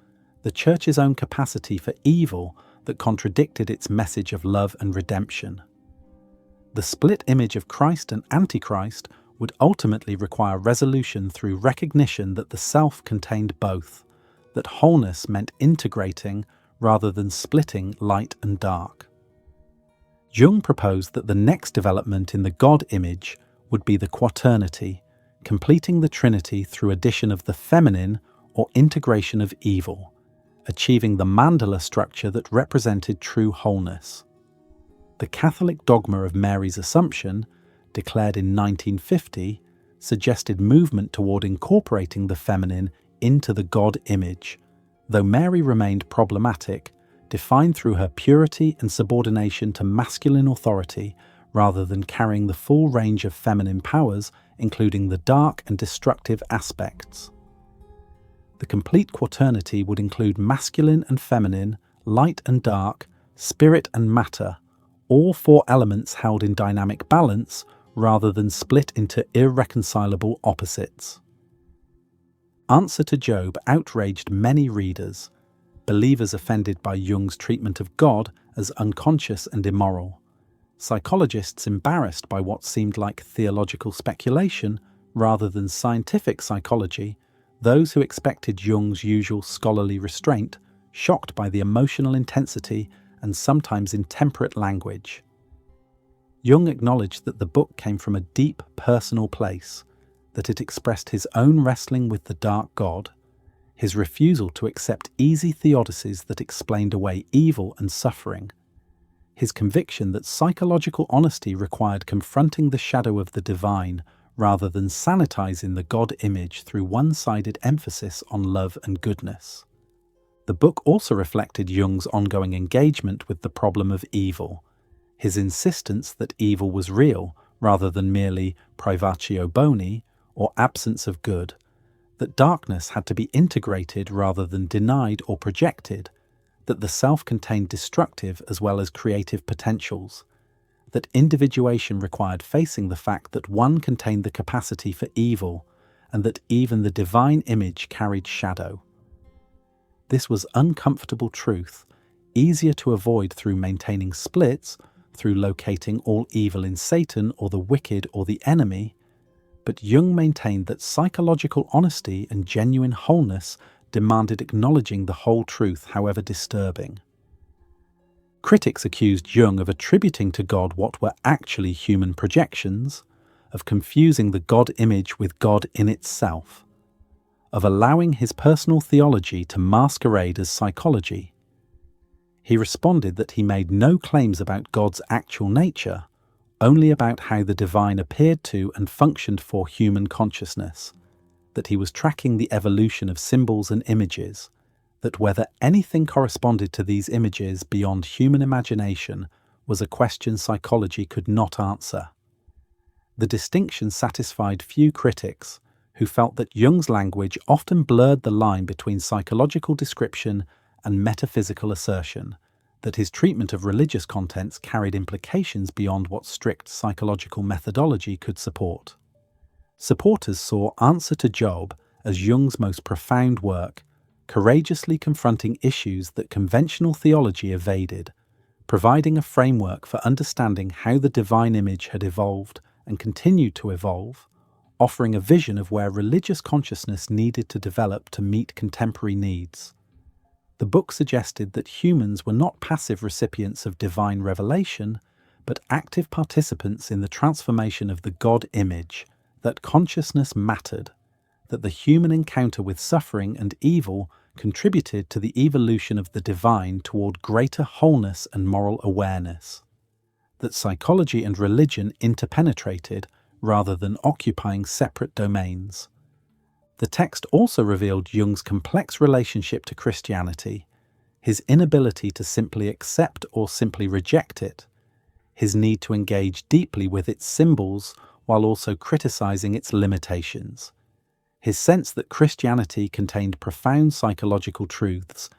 the Church's own capacity for evil that contradicted its message of love and redemption. The split image of Christ and Antichrist would ultimately require resolution through recognition that the self contained both, that wholeness meant integrating rather than splitting light and dark. Jung proposed that the next development in the God image would be the quaternity, completing the Trinity through addition of the feminine or integration of evil, achieving the mandala structure that represented true wholeness. The Catholic dogma of Mary's Assumption, declared in 1950, suggested movement toward incorporating the feminine into the God image, though Mary remained problematic, defined through her purity and subordination to masculine authority rather than carrying the full range of feminine powers, including the dark and destructive aspects. The complete quaternity would include masculine and feminine, light and dark, spirit and matter, all four elements held in dynamic balance rather than split into irreconcilable opposites. Answer to Job outraged many readers, believers offended by Jung's treatment of God as unconscious and immoral, psychologists embarrassed by what seemed like theological speculation rather than scientific psychology, those who expected Jung's usual scholarly restraint, shocked by the emotional intensity and sometimes intemperate language. Jung acknowledged that the book came from a deep personal place, that it expressed his own wrestling with the dark God, his refusal to accept easy theodicies that explained away evil and suffering, his conviction that psychological honesty required confronting the shadow of the divine rather than sanitizing the God image through one-sided emphasis on love and goodness. The book also reflected Jung's ongoing engagement with the problem of evil, his insistence that evil was real rather than merely privatio boni or absence of good, that darkness had to be integrated rather than denied or projected, that the self contained destructive as well as creative potentials, that individuation required facing the fact that one contained the capacity for evil, and that even the divine image carried shadow. This was uncomfortable truth, easier to avoid through maintaining splits, through locating all evil in Satan or the wicked or the enemy, but Jung maintained that psychological honesty and genuine wholeness demanded acknowledging the whole truth, however disturbing. Critics accused Jung of attributing to God what were actually human projections, of confusing the God image with God in itself, of allowing his personal theology to masquerade as psychology. He responded that he made no claims about God's actual nature, only about how the divine appeared to and functioned for human consciousness, that he was tracking the evolution of symbols and images, that whether anything corresponded to these images beyond human imagination was a question psychology could not answer. The distinction satisfied few critics, who felt that Jung's language often blurred the line between psychological description and metaphysical assertion, that his treatment of religious contents carried implications beyond what strict psychological methodology could support. Supporters saw Answer to Job as Jung's most profound work, courageously confronting issues that conventional theology evaded, providing a framework for understanding how the divine image had evolved and continued to evolve, offering a vision of where religious consciousness needed to develop to meet contemporary needs. The book suggested that humans were not passive recipients of divine revelation, but active participants in the transformation of the God image, that consciousness mattered, that the human encounter with suffering and evil contributed to the evolution of the divine toward greater wholeness and moral awareness. that psychology and religion interpenetrated rather than occupying separate domains. The text also revealed Jung's complex relationship to Christianity, his inability to simply accept or simply reject it, his need to engage deeply with its symbols while also criticizing its limitations, his sense that Christianity contained profound psychological truths,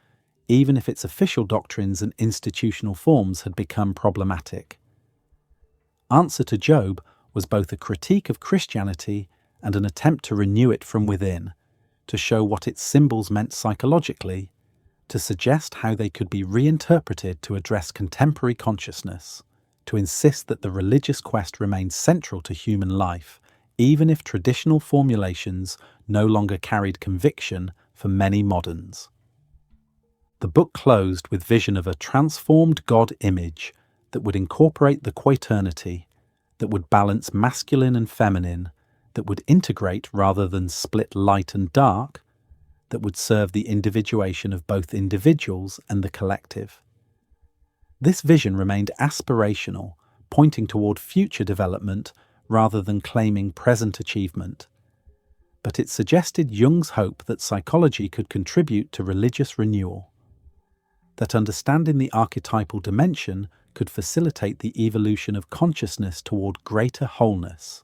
even if its official doctrines and institutional forms had become problematic. Answer to Job was both a critique of Christianity and an attempt to renew it from within, to show what its symbols meant psychologically, to suggest how they could be reinterpreted to address contemporary consciousness, to insist that the religious quest remained central to human life, even if traditional formulations no longer carried conviction for many moderns. The book closed with vision of a transformed God image that would incorporate the quaternity, that would balance masculine and feminine, that would integrate rather than split light and dark, that would serve the individuation of both individuals and the collective. This vision remained aspirational, pointing toward future development rather than claiming present achievement. But it suggested Jung's hope that psychology could contribute to religious renewal, that understanding the archetypal dimension could facilitate the evolution of consciousness toward greater wholeness,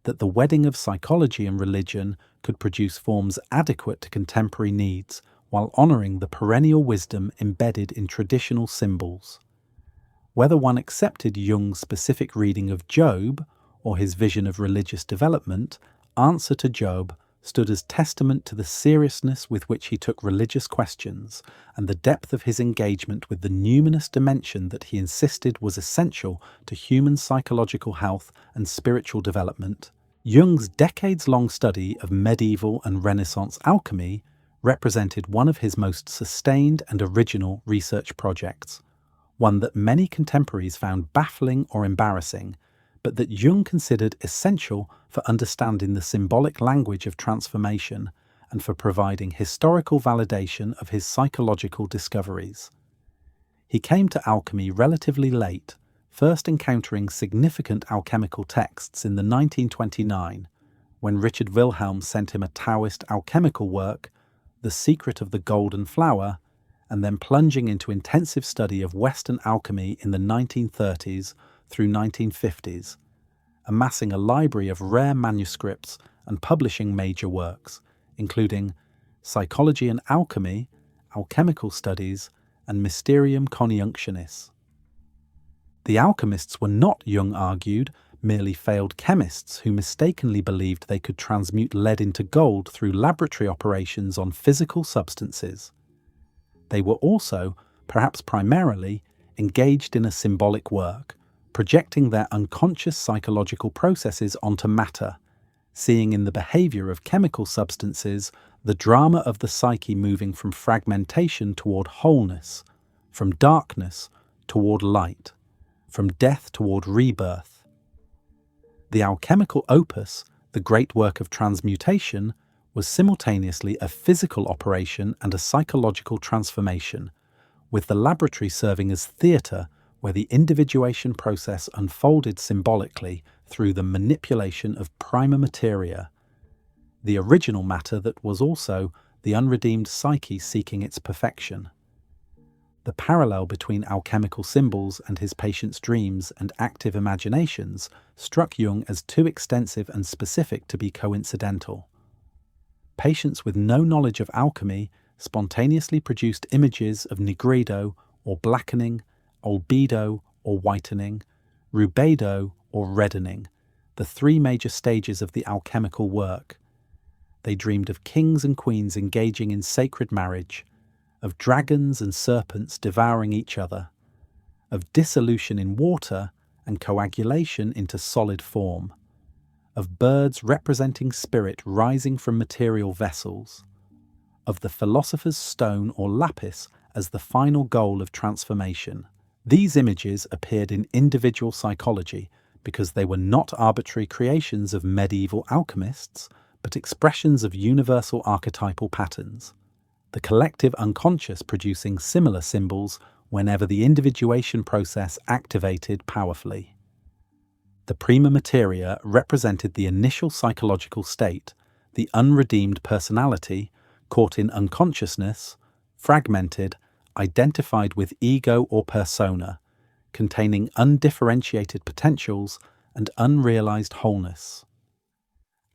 that the wedding of psychology and religion could produce forms adequate to contemporary needs while honoring the perennial wisdom embedded in traditional symbols. Whether one accepted Jung's specific reading of Job or his vision of religious development, Answer to Job stood as testament to the seriousness with which he took religious questions and the depth of his engagement with the numinous dimension that he insisted was essential to human psychological health and spiritual development. Jung's decades-long study of medieval and Renaissance alchemy represented one of his most sustained and original research projects, one that many contemporaries found baffling or embarrassing, but that Jung considered essential for understanding the symbolic language of transformation and for providing historical validation of his psychological discoveries. He came to alchemy relatively late, first encountering significant alchemical texts in the 1929, when Richard Wilhelm sent him a Taoist alchemical work, The Secret of the Golden Flower, and then plunging into intensive study of Western alchemy in the 1930s through 1950s, amassing a library of rare manuscripts and publishing major works, including Psychology and Alchemy, Alchemical Studies, and Mysterium Coniunctionis. The alchemists were not, Jung argued, merely failed chemists who mistakenly believed they could transmute lead into gold through laboratory operations on physical substances. They were also, perhaps primarily, engaged in a symbolic work, projecting their unconscious psychological processes onto matter, seeing in the behavior of chemical substances the drama of the psyche moving from fragmentation toward wholeness, from darkness toward light, from death toward rebirth. The alchemical opus, the great work of transmutation, was simultaneously a physical operation and a psychological transformation, with the laboratory serving as theatre where the individuation process unfolded symbolically through the manipulation of prima materia, the original matter that was also the unredeemed psyche seeking its perfection. The parallel between alchemical symbols and his patient's dreams and active imaginations struck Jung as too extensive and specific to be coincidental. Patients with no knowledge of alchemy spontaneously produced images of nigredo or blackening, albedo or whitening, rubedo or reddening, the three major stages of the alchemical work. They dreamed of kings and queens engaging in sacred marriage, of dragons and serpents devouring each other, of dissolution in water and coagulation into solid form, of birds representing spirit rising from material vessels, of the philosopher's stone or lapis as the final goal of transformation. These images appeared in individual psychology because they were not arbitrary creations of medieval alchemists, but expressions of universal archetypal patterns. The collective unconscious producing similar symbols whenever the individuation process activated powerfully. The prima materia represented the initial psychological state, the unredeemed personality, caught in unconsciousness, fragmented, identified with ego or persona, containing undifferentiated potentials and unrealized wholeness.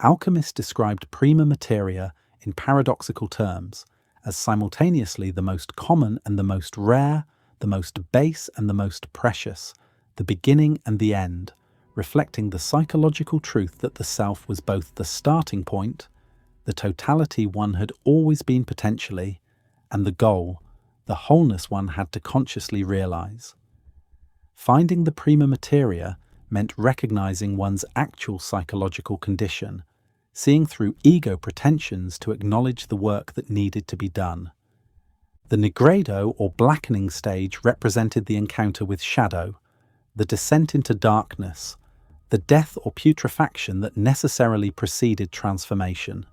Alchemists described prima materia in paradoxical terms as simultaneously the most common and the most rare, the most base and the most precious, the beginning and the end, reflecting the psychological truth that the self was both the starting point, the totality one had always been potentially, and the goal, the wholeness one had to consciously realize. Finding the prima materia meant recognizing one's actual psychological condition, seeing through ego pretensions to acknowledge the work that needed to be done. The nigredo or blackening stage represented the encounter with shadow, the descent into darkness, the death or putrefaction that necessarily preceded transformation.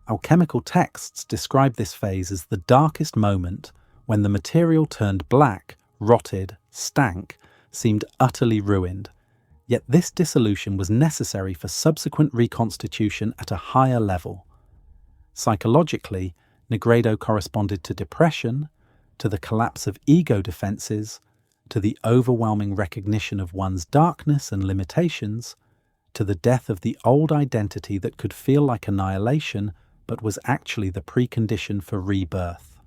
Alchemical texts describe this phase as the darkest moment when the material turned black, rotted, stank, seemed utterly ruined. Yet this dissolution was necessary for subsequent reconstitution at a higher level. Psychologically, nigredo corresponded to depression, to the collapse of ego defenses, to the overwhelming recognition of one's darkness and limitations, to the death of the old identity that could feel like annihilation but was actually the precondition for rebirth.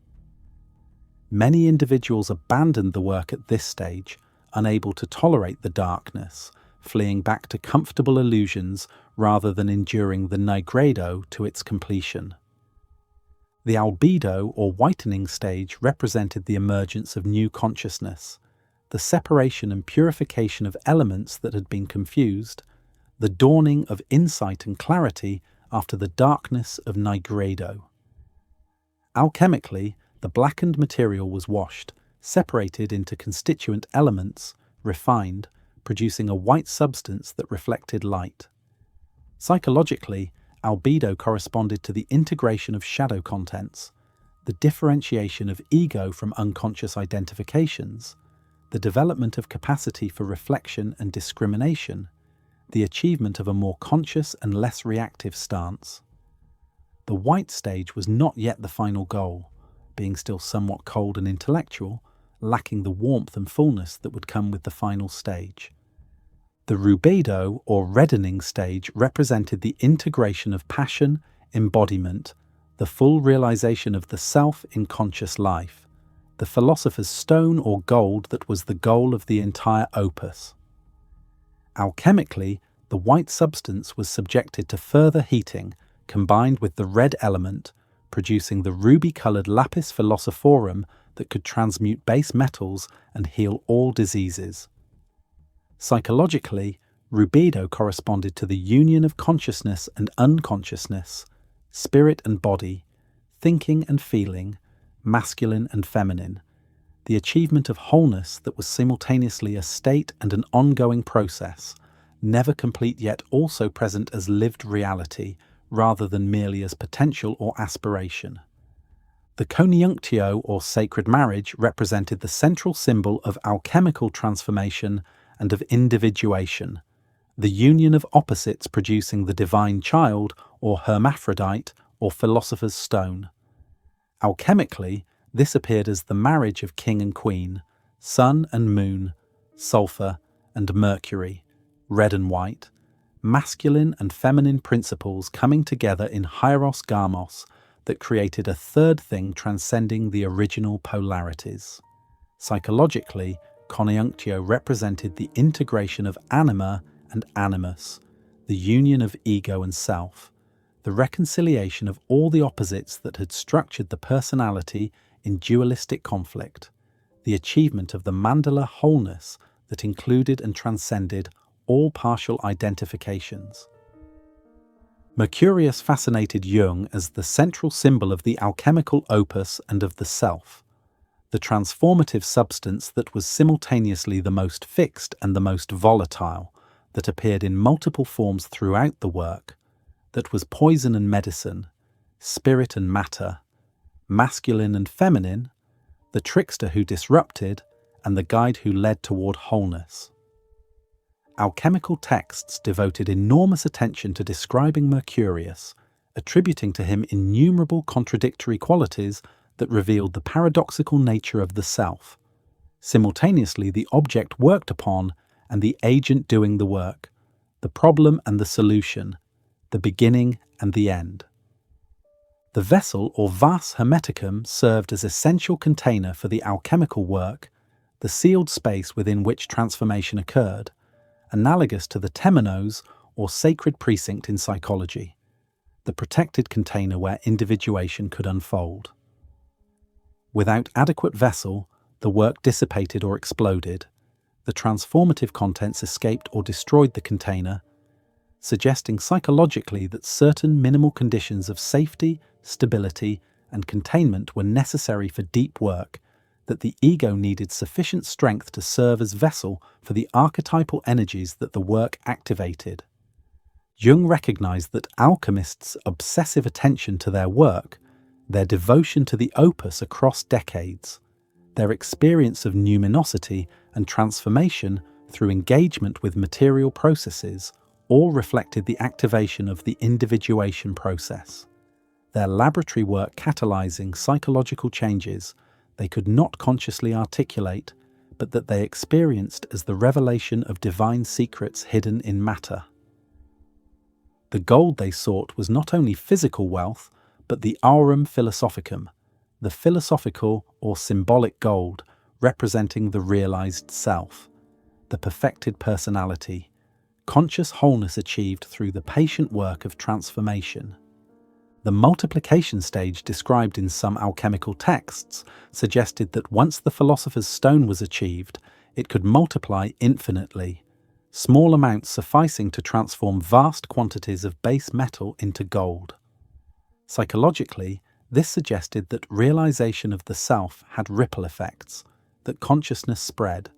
Many individuals abandoned the work at this stage, unable to tolerate the darkness, fleeing back to comfortable illusions rather than enduring the nigredo to its completion. The albedo or whitening stage represented the emergence of new consciousness, the separation and purification of elements that had been confused, the dawning of insight and clarity after the darkness of nigredo. Alchemically, the blackened material was washed, separated into constituent elements, refined, producing a white substance that reflected light. Psychologically, albedo corresponded to the integration of shadow contents, the differentiation of ego from unconscious identifications, the development of capacity for reflection and discrimination, the achievement of a more conscious and less reactive stance. The white stage was not yet the final goal, being still somewhat cold and intellectual, lacking the warmth and fullness that would come with the final stage. The rubedo or reddening stage represented the integration of passion, embodiment, the full realization of the self in conscious life, the philosopher's stone or gold that was the goal of the entire opus. Alchemically, the white substance was subjected to further heating, combined with the red element, producing the ruby-coloured lapis philosophorum that could transmute base metals and heal all diseases. Psychologically, rubedo corresponded to the union of consciousness and unconsciousness, spirit and body, thinking and feeling, masculine and feminine, the achievement of wholeness that was simultaneously a state and an ongoing process, never complete yet also present as lived reality rather than merely as potential or aspiration. The coniunctio or sacred marriage represented the central symbol of alchemical transformation and of individuation, the union of opposites producing the divine child or hermaphrodite or philosopher's stone. Alchemically, this appeared as the marriage of king and queen, sun and moon, sulfur and mercury, red and white, masculine and feminine principles coming together in hieros gamos that created a third thing transcending the original polarities. Psychologically, coniunctio represented the integration of anima and animus, the union of ego and self, the reconciliation of all the opposites that had structured the personality in dualistic conflict, the achievement of the mandala wholeness that included and transcended all partial identifications. Mercurius fascinated Jung as the central symbol of the alchemical opus and of the self, the transformative substance that was simultaneously the most fixed and the most volatile, that appeared in multiple forms throughout the work, that was poison and medicine, spirit and matter, masculine and feminine, the trickster who disrupted, and the guide who led toward wholeness. Alchemical texts devoted enormous attention to describing Mercurius, attributing to him innumerable contradictory qualities that revealed the paradoxical nature of the self, simultaneously the object worked upon and the agent doing the work, the problem and the solution, the beginning and the end. The vessel or vas hermeticum served as essential container for the alchemical work, the sealed space within which transformation occurred, analogous to the temenos or sacred precinct in psychology, the protected container where individuation could unfold. Without adequate vessel, the work dissipated or exploded, the transformative contents escaped or destroyed the container, suggesting psychologically that certain minimal conditions of safety, stability, and containment were necessary for deep work, that the ego needed sufficient strength to serve as vessel for the archetypal energies that the work activated. Jung recognized that alchemists' obsessive attention to their work, their devotion to the opus across decades, their experience of numinosity and transformation through engagement with material processes, all reflected the activation of the individuation process. Their laboratory work catalyzing psychological changes they could not consciously articulate, but that they experienced as the revelation of divine secrets hidden in matter. The gold they sought was not only physical wealth, but the aurum philosophicum, the philosophical or symbolic gold representing the realized self, the perfected personality, conscious wholeness achieved through the patient work of transformation. The multiplication stage described in some alchemical texts suggested that once the philosopher's stone was achieved, it could multiply infinitely, small amounts sufficing to transform vast quantities of base metal into gold. Psychologically, this suggested that realization of the self had ripple effects, that consciousness spread,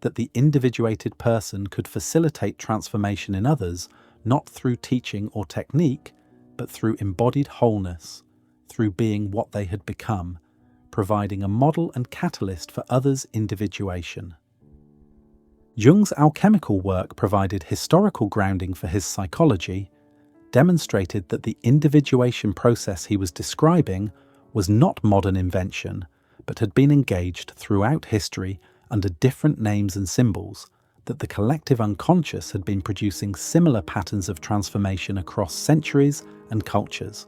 that the individuated person could facilitate transformation in others not through teaching or technique, but through embodied wholeness, through being what they had become, providing a model and catalyst for others' individuation. Jung's alchemical work provided historical grounding for his psychology, demonstrated that the individuation process he was describing was not modern invention, but had been engaged throughout history under different names and symbols, that the collective unconscious had been producing similar patterns of transformation across centuries and cultures,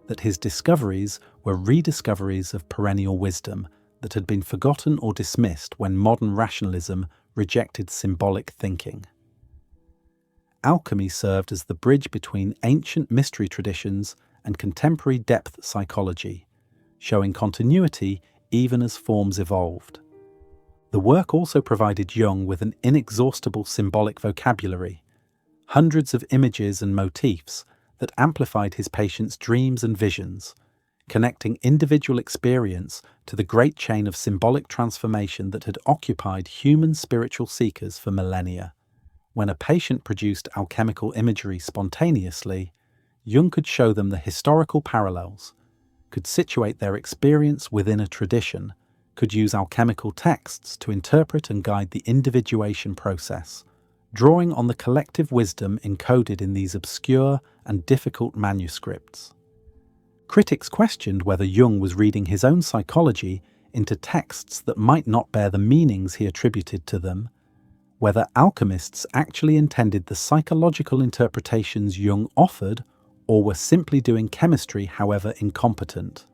that his discoveries were rediscoveries of perennial wisdom that had been forgotten or dismissed when modern rationalism rejected symbolic thinking. Alchemy served as the bridge between ancient mystery traditions and contemporary depth psychology, showing continuity even as forms evolved. The work also provided Jung with an inexhaustible symbolic vocabulary, hundreds of images and motifs that amplified his patients' dreams and visions, connecting individual experience to the great chain of symbolic transformation that had occupied human spiritual seekers for millennia. When a patient produced alchemical imagery spontaneously, Jung could show them the historical parallels, could situate their experience within a tradition, could use alchemical texts to interpret and guide the individuation process, drawing on the collective wisdom encoded in these obscure and difficult manuscripts. Critics questioned whether Jung was reading his own psychology into texts that might not bear the meanings he attributed to them, whether alchemists actually intended the psychological interpretations Jung offered or were simply doing chemistry, however incompetent.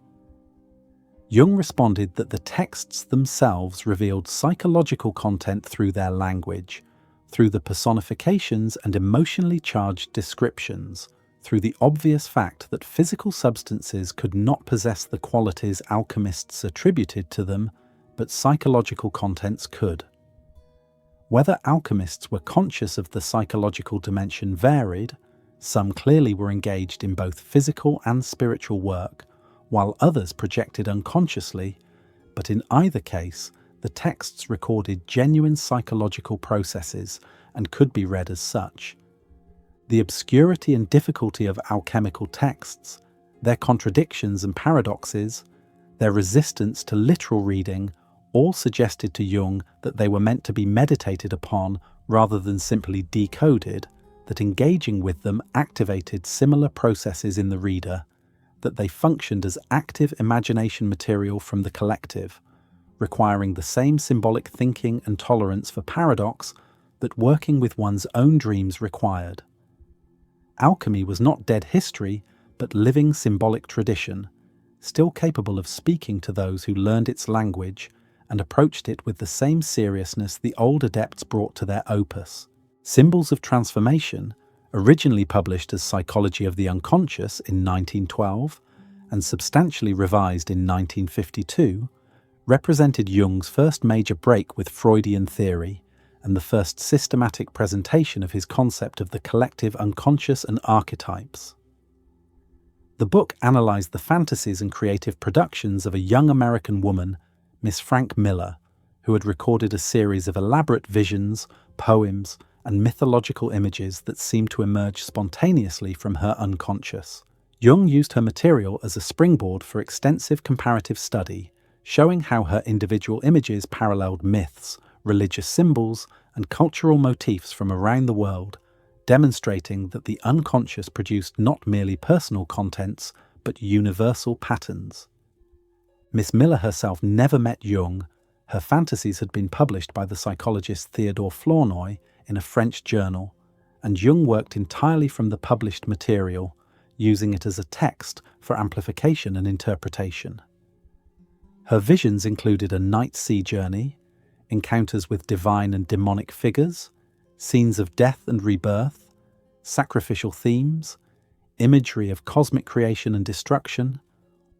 Jung responded that the texts themselves revealed psychological content through their language, through the personifications and emotionally charged descriptions, through the obvious fact that physical substances could not possess the qualities alchemists attributed to them, but psychological contents could. Whether alchemists were conscious of the psychological dimension varied. Some clearly were engaged in both physical and spiritual work, while others projected unconsciously, but in either case, the texts recorded genuine psychological processes and could be read as such. The obscurity and difficulty of alchemical texts, their contradictions and paradoxes, Their resistance to literal reading all suggested to Jung that they were meant to be meditated upon rather than simply decoded, that engaging with them activated similar processes in the reader, that they functioned as active imagination material from the collective, requiring the same symbolic thinking and tolerance for paradox that working with one's own dreams required. Alchemy was not dead history, but living symbolic tradition, still capable of speaking to those who learned its language and approached it with the same seriousness the old adepts brought to their opus. Symbols of Transformation, originally published as Psychology of the Unconscious in 1912 and substantially revised in 1952, represented Jung's first major break with Freudian theory and the first systematic presentation of his concept of the collective unconscious and archetypes. The book analyzed the fantasies and creative productions of a young American woman, Miss Frank Miller, who had recorded a series of elaborate visions, poems, and mythological images that seemed to emerge spontaneously from her unconscious. Jung used her material as a springboard for extensive comparative study, showing how her individual images paralleled myths, religious symbols, and cultural motifs from around the world, demonstrating that the unconscious produced not merely personal contents, but universal patterns. Miss Miller herself never met Jung. Her fantasies had been published by the psychologist Theodore Flournoy in a French journal, and Jung worked entirely from the published material, using it as a text for amplification and interpretation. Her visions included a night sea journey, encounters with divine and demonic figures, scenes of death and rebirth, sacrificial themes, imagery of cosmic creation and destruction,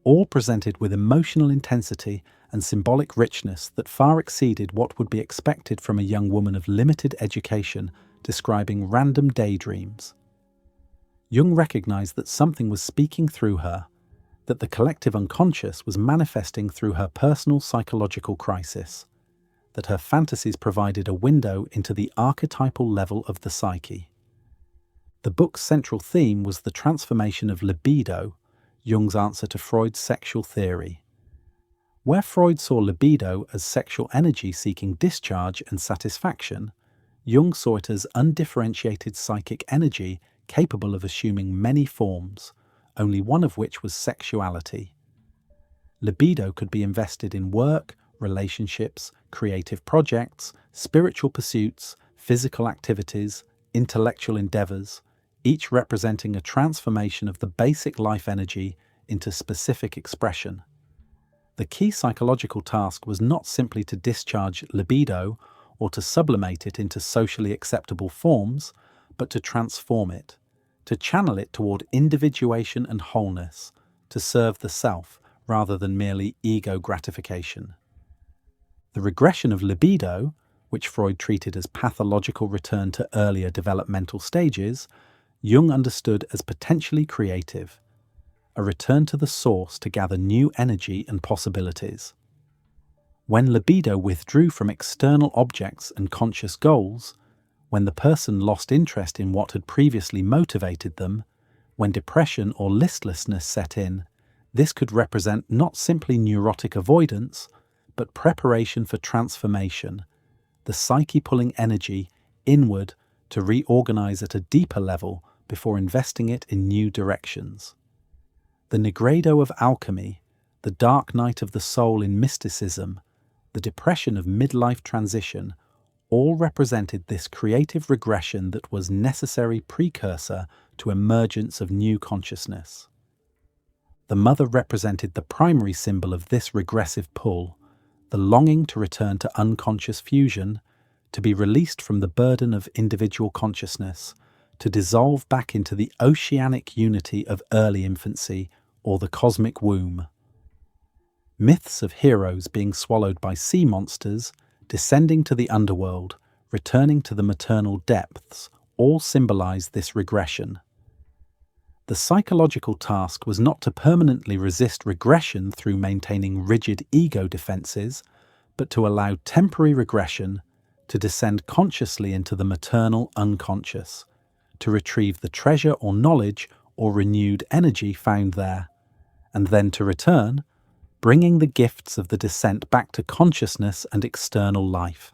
all presented with emotional intensity and symbolic richness that far exceeded what would be expected from a young woman of limited education describing random daydreams. Jung recognized that something was speaking through her, that the collective unconscious was manifesting through her personal psychological crisis, that her fantasies provided a window into the archetypal level of the psyche. The book's central theme was the transformation of libido, Jung's answer to Freud's sexual theory. Where Freud saw libido as sexual energy seeking discharge and satisfaction, Jung saw it as undifferentiated psychic energy capable of assuming many forms, only one of which was sexuality. Libido could be invested in work, relationships, creative projects, spiritual pursuits, physical activities, intellectual endeavors, each representing a transformation of the basic life energy into specific expression. The key psychological task was not simply to discharge libido or to sublimate it into socially acceptable forms, but to transform it, to channel it toward individuation and wholeness, to serve the self rather than merely ego gratification. The regression of libido, which Freud treated as pathological return to earlier developmental stages, Jung understood as potentially creative, a return to the source to gather new energy and possibilities. When libido withdrew from external objects and conscious goals, when the person lost interest in what had previously motivated them, when depression or listlessness set in, this could represent not simply neurotic avoidance, but preparation for transformation, the psyche pulling energy inward to reorganize at a deeper level before investing it in new directions. The nigredo of alchemy, the dark night of the soul in mysticism, the depression of midlife transition, all represented this creative regression that was necessary precursor to emergence of new consciousness. The mother represented the primary symbol of this regressive pull, the longing to return to unconscious fusion, to be released from the burden of individual consciousness, to dissolve back into the oceanic unity of early infancy or the cosmic womb. Myths of heroes being swallowed by sea monsters, descending to the underworld, returning to the maternal depths, all symbolize this regression. The psychological task was not to permanently resist regression through maintaining rigid ego defenses, but to allow temporary regression to descend consciously into the maternal unconscious, to retrieve the treasure or knowledge or renewed energy found there, and then to return, bringing the gifts of the descent back to consciousness and external life.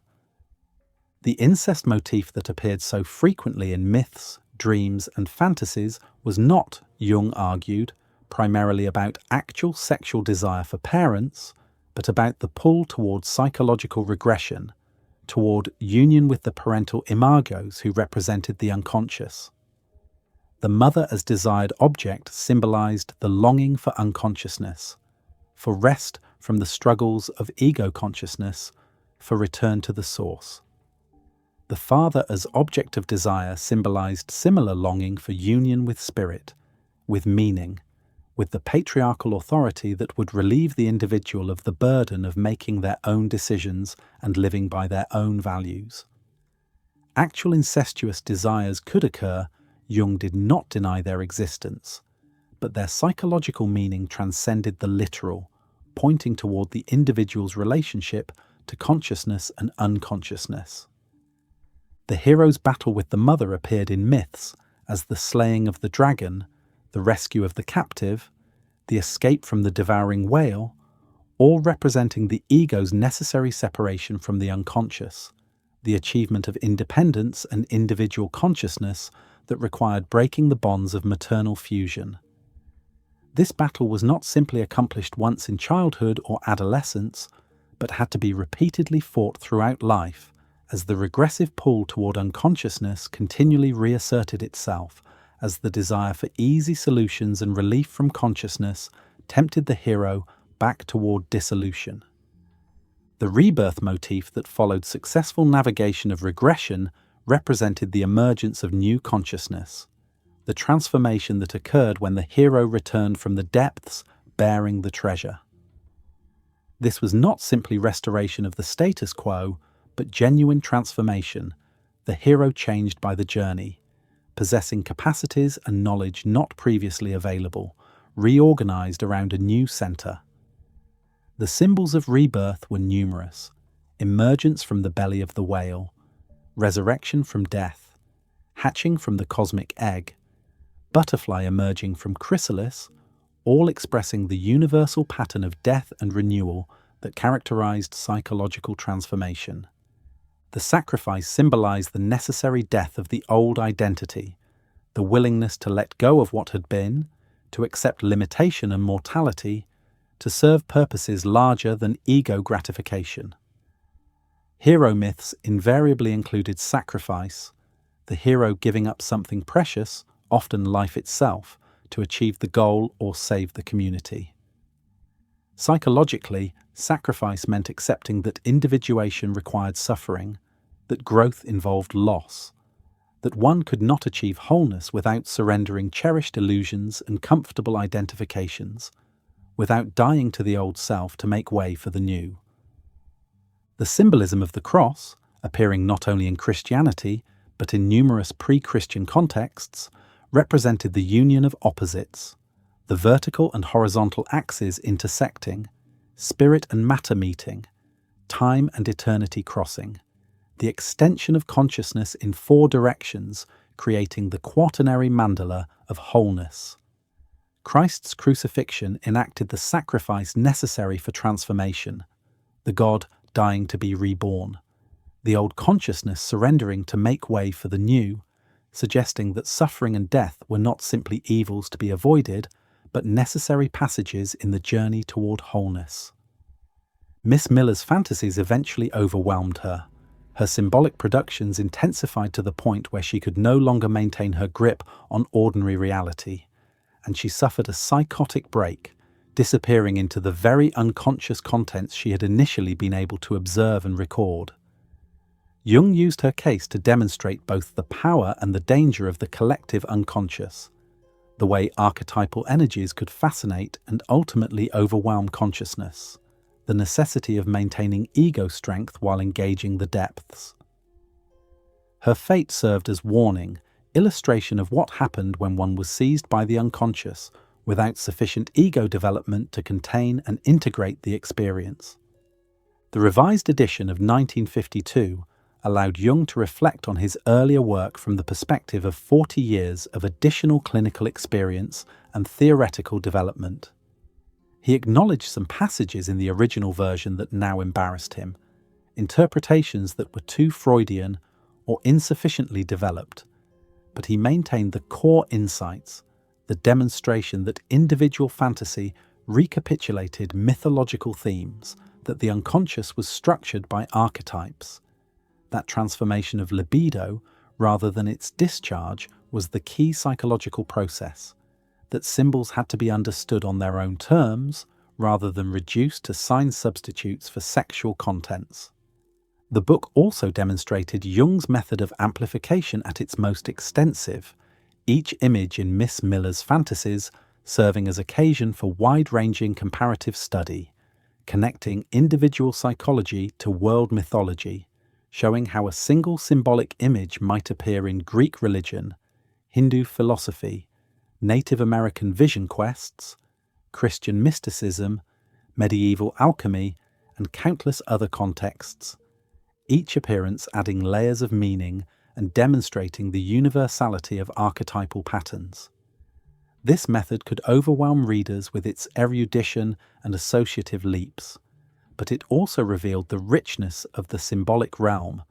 The incest motif that appeared so frequently in myths, dreams, and fantasies was not, Jung argued, primarily about actual sexual desire for parents, but about the pull toward psychological regression, toward union with the parental imagos who represented the unconscious. The mother as desired object symbolized the longing for unconsciousness, for rest from the struggles of ego consciousness, for return to the source. The father as object of desire symbolized similar longing for union with spirit, with meaning, with the patriarchal authority that would relieve the individual of the burden of making their own decisions and living by their own values. Actual incestuous desires could occur, Jung did not deny their existence, but their psychological meaning transcended the literal, pointing toward the individual's relationship to consciousness and unconsciousness. The hero's battle with the mother appeared in myths as the slaying of the dragon, the rescue of the captive, the escape from the devouring whale, all representing the ego's necessary separation from the unconscious, the achievement of independence and individual consciousness that required breaking the bonds of maternal fusion. This battle was not simply accomplished once in childhood or adolescence, but had to be repeatedly fought throughout life, as the regressive pull toward unconsciousness continually reasserted itself, as the desire for easy solutions and relief from consciousness tempted the hero back toward dissolution. The rebirth motif that followed successful navigation of regression represented the emergence of new consciousness, the transformation that occurred when the hero returned from the depths bearing the treasure. This was not simply restoration of the status quo, but genuine transformation, the hero changed by the journey, possessing capacities and knowledge not previously available, reorganized around a new center. The symbols of rebirth were numerous: emergence from the belly of the whale, resurrection from death, hatching from the cosmic egg, butterfly emerging from chrysalis, all expressing the universal pattern of death and renewal that characterized psychological transformation. The sacrifice symbolized the necessary death of the old identity, the willingness to let go of what had been, to accept limitation and mortality, to serve purposes larger than ego gratification. Hero myths invariably included sacrifice, the hero giving up something precious, often life itself, to achieve the goal or save the community. Psychologically, sacrifice meant accepting that individuation required suffering, that growth involved loss, that one could not achieve wholeness without surrendering cherished illusions and comfortable identifications, without dying to the old self to make way for the new. The symbolism of the cross, appearing not only in Christianity but in numerous pre-Christian contexts, represented the union of opposites, the vertical and horizontal axes intersecting, spirit and matter meeting, time and eternity crossing, the extension of consciousness in four directions, creating the quaternary mandala of wholeness. Christ's crucifixion enacted the sacrifice necessary for transformation, the God dying to be reborn, the old consciousness surrendering to make way for the new, suggesting that suffering and death were not simply evils to be avoided, but necessary passages in the journey toward wholeness. Miss Miller's fantasies eventually overwhelmed her. Her symbolic productions intensified to the point where she could no longer maintain her grip on ordinary reality, and she suffered a psychotic break, disappearing into the very unconscious contents she had initially been able to observe and record. Jung used her case to demonstrate both the power and the danger of the collective unconscious, the way archetypal energies could fascinate and ultimately overwhelm consciousness, the necessity of maintaining ego strength while engaging the depths. Her fate served as warning, illustration of what happened when one was seized by the unconscious without sufficient ego development to contain and integrate the experience. The revised edition of 1952 allowed Jung to reflect on his earlier work from the perspective of 40 years of additional clinical experience and theoretical development. He acknowledged some passages in the original version that now embarrassed him, interpretations that were too Freudian or insufficiently developed, but he maintained the core insights, the demonstration that individual fantasy recapitulated mythological themes, that the unconscious was structured by archetypes. That transformation of libido, rather than its discharge, was the key psychological process, that symbols had to be understood on their own terms, rather than reduced to sign substitutes for sexual contents. The book also demonstrated Jung's method of amplification at its most extensive, each image in Miss Miller's fantasies serving as occasion for wide-ranging comparative study, connecting individual psychology to world mythology, showing how a single symbolic image might appear in Greek religion, Hindu philosophy, Native American vision quests, Christian mysticism, medieval alchemy, and countless other contexts, each appearance adding layers of meaning and demonstrating the universality of archetypal patterns. This method could overwhelm readers with its erudition and associative leaps, but it also revealed the richness of the symbolic realm,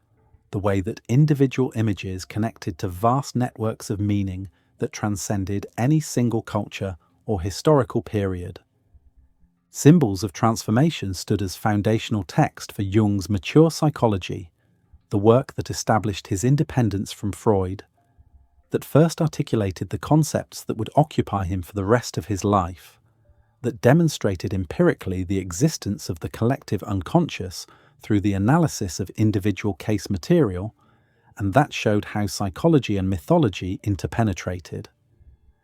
the way that individual images connected to vast networks of meaning that transcended any single culture or historical period. Symbols of transformation stood as foundational text for Jung's mature psychology, the work that established his independence from Freud, that first articulated the concepts that would occupy him for the rest of his life, that demonstrated empirically the existence of the collective unconscious through the analysis of individual case material, and that showed how psychology and mythology interpenetrated,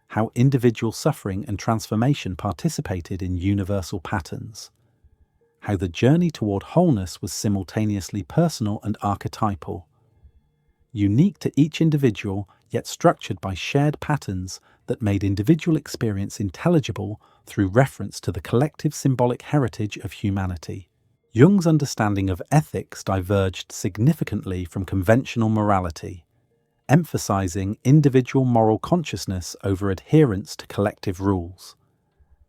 how individual suffering and transformation participated in universal patterns, how the journey toward wholeness was simultaneously personal and archetypal, unique to each individual yet structured by shared patterns that made individual experience intelligible through reference to the collective symbolic heritage of humanity. Jung's understanding of ethics diverged significantly from conventional morality, emphasizing individual moral consciousness over adherence to collective rules,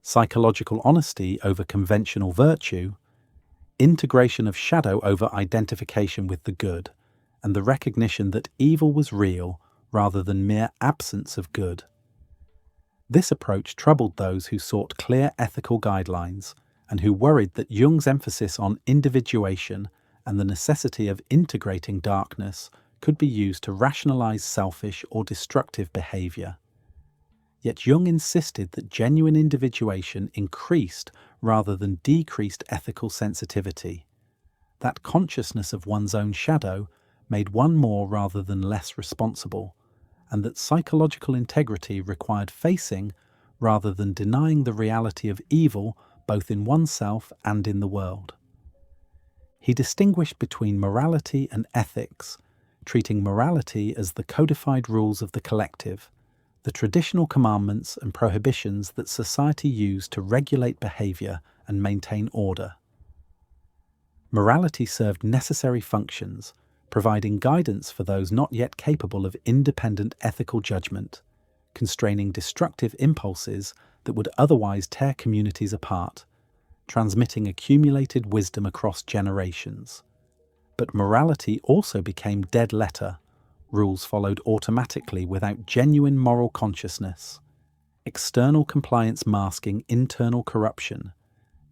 psychological honesty over conventional virtue, integration of shadow over identification with the good, and the recognition that evil was real rather than mere absence of good. This approach troubled those who sought clear ethical guidelines and who worried that Jung's emphasis on individuation and the necessity of integrating darkness could be used to rationalize selfish or destructive behavior. Yet Jung insisted that genuine individuation increased rather than decreased ethical sensitivity, that consciousness of one's own shadow made one more rather than less responsible, and that psychological integrity required facing rather than denying the reality of evil both in oneself and in the world. He distinguished between morality and ethics, treating morality as the codified rules of the collective, the traditional commandments and prohibitions that society used to regulate behavior and maintain order. Morality served necessary functions, providing guidance for those not yet capable of independent ethical judgment, constraining destructive impulses that would otherwise tear communities apart, transmitting accumulated wisdom across generations. But morality also became dead letter. Rules followed automatically without genuine moral consciousness. External compliance masking internal corruption,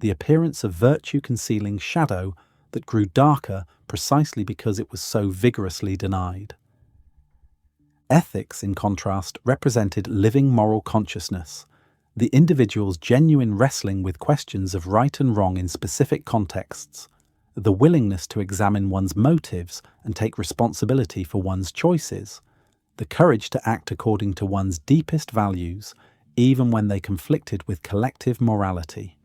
the appearance of virtue concealing shadow that grew darker precisely because it was so vigorously denied. Ethics, in contrast, represented living moral consciousness, the individual's genuine wrestling with questions of right and wrong in specific contexts, the willingness to examine one's motives and take responsibility for one's choices, the courage to act according to one's deepest values, even when they conflicted with collective morality.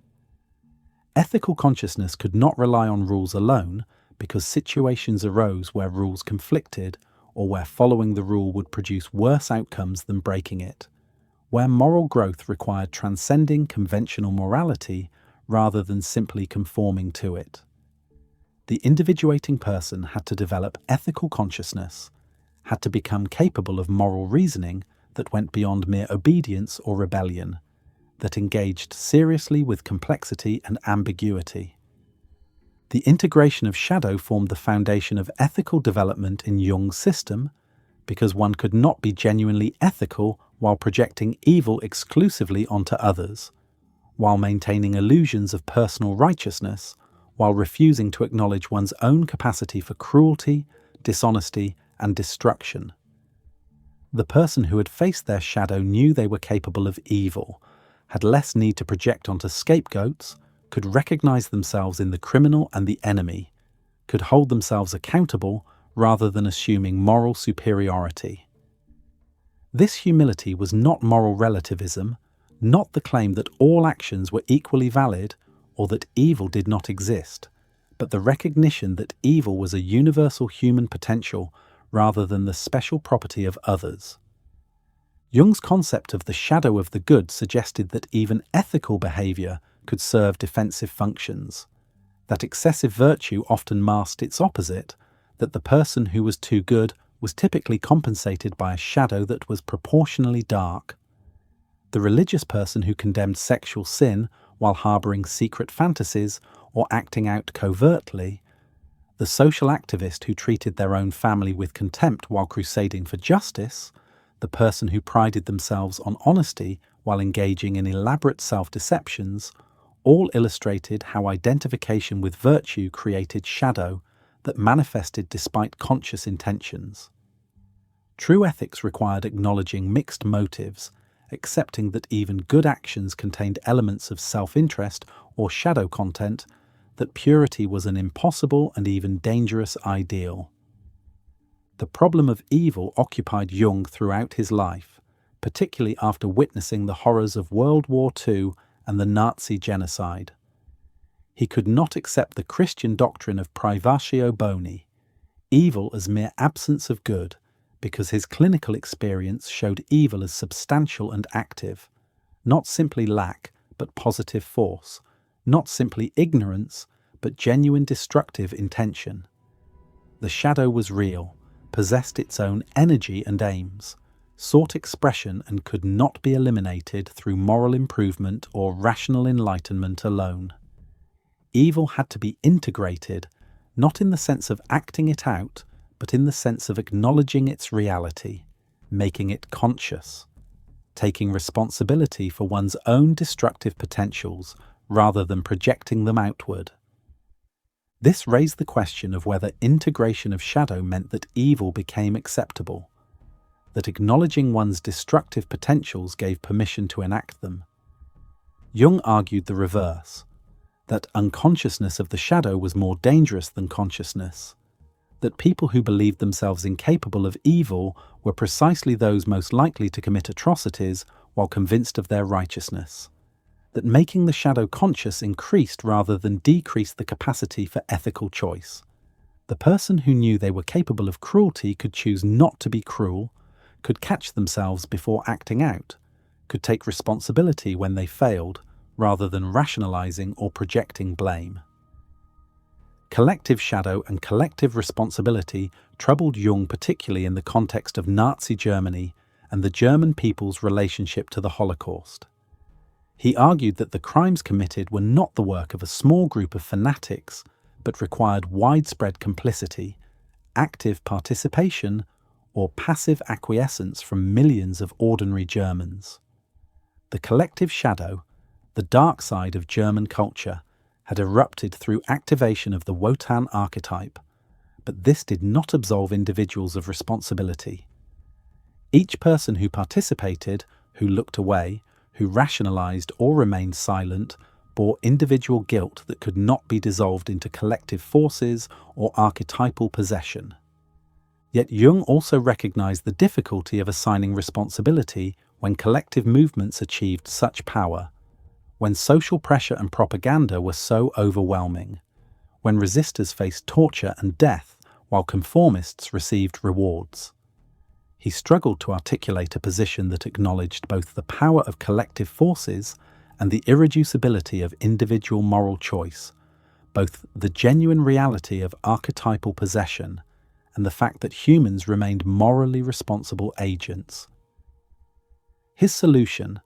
Ethical consciousness could not rely on rules alone because situations arose where rules conflicted or where following the rule would produce worse outcomes than breaking it, where moral growth required transcending conventional morality rather than simply conforming to it. The individuating person had to develop ethical consciousness, had to become capable of moral reasoning that went beyond mere obedience or rebellion, that engaged seriously with complexity and ambiguity. The integration of shadow formed the foundation of ethical development in Jung's system, because one could not be genuinely ethical while projecting evil exclusively onto others, while maintaining illusions of personal righteousness, while refusing to acknowledge one's own capacity for cruelty, dishonesty, and destruction. The person who had faced their shadow knew they were capable of evil, had less need to project onto scapegoats, could recognize themselves in the criminal and the enemy, could hold themselves accountable rather than assuming moral superiority. This humility was not moral relativism, not the claim that all actions were equally valid or that evil did not exist, but the recognition that evil was a universal human potential rather than the special property of others. Jung's concept of the shadow of the good suggested that even ethical behavior could serve defensive functions, that excessive virtue often masked its opposite, that the person who was too good was typically compensated by a shadow that was proportionally dark. The religious person who condemned sexual sin while harboring secret fantasies or acting out covertly, the social activist who treated their own family with contempt while crusading for justice, the person who prided themselves on honesty while engaging in elaborate self-deceptions, all illustrated how identification with virtue created shadow that manifested despite conscious intentions. True ethics required acknowledging mixed motives, accepting that even good actions contained elements of self-interest or shadow content, that purity was an impossible and even dangerous ideal. The problem of evil occupied Jung throughout his life, particularly after witnessing the horrors of World War II and the Nazi genocide. He could not accept the Christian doctrine of privatio boni, evil as mere absence of good, because his clinical experience showed evil as substantial and active, not simply lack, but positive force, not simply ignorance, but genuine destructive intention. The shadow was real, possessed its own energy and aims, sought expression and could not be eliminated through moral improvement or rational enlightenment alone. Evil had to be integrated, not in the sense of acting it out, but in the sense of acknowledging its reality, making it conscious, taking responsibility for one's own destructive potentials rather than projecting them outward. This raised the question of whether integration of shadow meant that evil became acceptable, that acknowledging one's destructive potentials gave permission to enact them. Jung argued the reverse, that unconsciousness of the shadow was more dangerous than consciousness, that people who believed themselves incapable of evil were precisely those most likely to commit atrocities while convinced of their righteousness, that making the shadow conscious increased rather than decreased the capacity for ethical choice. The person who knew they were capable of cruelty could choose not to be cruel, could catch themselves before acting out, could take responsibility when they failed, rather than rationalizing or projecting blame. Collective shadow and collective responsibility troubled Jung particularly in the context of Nazi Germany and the German people's relationship to the Holocaust. He argued that the crimes committed were not the work of a small group of fanatics, but required widespread complicity, active participation, or passive acquiescence from millions of ordinary Germans. The collective shadow, the dark side of German culture, had erupted through activation of the Wotan archetype, but this did not absolve individuals of responsibility. Each person who participated, who looked away, who rationalized or remained silent, bore individual guilt that could not be dissolved into collective forces or archetypal possession. Yet Jung also recognized the difficulty of assigning responsibility when collective movements achieved such power, when social pressure and propaganda were so overwhelming, when resistors faced torture and death while conformists received rewards. He struggled to articulate a position that acknowledged both the power of collective forces and the irreducibility of individual moral choice, both the genuine reality of archetypal possession and the fact that humans remained morally responsible agents. His solution,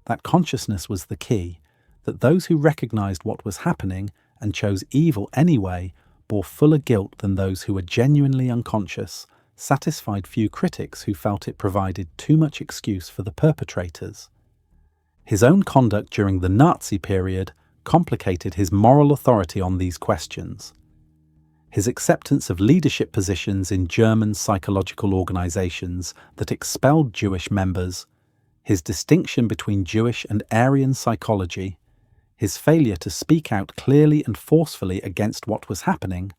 that consciousness was the key, that those who recognized what was happening and chose evil anyway bore fuller guilt than those who were genuinely unconscious, satisfied few critics who felt it provided too much excuse for the perpetrators. His own conduct during the Nazi period complicated his moral authority on these questions. His acceptance of leadership positions in German psychological organizations that expelled Jewish members, his distinction between Jewish and Aryan psychology, his failure to speak out clearly and forcefully against what was happening,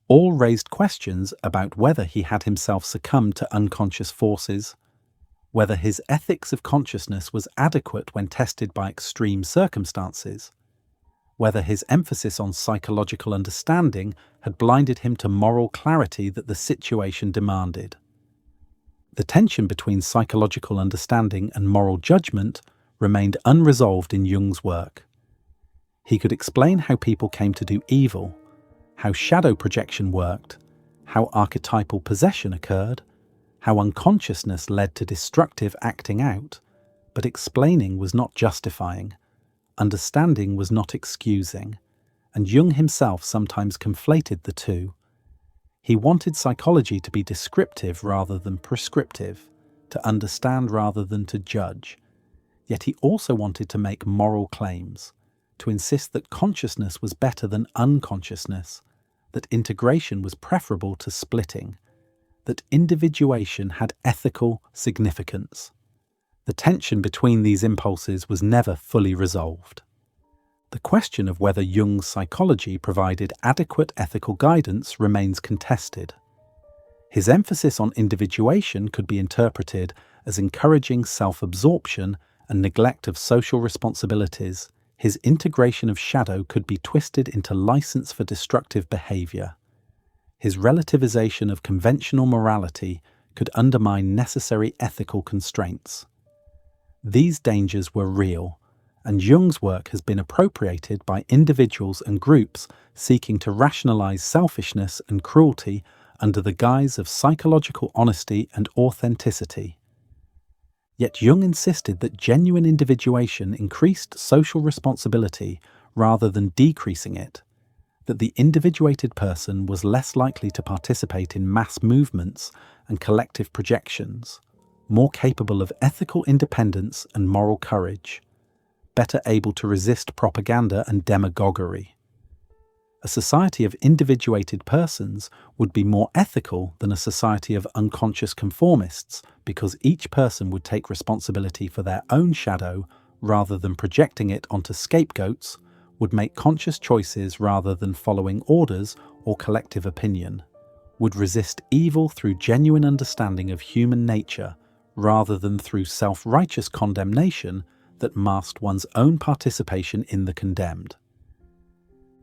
all raised questions about whether he had himself succumbed to unconscious forces, whether his ethics of consciousness was adequate when tested by extreme circumstances, whether his emphasis on psychological understanding had blinded him to moral clarity that the situation demanded. The tension between psychological understanding and moral judgment remained unresolved in Jung's work. He could explain how people came to do evil, how shadow projection worked, how archetypal possession occurred, how unconsciousness led to destructive acting out, but explaining was not justifying, understanding was not excusing, and Jung himself sometimes conflated the two. He wanted psychology to be descriptive rather than prescriptive, to understand rather than to judge, yet he also wanted to make moral claims, to insist that consciousness was better than unconsciousness, that integration was preferable to splitting, that individuation had ethical significance. The tension between these impulses was never fully resolved. The question of whether Jung's psychology provided adequate ethical guidance remains contested. His emphasis on individuation could be interpreted as encouraging self-absorption and neglect of social responsibilities. His integration of shadow could be twisted into license for destructive behavior. His relativization of conventional morality could undermine necessary ethical constraints. These dangers were real, and Jung's work has been appropriated by individuals and groups seeking to rationalize selfishness and cruelty under the guise of psychological honesty and authenticity. Yet Jung insisted that genuine individuation increased social responsibility rather than decreasing it, that the individuated person was less likely to participate in mass movements and collective projections, more capable of ethical independence and moral courage, better able to resist propaganda and demagoguery. A society of individuated persons would be more ethical than a society of unconscious conformists, because each person would take responsibility for their own shadow rather than projecting it onto scapegoats, would make conscious choices rather than following orders or collective opinion, would resist evil through genuine understanding of human nature rather than through self-righteous condemnation that masked one's own participation in the condemned.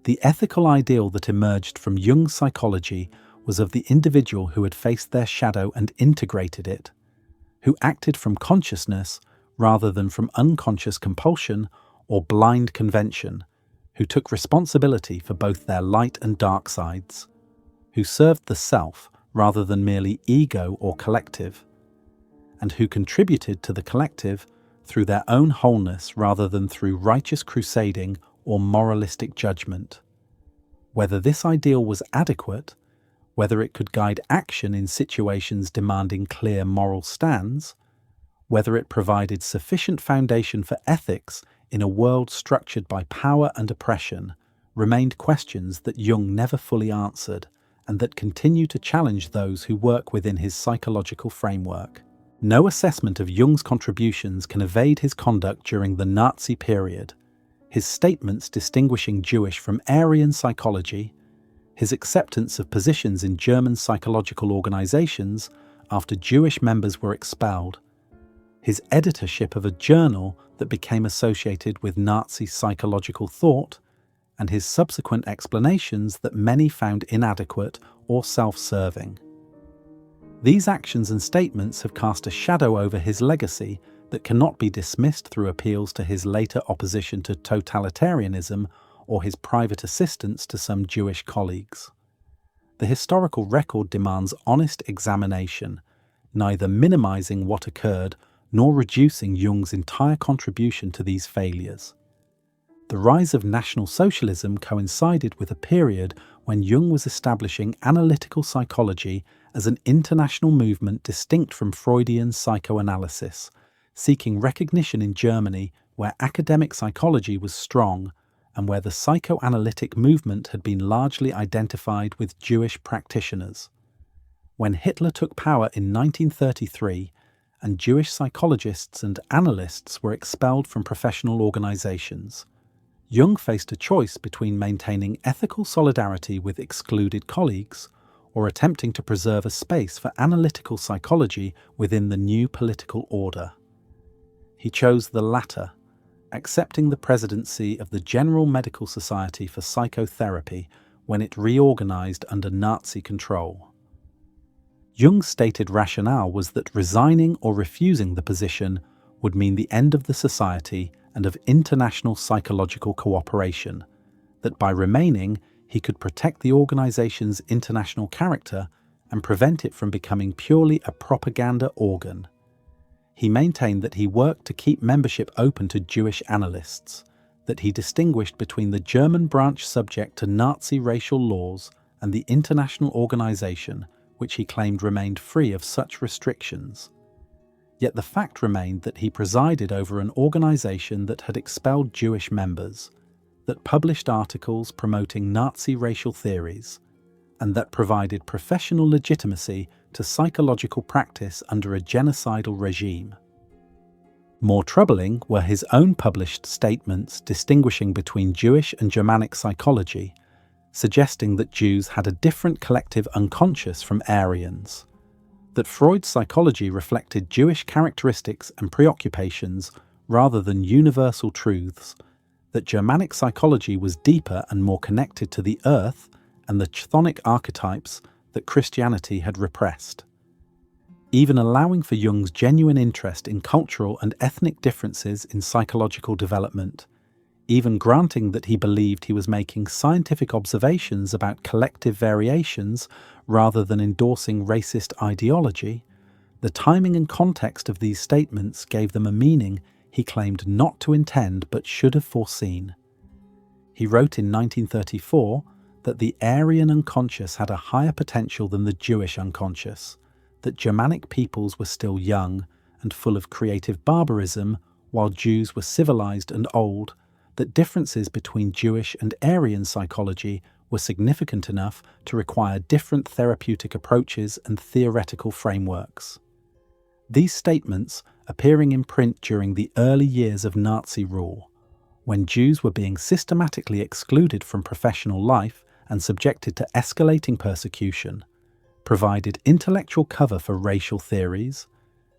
The ethical ideal that emerged from Jung's psychology was of the individual who had faced their shadow and integrated it, who acted from consciousness rather than from unconscious compulsion or blind convention, who took responsibility for both their light and dark sides, who served the self rather than merely ego or collective, and who contributed to the collective through their own wholeness rather than through righteous crusading or moralistic judgment. Whether this ideal was adequate, whether it could guide action in situations demanding clear moral stands, whether it provided sufficient foundation for ethics in a world structured by power and oppression, remained questions that Jung never fully answered and that continue to challenge those who work within his psychological framework. No assessment of Jung's contributions can evade his conduct during the Nazi period, his statements distinguishing Jewish from Aryan psychology, his acceptance of positions in German psychological organizations after Jewish members were expelled, his editorship of a journal that became associated with Nazi psychological thought, and his subsequent explanations that many found inadequate or self-serving. These actions and statements have cast a shadow over his legacy that cannot be dismissed through appeals to his later opposition to totalitarianism or his private assistance to some Jewish colleagues. The historical record demands honest examination, neither minimizing what occurred nor reducing Jung's entire contribution to these failures. The rise of National Socialism coincided with a period when Jung was establishing analytical psychology as an international movement distinct from Freudian psychoanalysis, seeking recognition in Germany where academic psychology was strong and where the psychoanalytic movement had been largely identified with Jewish practitioners. When Hitler took power in 1933, and Jewish psychologists and analysts were expelled from professional organizations, Jung faced a choice between maintaining ethical solidarity with excluded colleagues or attempting to preserve a space for analytical psychology within the new political order. He chose the latter, accepting the presidency of the General Medical Society for Psychotherapy when it reorganized under Nazi control. Jung's stated rationale was that resigning or refusing the position would mean the end of the society and of international psychological cooperation, that by remaining he could protect the organization's international character and prevent it from becoming purely a propaganda organ. He maintained that he worked to keep membership open to Jewish analysts, that he distinguished between the German branch subject to Nazi racial laws and the international organization, which he claimed remained free of such restrictions. Yet the fact remained that he presided over an organization that had expelled Jewish members, that published articles promoting Nazi racial theories, and that provided professional legitimacy to psychological practice under a genocidal regime. More troubling were his own published statements distinguishing between Jewish and Germanic psychology, suggesting that Jews had a different collective unconscious from Aryans, that Freud's psychology reflected Jewish characteristics and preoccupations rather than universal truths, that Germanic psychology was deeper and more connected to the earth and the chthonic archetypes that Christianity had repressed. Even allowing for Jung's genuine interest in cultural and ethnic differences in psychological development, even granting that he believed he was making scientific observations about collective variations rather than endorsing racist ideology, the timing and context of these statements gave them a meaning he claimed not to intend but should have foreseen. He wrote in 1934 that the Aryan unconscious had a higher potential than the Jewish unconscious, that Germanic peoples were still young and full of creative barbarism, while Jews were civilized and old, that differences between Jewish and Aryan psychology were significant enough to require different therapeutic approaches and theoretical frameworks. These statements, appearing in print during the early years of Nazi rule, when Jews were being systematically excluded from professional life and subjected to escalating persecution, provided intellectual cover for racial theories,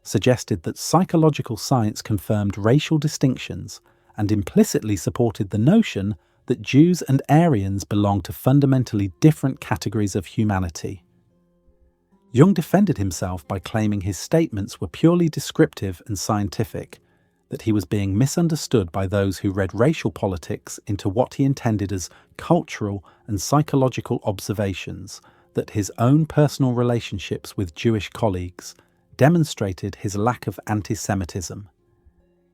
suggested that psychological science confirmed racial distinctions, and implicitly supported the notion that Jews and Aryans belonged to fundamentally different categories of humanity. Jung defended himself by claiming his statements were purely descriptive and scientific, that he was being misunderstood by those who read racial politics into what he intended as cultural and psychological observations, that his own personal relationships with Jewish colleagues demonstrated his lack of anti-Semitism.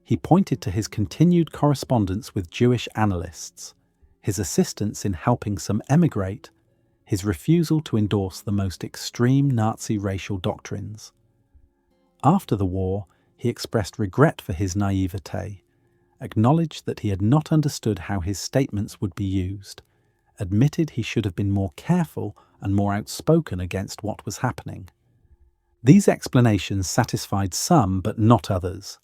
He pointed to his continued correspondence with Jewish analysts, his assistance in helping some emigrate, his refusal to endorse the most extreme Nazi racial doctrines. After the war, he expressed regret for his naivete, acknowledged that he had not understood how his statements would be used, admitted he should have been more careful and more outspoken against what was happening. These explanations satisfied some but not others.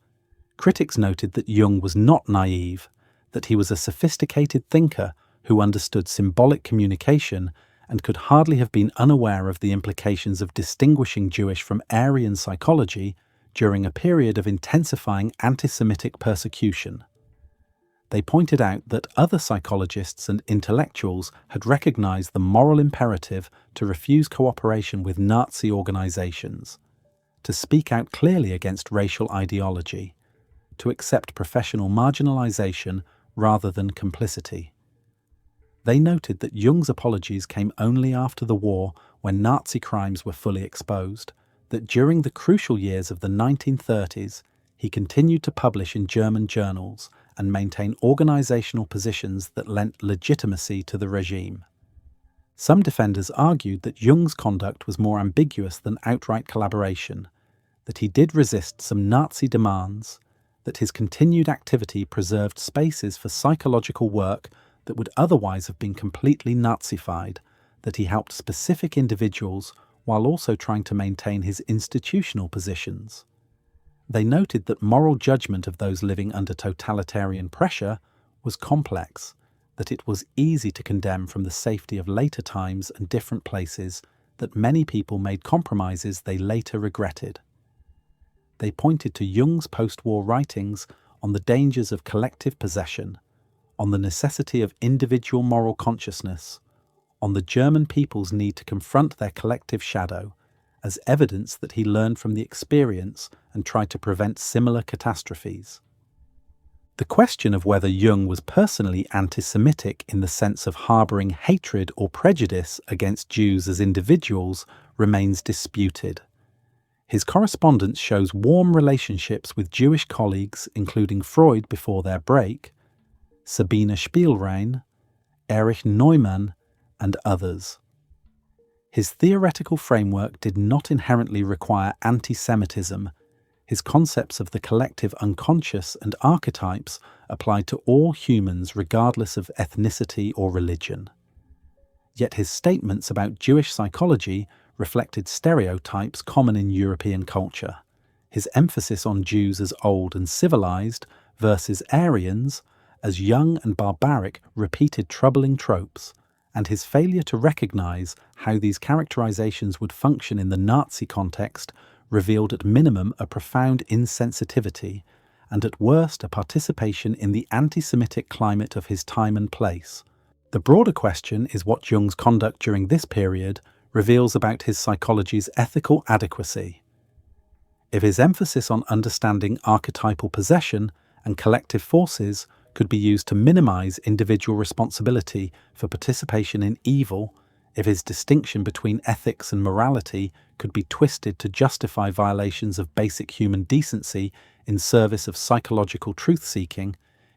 Critics noted that Jung was not naive, that he was a sophisticated thinker who understood symbolic communication and could hardly have been unaware of the implications of distinguishing Jewish from Aryan psychology during a period of intensifying anti-Semitic persecution. They pointed out that other psychologists and intellectuals had recognized the moral imperative to refuse cooperation with Nazi organizations, to speak out clearly against racial ideology, to accept professional marginalization rather than complicity. They noted that Jung's apologies came only after the war, when Nazi crimes were fully exposed, that during the crucial years of the 1930s, he continued to publish in German journals and maintain organizational positions that lent legitimacy to the regime. Some defenders argued that Jung's conduct was more ambiguous than outright collaboration, that he did resist some Nazi demands, that his continued activity preserved spaces for psychological work that would otherwise have been completely Nazified, that he helped specific individuals while also trying to maintain his institutional positions. They noted that moral judgment of those living under totalitarian pressure was complex, that it was easy to condemn from the safety of later times and different places, that many people made compromises they later regretted. They pointed to Jung's post-war writings on the dangers of collective possession, on the necessity of individual moral consciousness, on the German people's need to confront their collective shadow, as evidence that he learned from the experience and tried to prevent similar catastrophes. The question of whether Jung was personally anti-Semitic in the sense of harbouring hatred or prejudice against Jews as individuals remains disputed. His correspondence shows warm relationships with Jewish colleagues, including Freud before their break, Sabine Spielrein, Erich Neumann, and others. His theoretical framework did not inherently require anti-Semitism. His concepts of the collective unconscious and archetypes applied to all humans regardless of ethnicity or religion. Yet his statements about Jewish psychology reflected stereotypes common in European culture. His emphasis on Jews as old and civilized versus Aryans as young and barbaric repeated troubling tropes, and his failure to recognize how these characterizations would function in the Nazi context revealed at minimum a profound insensitivity, and at worst a participation in the anti-Semitic climate of his time and place. The broader question is what Jung's conduct during this period reveals about his psychology's ethical adequacy. If his emphasis on understanding archetypal possession and collective forces could be used to minimize individual responsibility for participation in evil, if his distinction between ethics and morality could be twisted to justify violations of basic human decency in service of psychological truth-seeking,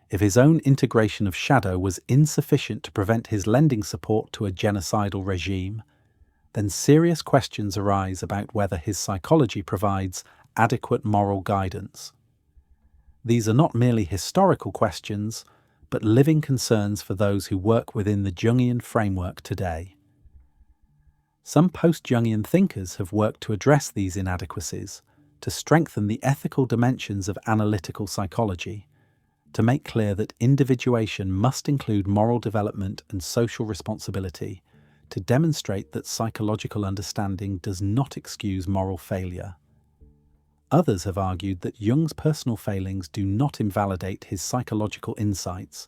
if his own integration of shadow was insufficient to prevent his lending support to a genocidal regime, then serious questions arise about whether his psychology provides adequate moral guidance. These are not merely historical questions, but living concerns for those who work within the Jungian framework today. Some post-Jungian thinkers have worked to address these inadequacies, to strengthen the ethical dimensions of analytical psychology, to make clear that individuation must include moral development and social responsibility, to demonstrate that psychological understanding does not excuse moral failure. Others have argued that Jung's personal failings do not invalidate his psychological insights,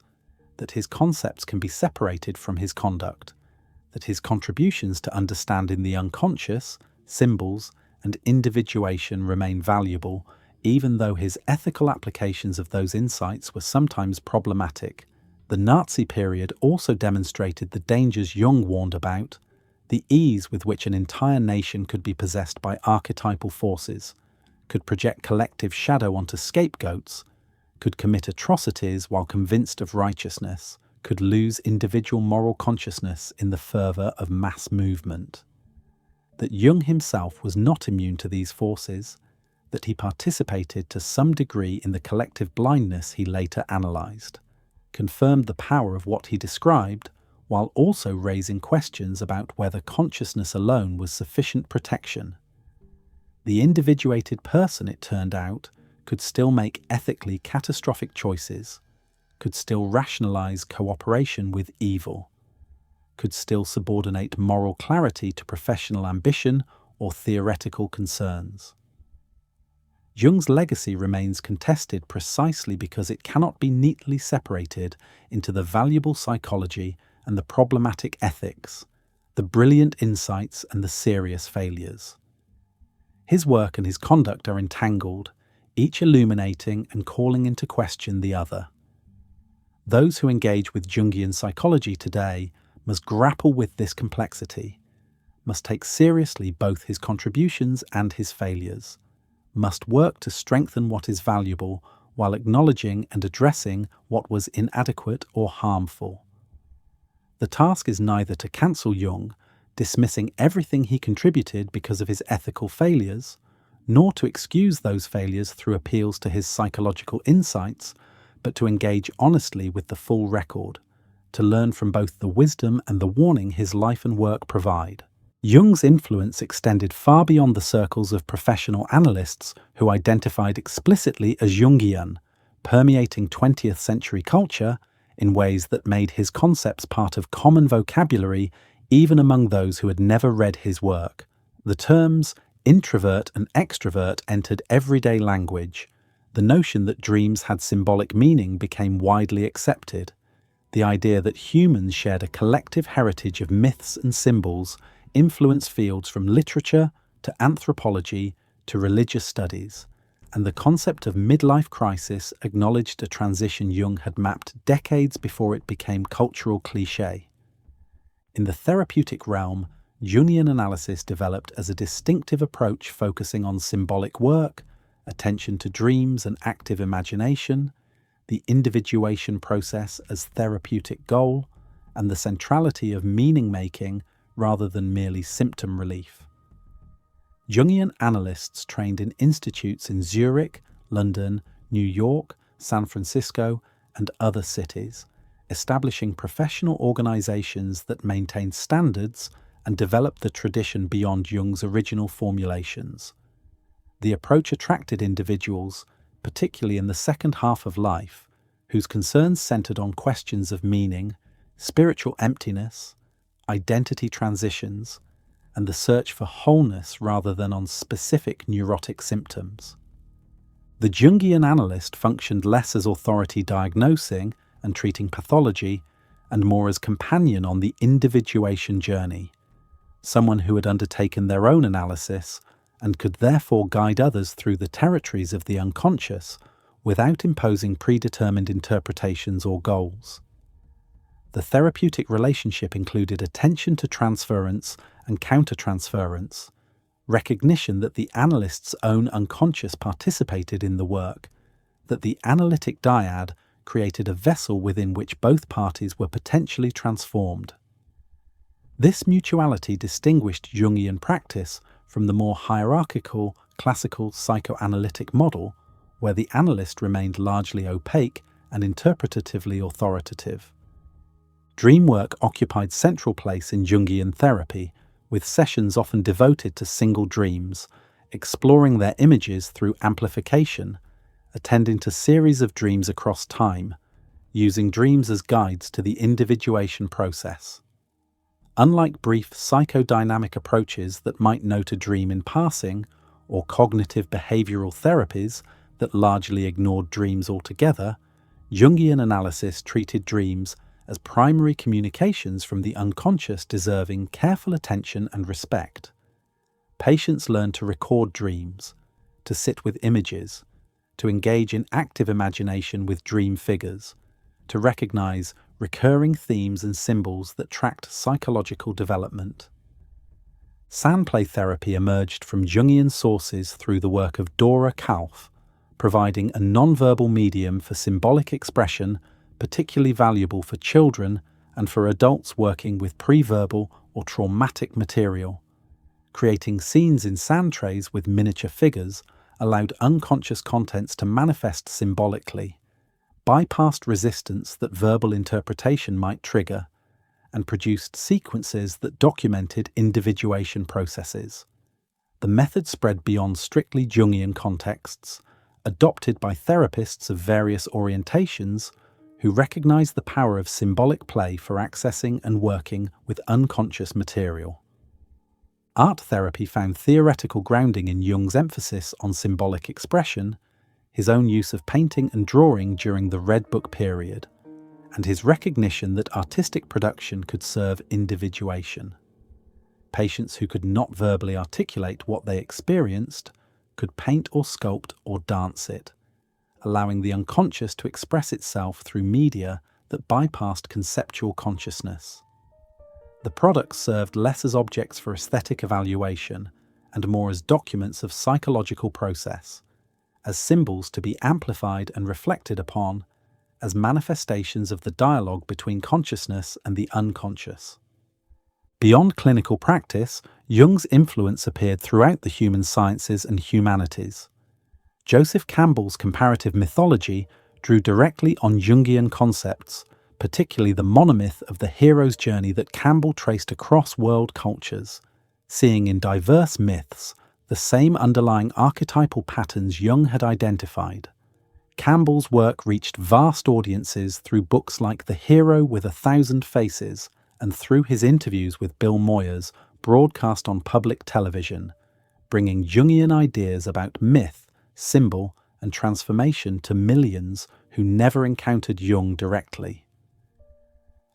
that his concepts can be separated from his conduct, that his contributions to understanding the unconscious, symbols, and individuation remain valuable, even though his ethical applications of those insights were sometimes problematic. The Nazi period also demonstrated the dangers Jung warned about, the ease with which an entire nation could be possessed by archetypal forces, could project collective shadow onto scapegoats, could commit atrocities while convinced of righteousness, could lose individual moral consciousness in the fervour of mass movement. That Jung himself was not immune to these forces, that he participated to some degree in the collective blindness he later analysed, confirmed the power of what he described, while also raising questions about whether consciousness alone was sufficient protection. The individuated person, it turned out, could still make ethically catastrophic choices, could still rationalize cooperation with evil, could still subordinate moral clarity to professional ambition or theoretical concerns. Jung's legacy remains contested precisely because it cannot be neatly separated into the valuable psychology and the problematic ethics, the brilliant insights and the serious failures. His work and his conduct are entangled, each illuminating and calling into question the other. Those who engage with Jungian psychology today must grapple with this complexity, must take seriously both his contributions and his failures, must work to strengthen what is valuable while acknowledging and addressing what was inadequate or harmful. The task is neither to cancel Jung, dismissing everything he contributed because of his ethical failures, nor to excuse those failures through appeals to his psychological insights, but to engage honestly with the full record, to learn from both the wisdom and the warning his life and work provide. Jung's influence extended far beyond the circles of professional analysts who identified explicitly as Jungian, permeating 20th century culture in ways that made his concepts part of common vocabulary even among those who had never read his work. The terms introvert and extravert entered everyday language. The notion that dreams had symbolic meaning became widely accepted. The idea that humans shared a collective heritage of myths and symbols influenced fields from literature to anthropology to religious studies, and the concept of midlife crisis acknowledged a transition Jung had mapped decades before it became cultural cliché. In the therapeutic realm, Jungian analysis developed as a distinctive approach focusing on symbolic work, attention to dreams and active imagination, the individuation process as therapeutic goal, and the centrality of meaning-making rather than merely symptom relief. Jungian analysts trained in institutes in Zurich, London, New York, San Francisco, and other cities, establishing professional organizations that maintained standards and developed the tradition beyond Jung's original formulations. The approach attracted individuals, particularly in the second half of life, whose concerns centered on questions of meaning, spiritual emptiness, identity transitions, and the search for wholeness rather than on specific neurotic symptoms. The Jungian analyst functioned less as authority diagnosing and treating pathology, and more as companion on the individuation journey, someone who had undertaken their own analysis and could therefore guide others through the territories of the unconscious without imposing predetermined interpretations or goals. The therapeutic relationship included attention to transference and countertransference, recognition that the analyst's own unconscious participated in the work, that the analytic dyad created a vessel within which both parties were potentially transformed. This mutuality distinguished Jungian practice from the more hierarchical, classical psychoanalytic model, where the analyst remained largely opaque and interpretatively authoritative. Dream work occupied central place in Jungian therapy, with sessions often devoted to single dreams, exploring their images through amplification, attending to series of dreams across time, using dreams as guides to the individuation process. Unlike brief psychodynamic approaches that might note a dream in passing, or cognitive behavioral therapies that largely ignored dreams altogether, Jungian analysis treated dreams as primary communications from the unconscious deserving careful attention and respect. Patients learn to record dreams, to sit with images, to engage in active imagination with dream figures, to recognize recurring themes and symbols that tracked psychological development. Sandplay therapy emerged from Jungian sources through the work of Dora Kauf, providing a nonverbal medium for symbolic expression particularly valuable for children and for adults working with pre-verbal or traumatic material. Creating scenes in sand trays with miniature figures allowed unconscious contents to manifest symbolically, bypassed resistance that verbal interpretation might trigger, and produced sequences that documented individuation processes. The method spread beyond strictly Jungian contexts, adopted by therapists of various orientations who recognize the power of symbolic play for accessing and working with unconscious material. Art therapy found theoretical grounding in Jung's emphasis on symbolic expression, his own use of painting and drawing during the Red Book period, and his recognition that artistic production could serve individuation. Patients who could not verbally articulate what they experienced could paint or sculpt or dance it, allowing the unconscious to express itself through media that bypassed conceptual consciousness. The products served less as objects for aesthetic evaluation and more as documents of psychological process, as symbols to be amplified and reflected upon, as manifestations of the dialogue between consciousness and the unconscious. Beyond clinical practice, Jung's influence appeared throughout the human sciences and humanities. Joseph Campbell's comparative mythology drew directly on Jungian concepts, particularly the monomyth of the hero's journey that Campbell traced across world cultures, seeing in diverse myths the same underlying archetypal patterns Jung had identified. Campbell's work reached vast audiences through books like The Hero with 1,000 Faces and through his interviews with Bill Moyers, broadcast on public television, bringing Jungian ideas about myth, symbol, and transformation to millions who never encountered Jung directly.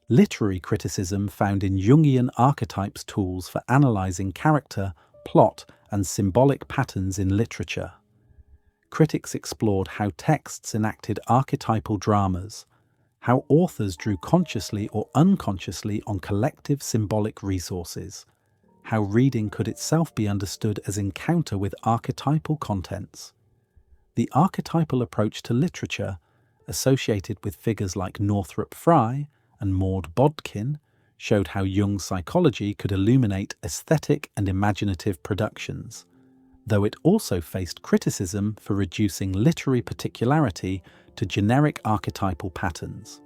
Literary criticism found in Jungian archetypes tools for analysing character, plot, and symbolic patterns in literature. Critics explored how texts enacted archetypal dramas, how authors drew consciously or unconsciously on collective symbolic resources, how reading could itself be understood as encounter with archetypal contents. The archetypal approach to literature, associated with figures like Northrop Frye and Maud Bodkin, showed how Jung's psychology could illuminate aesthetic and imaginative productions, though it also faced criticism for reducing literary particularity to generic archetypal patterns.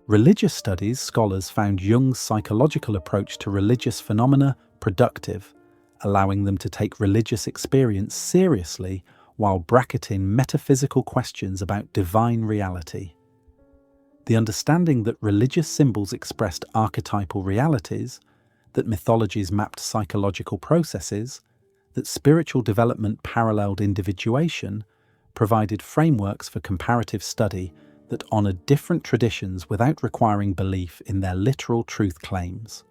Religious studies scholars found Jung's psychological approach to religious phenomena productive, allowing them to take religious experience seriously while bracketing metaphysical questions about divine reality. The understanding that religious symbols expressed archetypal realities, that mythologies mapped psychological processes, that spiritual development paralleled individuation, provided frameworks for comparative study that honoured different traditions without requiring belief in their literal truth claims.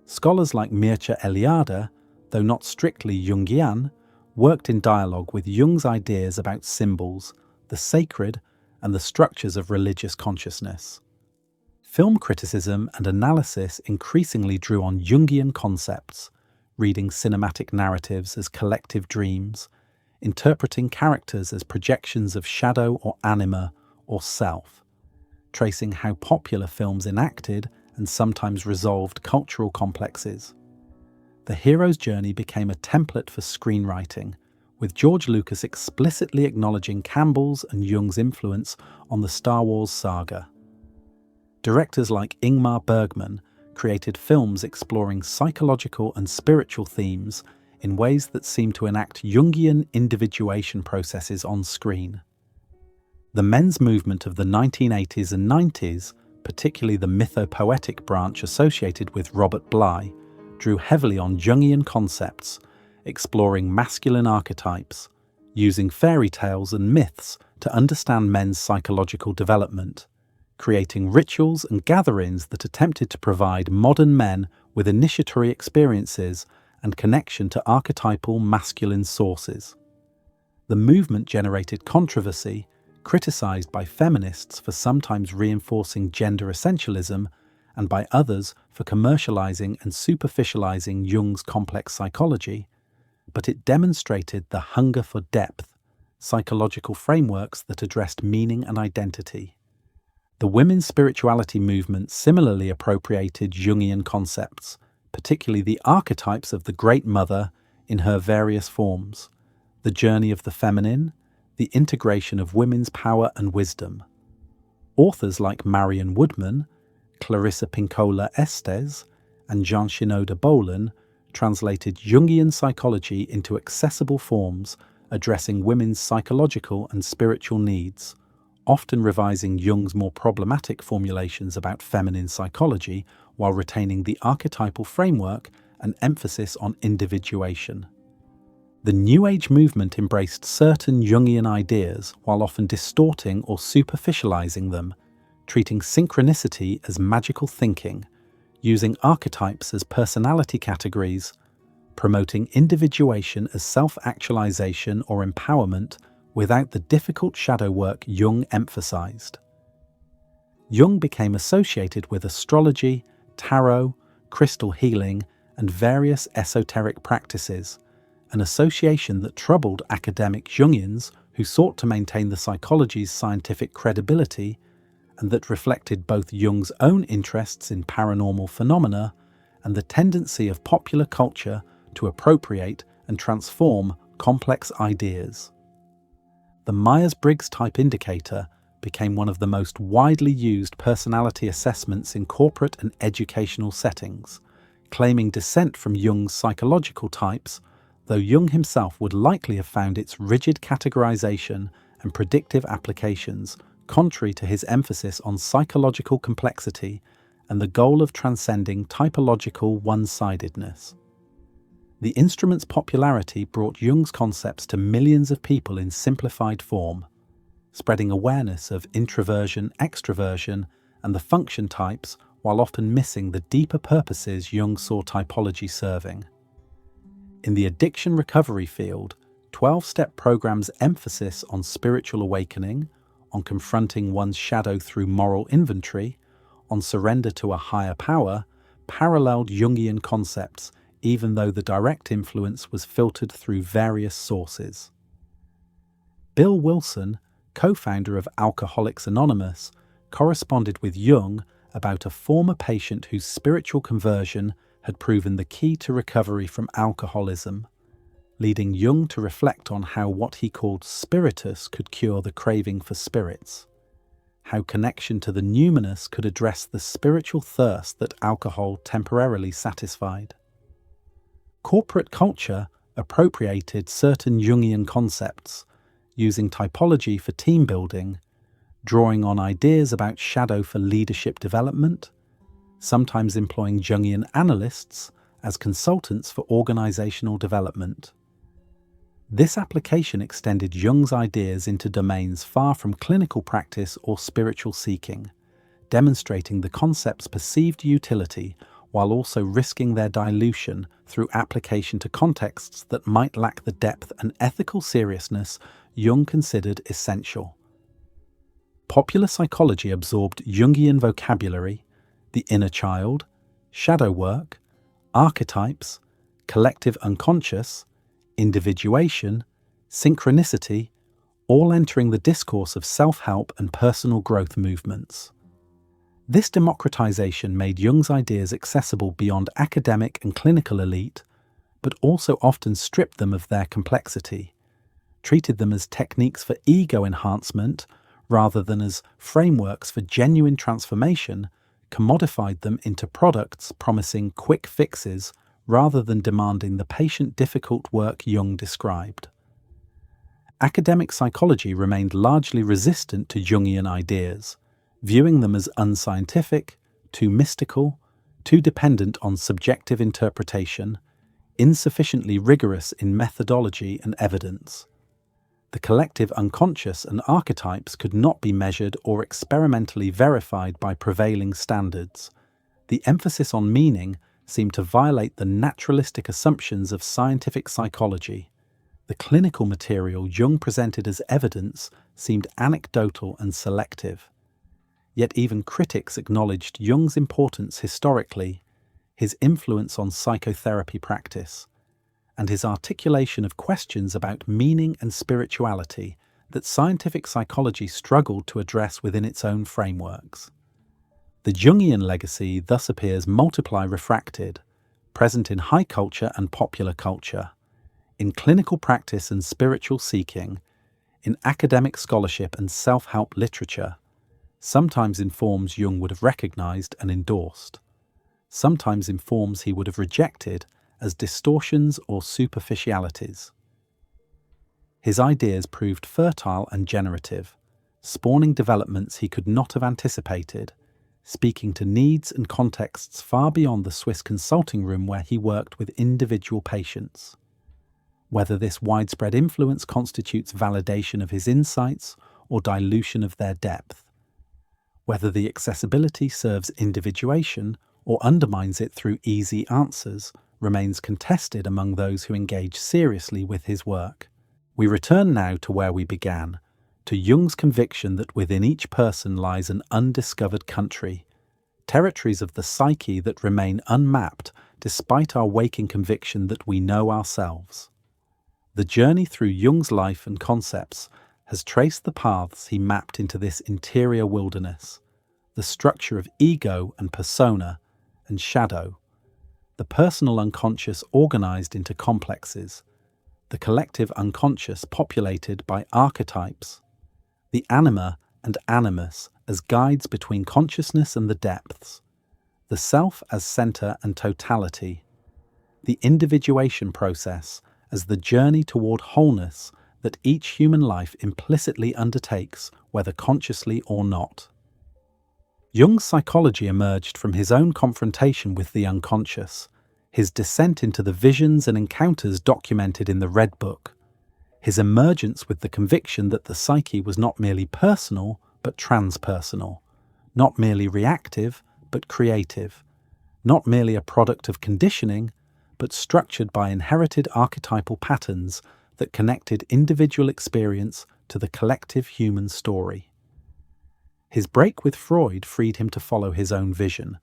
Scholars like Mircea Eliade, though not strictly Jungian, worked in dialogue with Jung's ideas about symbols, the sacred, and the structures of religious consciousness. Film criticism and analysis increasingly drew on Jungian concepts, reading cinematic narratives as collective dreams, interpreting characters as projections of shadow or anima or self, tracing how popular films enacted and sometimes resolved cultural complexes. The hero's journey became a template for screenwriting, with George Lucas explicitly acknowledging Campbell's and Jung's influence on the Star Wars saga. Directors like Ingmar Bergman created films exploring psychological and spiritual themes in ways that seem to enact Jungian individuation processes on screen. The men's movement of the 1980s and 90s, particularly the mythopoetic branch associated with Robert Bly, drew heavily on Jungian concepts, exploring masculine archetypes, using fairy tales and myths to understand men's psychological development, creating rituals and gatherings that attempted to provide modern men with initiatory experiences and connection to archetypal masculine sources. The movement generated controversy, criticized by feminists for sometimes reinforcing gender essentialism and by others for commercializing and superficializing Jung's complex psychology, but it demonstrated the hunger for depth, psychological frameworks that addressed meaning and identity. The women's spirituality movement similarly appropriated Jungian concepts, particularly the archetypes of the Great Mother in her various forms, the journey of the feminine, the integration of women's power and wisdom. Authors like Marion Woodman, Clarissa Pinkola Estes, and Jean Shinoda Bolen translated Jungian psychology into accessible forms, addressing women's psychological and spiritual needs, often revising Jung's more problematic formulations about feminine psychology while retaining the archetypal framework and emphasis on individuation. The New Age movement embraced certain Jungian ideas while often distorting or superficializing them, treating synchronicity as magical thinking, using archetypes as personality categories, promoting individuation as self-actualization or empowerment without the difficult shadow work Jung emphasized. Jung became associated with astrology, tarot, crystal healing, and various esoteric practices, an association that troubled academic Jungians who sought to maintain the psychology's scientific credibility and that reflected both Jung's own interests in paranormal phenomena and the tendency of popular culture to appropriate and transform complex ideas. The Myers-Briggs type indicator became one of the most widely used personality assessments in corporate and educational settings, claiming descent from Jung's psychological types, though Jung himself would likely have found its rigid categorization and predictive applications contrary to his emphasis on psychological complexity and the goal of transcending typological one-sidedness. The instrument's popularity brought Jung's concepts to millions of people in simplified form, spreading awareness of introversion, extraversion, and the function types while often missing the deeper purposes Jung saw typology serving. In the addiction recovery field, 12-step programs' emphasis on spiritual awakening, on confronting one's shadow through moral inventory, on surrender to a higher power, paralleled Jungian concepts, even though the direct influence was filtered through various sources. Bill Wilson, co-founder of Alcoholics Anonymous, corresponded with Jung about a former patient whose spiritual conversion had proven the key to recovery from alcoholism, leading Jung to reflect on how what he called spiritus could cure the craving for spirits, how connection to the numinous could address the spiritual thirst that alcohol temporarily satisfied. Corporate culture appropriated certain Jungian concepts, using typology for team building, drawing on ideas about shadow for leadership development, sometimes employing Jungian analysts as consultants for organizational development. This application extended Jung's ideas into domains far from clinical practice or spiritual seeking, demonstrating the concept's perceived utility while also risking their dilution through application to contexts that might lack the depth and ethical seriousness Jung considered essential. Popular psychology absorbed Jungian vocabulary, the inner child, shadow work, archetypes, collective unconscious, individuation, synchronicity, all entering the discourse of self-help and personal growth movements. This democratization made Jung's ideas accessible beyond academic and clinical elite, but also often stripped them of their complexity, treated them as techniques for ego enhancement rather than as frameworks for genuine transformation, commodified them into products promising quick fixes rather than demanding the patient difficult work Jung described. Academic psychology remained largely resistant to Jungian ideas, viewing them as unscientific, too mystical, too dependent on subjective interpretation, insufficiently rigorous in methodology and evidence. The collective unconscious and archetypes could not be measured or experimentally verified by prevailing standards. The emphasis on meaning seemed to violate the naturalistic assumptions of scientific psychology. The clinical material Jung presented as evidence seemed anecdotal and selective. Yet even critics acknowledged Jung's importance historically, his influence on psychotherapy practice, and his articulation of questions about meaning and spirituality that scientific psychology struggled to address within its own frameworks. The Jungian legacy thus appears multiply refracted, present in high culture and popular culture, in clinical practice and spiritual seeking, in academic scholarship and self-help literature, sometimes in forms Jung would have recognized and endorsed, sometimes in forms he would have rejected as distortions or superficialities. His ideas proved fertile and generative, spawning developments he could not have anticipated, speaking to needs and contexts far beyond the Swiss consulting room where he worked with individual patients. Whether this widespread influence constitutes validation of his insights or dilution of their depth, whether the accessibility serves individuation or undermines it through easy answers, remains contested among those who engage seriously with his work. We return now to where we began, to Jung's conviction that within each person lies an undiscovered country, territories of the psyche that remain unmapped despite our waking conviction that we know ourselves. The journey through Jung's life and concepts has traced the paths he mapped into this interior wilderness, the structure of ego and persona and shadow, the personal unconscious organized into complexes, the collective unconscious populated by archetypes, the anima and animus as guides between consciousness and the depths, the self as center and totality, the individuation process as the journey toward wholeness that each human life implicitly undertakes, whether consciously or not. Jung's psychology emerged from his own confrontation with the unconscious, his descent into the visions and encounters documented in the Red Book, his emergence with the conviction that the psyche was not merely personal but transpersonal, not merely reactive but creative, not merely a product of conditioning but structured by inherited archetypal patterns that connected individual experience to the collective human story. His break with Freud freed him to follow his own vision,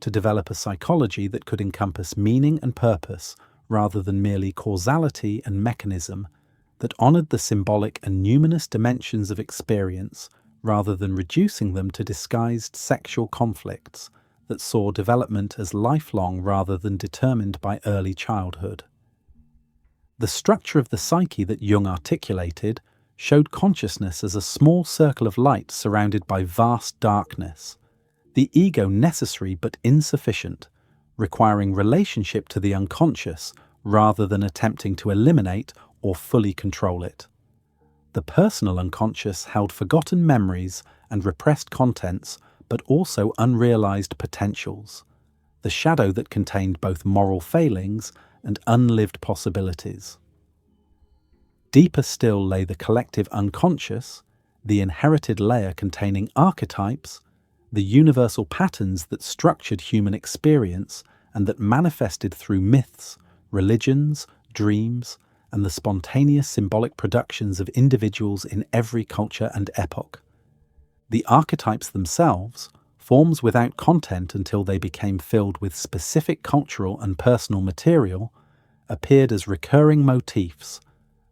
to develop a psychology that could encompass meaning and purpose rather than merely causality and mechanism, that honored the symbolic and numinous dimensions of experience rather than reducing them to disguised sexual conflicts, that saw development as lifelong rather than determined by early childhood. The structure of the psyche that Jung articulated showed consciousness as a small circle of light surrounded by vast darkness, the ego necessary but insufficient, requiring relationship to the unconscious rather than attempting to eliminate or fully control it. The personal unconscious held forgotten memories and repressed contents, but also unrealized potentials, the shadow that contained both moral failings and unlived possibilities. Deeper still lay the collective unconscious, the inherited layer containing archetypes, the universal patterns that structured human experience and that manifested through myths, religions, dreams, and the spontaneous symbolic productions of individuals in every culture and epoch. The archetypes themselves, forms without content until they became filled with specific cultural and personal material, appeared as recurring motifs: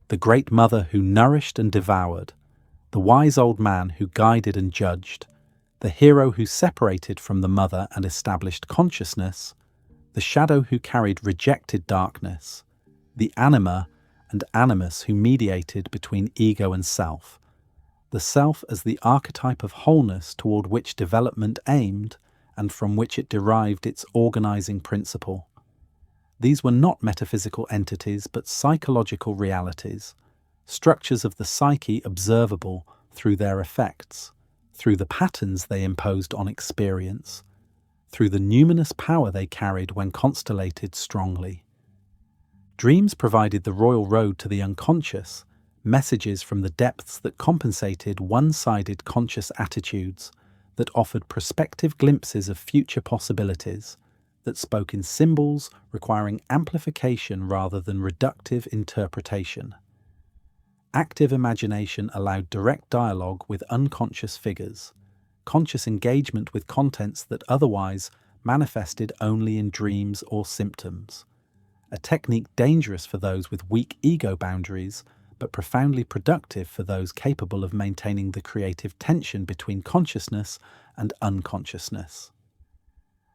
the great mother who nourished and devoured, the wise old man who guided and judged, the hero who separated from the mother and established consciousness, the shadow who carried rejected darkness, the anima and animus who mediated between ego and self, the self as the archetype of wholeness toward which development aimed and from which it derived its organizing principle. These were not metaphysical entities but psychological realities, structures of the psyche observable through their effects, through the patterns they imposed on experience, through the numinous power they carried when constellated strongly. Dreams provided the royal road to the unconscious, messages from the depths that compensated one-sided conscious attitudes, that offered prospective glimpses of future possibilities, that spoke in symbols requiring amplification rather than reductive interpretation. Active imagination allowed direct dialogue with unconscious figures, conscious engagement with contents that otherwise manifested only in dreams or symptoms, a technique dangerous for those with weak ego boundaries, but profoundly productive for those capable of maintaining the creative tension between consciousness and unconsciousness.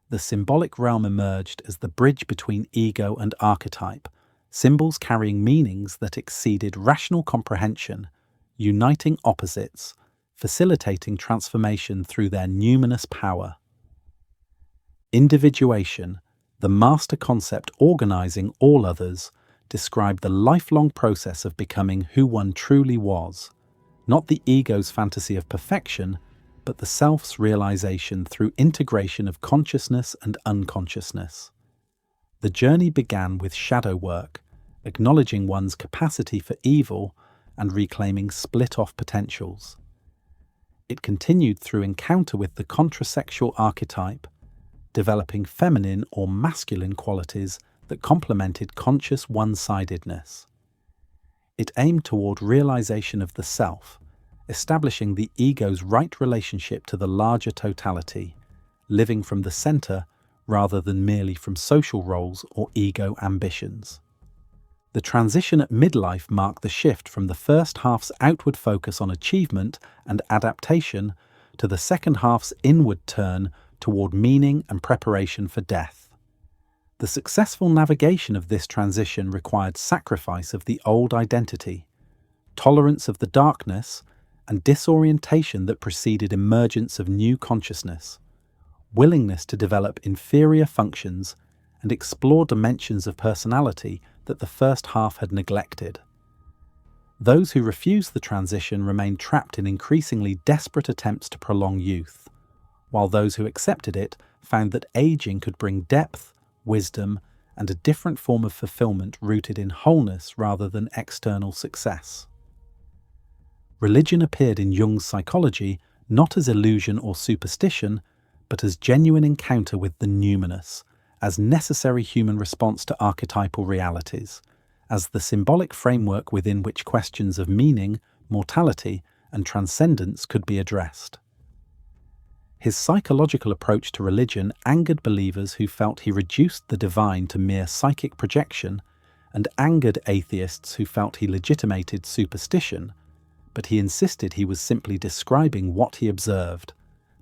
The symbolic realm emerged as the bridge between ego and archetype, symbols carrying meanings that exceeded rational comprehension, uniting opposites, facilitating transformation through their numinous power. Individuation, the master concept organizing all others, described the lifelong process of becoming who one truly was, not the ego's fantasy of perfection, but the self's realization through integration of consciousness and unconsciousness. The journey began with shadow work, acknowledging one's capacity for evil and reclaiming split-off potentials. It continued through encounter with the contrasexual archetype, developing feminine or masculine qualities that complemented conscious one-sidedness. It aimed toward realization of the self, establishing the ego's right relationship to the larger totality, living from the center rather than merely from social roles or ego ambitions. The transition at midlife marked the shift from the first half's outward focus on achievement and adaptation to the second half's inward turn toward meaning and preparation for death. The successful navigation of this transition required sacrifice of the old identity, tolerance of the darkness, and disorientation that preceded emergence of new consciousness, willingness to develop inferior functions and explore dimensions of personality that the first half had neglected. Those who refused the transition remained trapped in increasingly desperate attempts to prolong youth, while those who accepted it found that aging could bring depth, wisdom, and a different form of fulfillment rooted in wholeness rather than external success. Religion appeared in Jung's psychology not as illusion or superstition, but as genuine encounter with the numinous, as necessary human response to archetypal realities, as the symbolic framework within which questions of meaning, mortality, and transcendence could be addressed. His psychological approach to religion angered believers who felt he reduced the divine to mere psychic projection, and angered atheists who felt he legitimated superstition, but he insisted he was simply describing what he observed,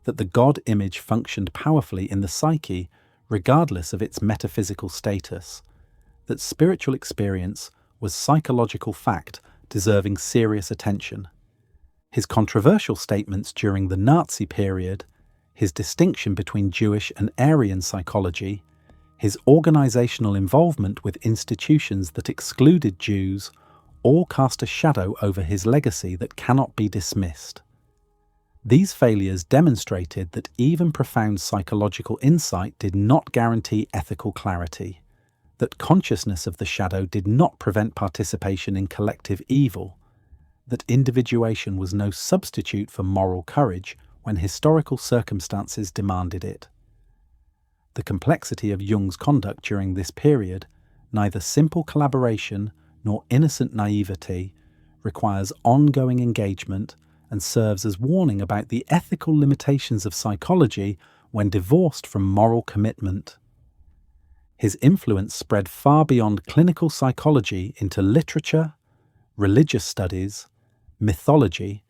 that the God image functioned powerfully in the psyche regardless of its metaphysical status, that spiritual experience was psychological fact deserving serious attention. His controversial statements during the Nazi period, his distinction between Jewish and Aryan psychology, his organizational involvement with institutions that excluded Jews, all cast a shadow over his legacy that cannot be dismissed. These failures demonstrated that even profound psychological insight did not guarantee ethical clarity, that consciousness of the shadow did not prevent participation in collective evil, that individuation was no substitute for moral courage when historical circumstances demanded it. The complexity of Jung's conduct during this period, neither simple collaboration nor innocent naivety, requires ongoing engagement and serves as warning about the ethical limitations of psychology when divorced from moral commitment. His influence spread far beyond clinical psychology into literature, religious studies, mythology,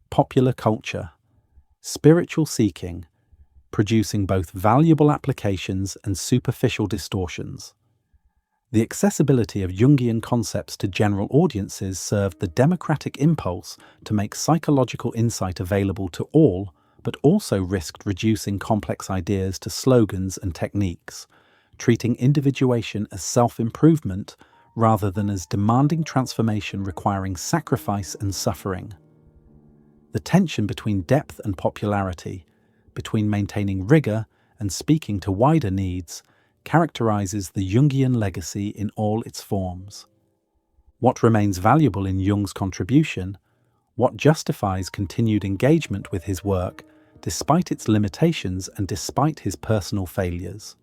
popular culture, spiritual seeking, producing both valuable applications and superficial distortions. The accessibility of Jungian concepts to general audiences served the democratic impulse to make psychological insight available to all, but also risked reducing complex ideas to slogans and techniques, treating individuation as self-improvement rather than as demanding transformation requiring sacrifice and suffering. The tension between depth and popularity, between maintaining rigor and speaking to wider needs, characterizes the Jungian legacy in all its forms. What remains valuable in Jung's contribution, what justifies continued engagement with his work, despite its limitations and despite his personal failures?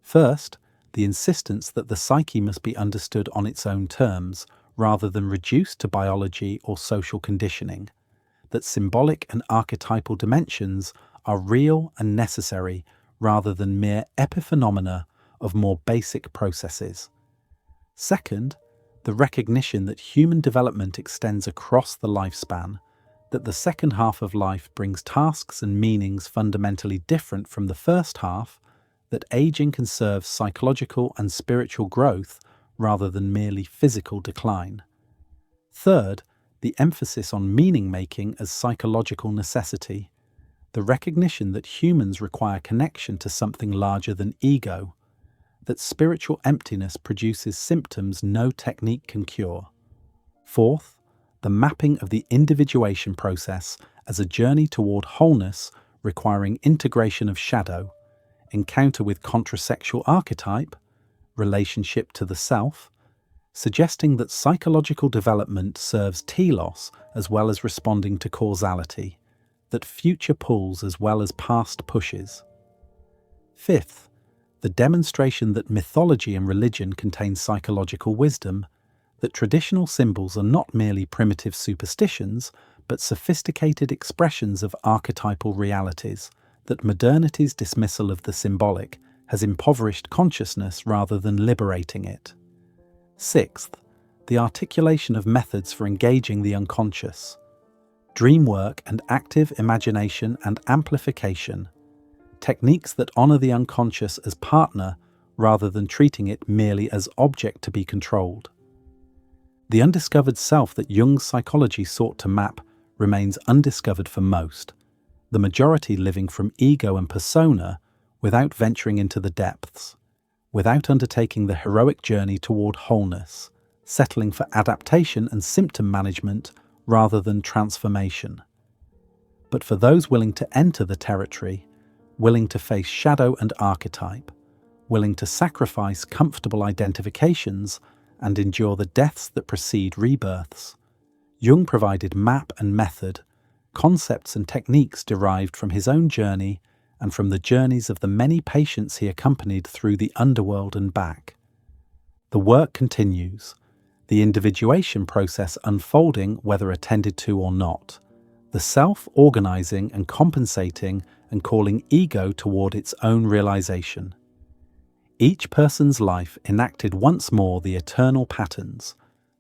First, the insistence that the psyche must be understood on its own terms, rather than reduced to biology or social conditioning, that symbolic and archetypal dimensions are real and necessary rather than mere epiphenomena of more basic processes. Second, the recognition that human development extends across the lifespan, that the second half of life brings tasks and meanings fundamentally different from the first half, that aging can serve psychological and spiritual growth rather than merely physical decline. Third, the emphasis on meaning-making as psychological necessity, the recognition that humans require connection to something larger than ego, that spiritual emptiness produces symptoms no technique can cure. Fourth, the mapping of the individuation process as a journey toward wholeness requiring integration of shadow, encounter with contrasexual archetype, relationship to the self, suggesting that psychological development serves telos as well as responding to causality, that future pulls as well as past pushes. Fifth, the demonstration that mythology and religion contain psychological wisdom, that traditional symbols are not merely primitive superstitions, but sophisticated expressions of archetypal realities, that modernity's dismissal of the symbolic has impoverished consciousness rather than liberating it. Sixth, the articulation of methods for engaging the unconscious. Dream work and active imagination and amplification. Techniques that honor the unconscious as partner rather than treating it merely as object to be controlled. The undiscovered self that Jung's psychology sought to map remains undiscovered for most, the majority living from ego and persona without venturing into the depths, without undertaking the heroic journey toward wholeness, settling for adaptation and symptom management rather than transformation. But for those willing to enter the territory, willing to face shadow and archetype, willing to sacrifice comfortable identifications and endure the deaths that precede rebirths, Jung provided map and method, concepts and techniques derived from his own journey and from the journeys of the many patients he accompanied through the underworld and back. The work continues, the individuation process unfolding whether attended to or not, the self organizing and compensating and calling ego toward its own realization. Each person's life enacted once more the eternal patterns,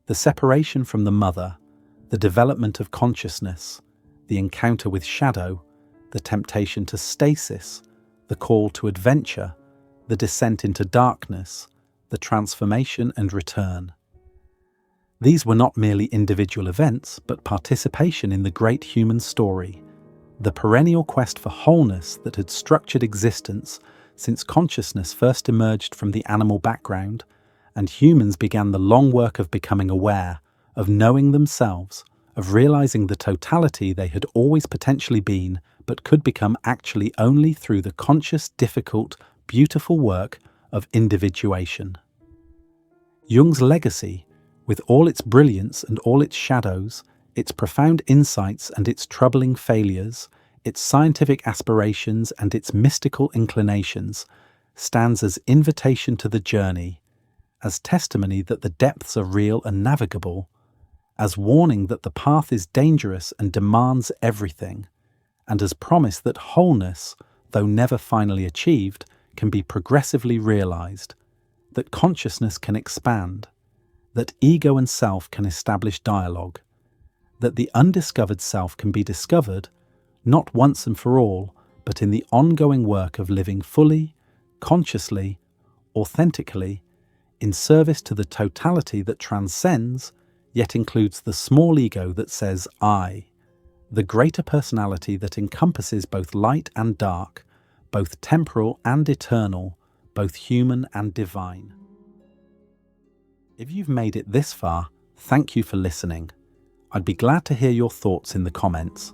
the separation from the mother, the development of consciousness, the encounter with shadow, the temptation to stasis, the call to adventure, the descent into darkness, the transformation and return. These were not merely individual events, but participation in the great human story, the perennial quest for wholeness that had structured existence since consciousness first emerged from the animal background and humans began the long work of becoming aware, of knowing themselves, of realizing the totality they had always potentially been but could become actually only through the conscious, difficult, beautiful work of individuation. Jung's legacy, with all its brilliance and all its shadows, its profound insights and its troubling failures, its scientific aspirations and its mystical inclinations, stands as invitation to the journey, as testimony that the depths are real and navigable, as warning that the path is dangerous and demands everything, and as promise that wholeness, though never finally achieved, can be progressively realized, that consciousness can expand, that ego and self can establish dialogue, that the undiscovered self can be discovered, not once and for all, but in the ongoing work of living fully, consciously, authentically, in service to the totality that transcends, yet includes the small ego that says I, the greater personality that encompasses both light and dark, both temporal and eternal, both human and divine. If you've made it this far, thank you for listening. I'd be glad to hear your thoughts in the comments.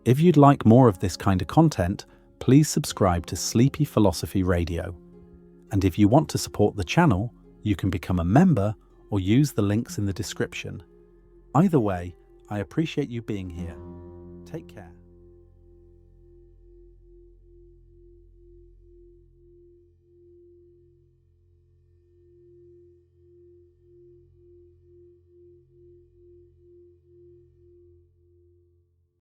If you'd like more of this kind of content, please subscribe to Sleepy Philosophy Radio. And if you want to support the channel, you can become a member or use the links in the description. Either way, I appreciate you being here. Take care.